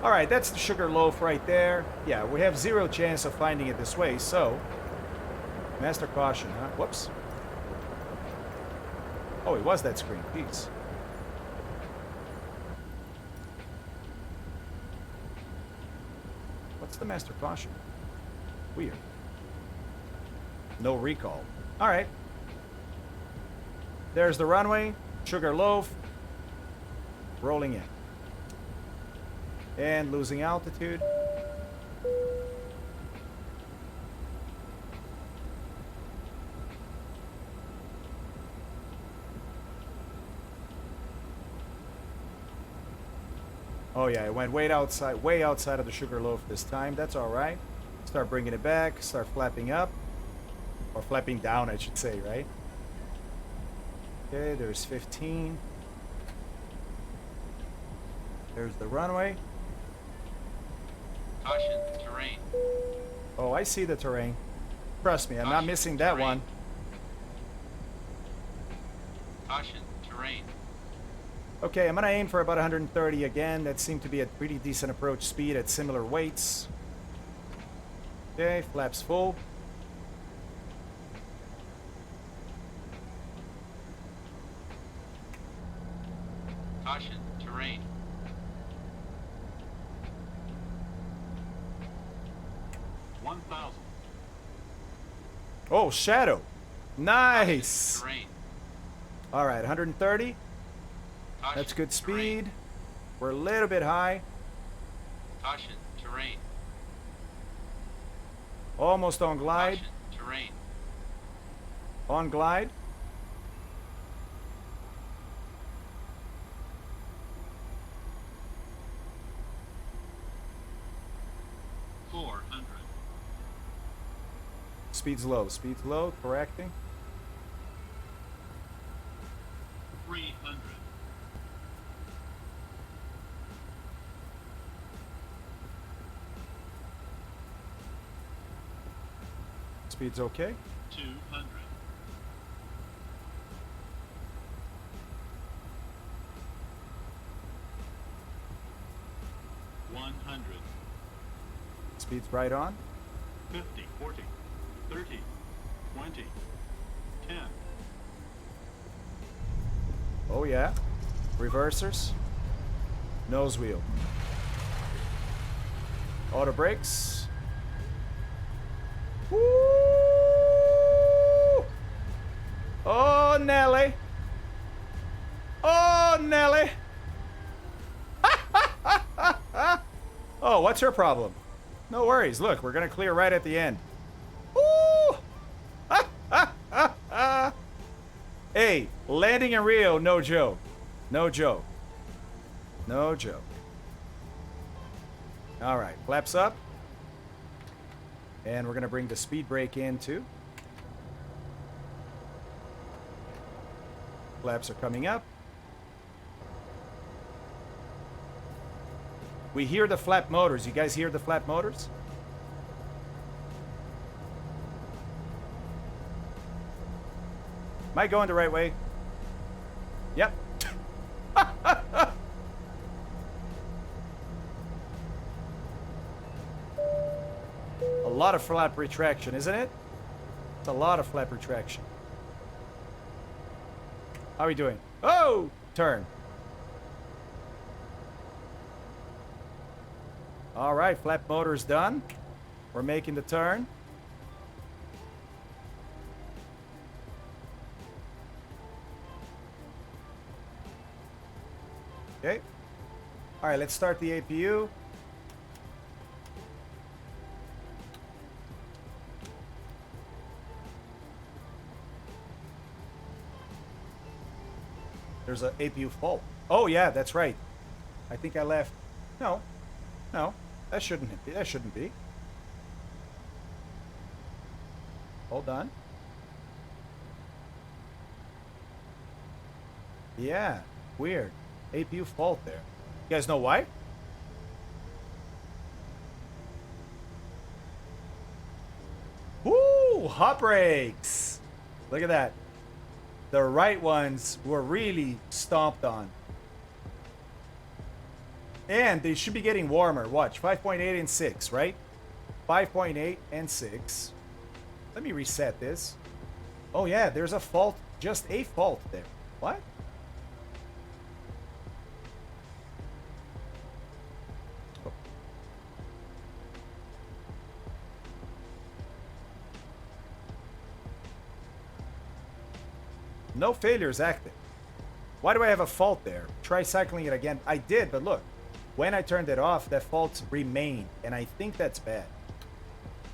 Alright, that's the sugar loaf right there. Yeah, we have 0 chance of finding it this way, so... Master caution, huh? Whoops. Oh, it was that screen. Jeez. What's the master caution? Weird. No recall. Alright. There's the runway. Sugar loaf. Rolling in. And losing altitude. Oh yeah, it went way outside of the sugar loaf this time. That's all right. Start bringing it back, start flapping up. Or flapping down, I should say, right? Okay, there's 15. There's the runway. Caution, terrain. Oh, I see the terrain. Trust me, I'm not missing that one. Caution, terrain. Okay, I'm gonna aim for about 130 again. That seemed to be a pretty decent approach speed at similar weights. Okay, flaps full. Caution, terrain. Oh, shadow. Nice. Terrain. All right, 130. That's good speed. We're a little bit high. Caution, terrain. Almost on glide. Caution, terrain. On glide. Speed's low, correcting. 300. Speed's okay. 200. Speed's right on. 50, 40, 30, 20, 10. Oh yeah. Reversers. Nose wheel. Auto brakes. Woo! Oh, Nelly. Oh, Nelly. Oh, what's her problem? No worries. Look, we're going to clear right at the end. Woo! Hey, landing in Rio, no joke. No joke. No joke. All right, flaps up. And we're going to bring the speed brake in too. Flaps are coming up. We hear the flap motors. You guys hear the flap motors? Am I going the right way? Yep. A lot of flap retraction, isn't it? It's a lot of flap retraction. How are we doing? Oh! Turn. All right, flap motor's done. We're making the turn. All right, let's start the APU. There's an APU fault. Oh yeah, that's right. I think I left. No, no, that shouldn't be. That shouldn't be. Hold on. Yeah, weird. APU fault there. You guys know why? Woo! Hot brakes! Look at that. The right ones were really stomped on. And they should be getting warmer. Watch, 5.8 and 6, right? 5.8 and 6. Let me reset this. Oh yeah, there's a fault. Just a fault there. What? No failures active. Why do I have a fault there? Try cycling it again. I did, but look. When I turned it off, that fault remained. And I think that's bad.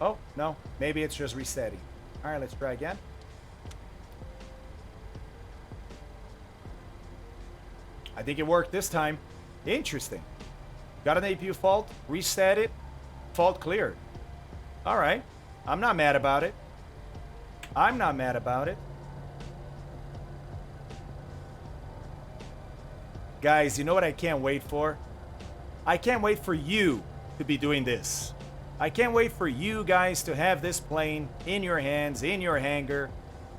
Oh, no. Maybe it's just resetting. All right, let's try again. I think it worked this time. Interesting. Got an APU fault. Reset it. Fault cleared. All right. I'm not mad about it. I'm not mad about it. Guys, you know what I can't wait for? I can't wait for you to be doing this. I can't wait for you guys to have this plane in your hands, in your hangar.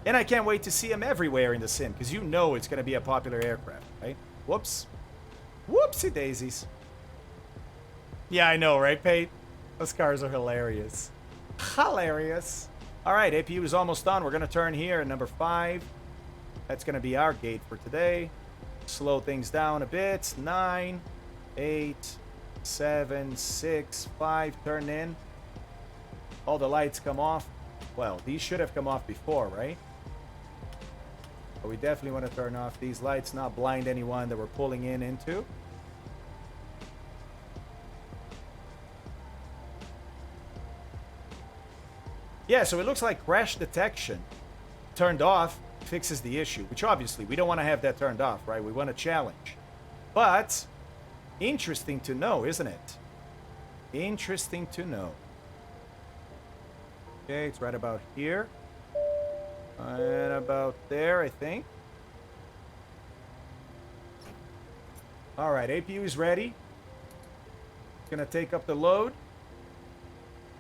And I can't wait to see them everywhere in the sim, because you know it's going to be a popular aircraft, right? Whoops. Whoopsie daisies. Yeah, I know, right, Pate? Those cars are hilarious. Hilarious. All right, APU is almost done. We're going to turn here at number 5. That's going to be our gate for today. Slow things down a bit. 9, 8, 7, 6, 5. Turn in. All the lights come off. Well, these should have come off before, right? But we definitely want to turn off these lights, not blind anyone that we're pulling into. Yeah, so it looks like crash detection turned off fixes the issue, which obviously we don't want to have that turned off, right? We want a challenge. But interesting to know, isn't it? Interesting to know. Okay, it's right about here. And about there, I think. All right, APU is ready. It's gonna take up the load.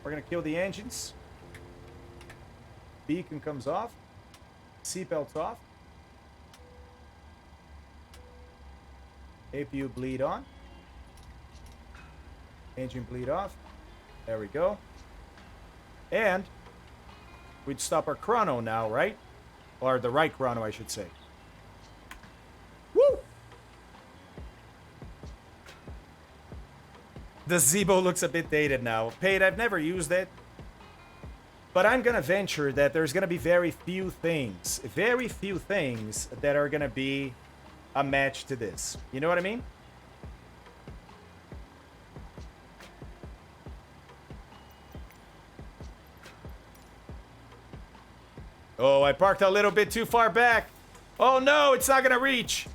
We're gonna kill the engines. Beacon comes off. Seatbelts off. APU bleed on. Engine bleed off. There we go. And we'd stop our chrono now, right? Or the right chrono, I should say. Woo! The Zebo looks a bit dated now. Paid, I've never used it. But I'm going to venture that there's going to be very few things that are going to be a match to this. You know what I mean? Oh, I parked a little bit too far back. Oh no, it's not going to reach.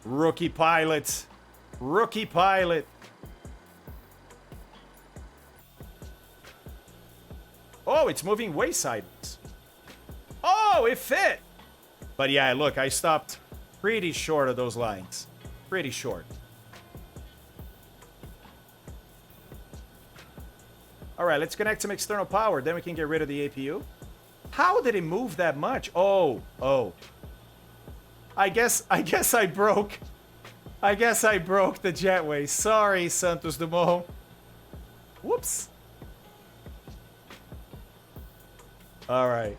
Rookie pilot. Rookie pilot. Oh, it's moving way sideways. Oh, it fit. But yeah, look, I stopped pretty short of those lines. Pretty short. All right, let's connect some external power. Then we can get rid of the APU. How did it move that much? Oh. I guess I broke. I guess I broke the jetway. Sorry, Santos Dumont. Whoops. All right.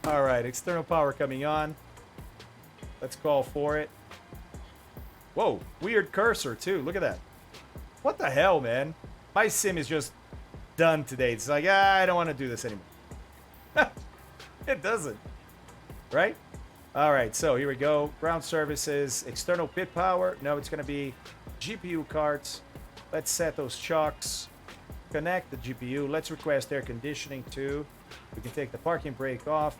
All right, external power coming on. Let's call for it. Whoa, weird cursor too. Look at that. What the hell, man? My sim is just done today. It's like, I don't want to do this anymore. It doesn't. Right? All right, so here we go. Ground services, external pit power. No, it's going to be GPU cards. Let's set those chocks. Connect the GPU. Let's request air conditioning too. We can take the parking brake off.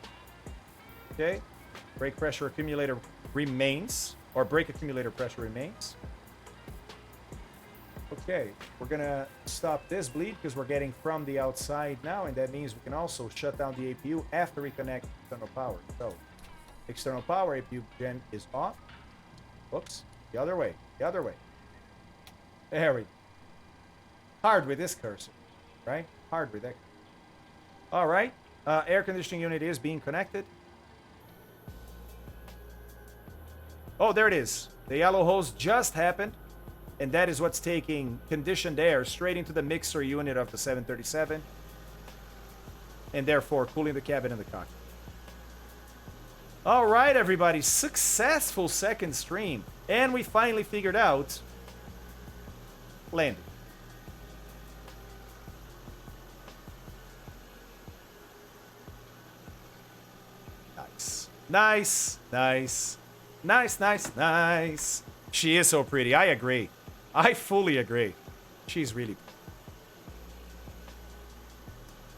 Okay. Brake pressure accumulator remains. Or brake accumulator pressure remains. Okay. We're going to stop this bleed because we're getting from the outside now. And that means we can also shut down the APU after we connect external power. So, external power APU gen is off. Whoops. The other way. The other way. There we go. Hard with this cursor, right? Hard with that. All right. Air conditioning unit is being connected. Oh, there it is. The yellow hose just happened. And that is what's taking conditioned air straight into the mixer unit of the 737. And therefore cooling the cabin and the cockpit. All right, everybody. Successful second stream. And we finally figured out landing. Nice, nice, nice, nice, nice. She is so pretty. I agree. I fully agree. She's really pretty.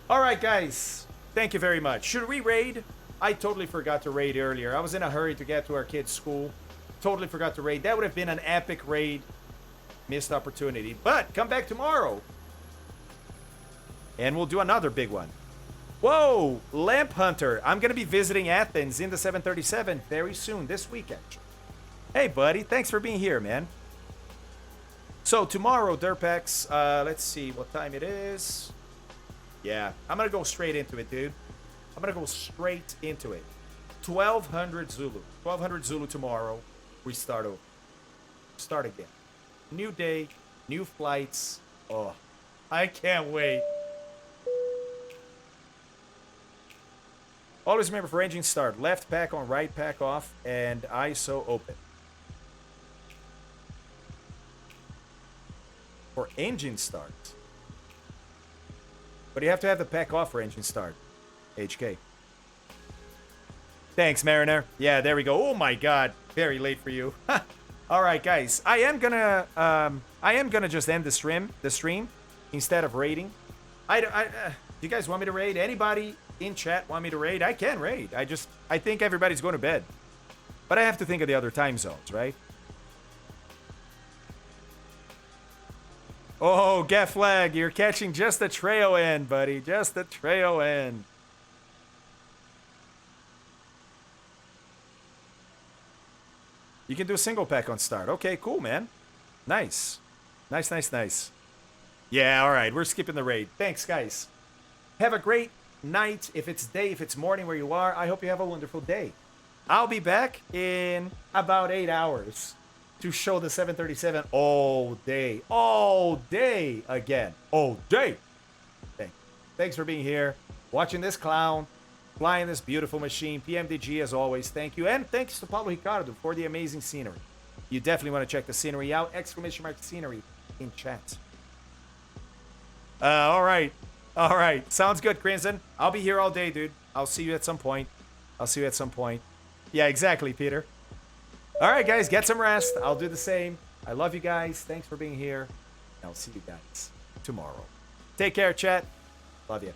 All right, guys. Thank you very much. Should we raid? I totally forgot to raid earlier. I was in a hurry to get to our kids' school. Totally forgot to raid. That would have been an epic raid. Missed opportunity. But come back tomorrow. And we'll do another big one. Whoa, Lamp Hunter. I'm going to be visiting Athens in the 737 very soon, this weekend. Hey, buddy. Thanks for being here, man. So, tomorrow, Derpex, let's see what time it is. Yeah, I'm going to go straight into it, dude. I'm going to go straight into it. 1200 Zulu. 1200 Zulu tomorrow. We start over. Start again. New day, new flights. Oh, I can't wait. Always remember for engine start, left pack on, right pack off, and ISO open. For engine start. But you have to have the pack off for engine start. HK. Thanks, Mariner. Yeah, there we go. Oh my god. Very late for you. Alright, guys. I am gonna just end the stream instead of raiding. Do you guys want me to raid? Anybody in chat want me to raid? I can raid. I think everybody's going to bed. But I have to think of the other time zones, right? Oh, get flag. You're catching just the trail end, buddy. Just the trail end. You can do a single pack on start. Okay, cool, man. Nice. Nice, nice, nice. Yeah, all right. We're skipping the raid. Thanks, guys. Have a great night. If it's day, if it's morning where you are, I hope you have a wonderful day. I'll be back in about 8 hours to show the 737 all day again. All day. Thanks for being here, watching this clown, flying this beautiful machine. PMDG as always, thank you. And thanks to Pablo Ricardo for the amazing scenery. You definitely want to check the scenery out. Exclamation mark scenery in chat. All right. All right. Sounds good, Crimson. I'll be here all day, dude. I'll see you at some point. Yeah, exactly, Peter. All right, guys. Get some rest. I'll do the same. I love you guys. Thanks for being here. I'll see you guys tomorrow. Take care, chat. Love you.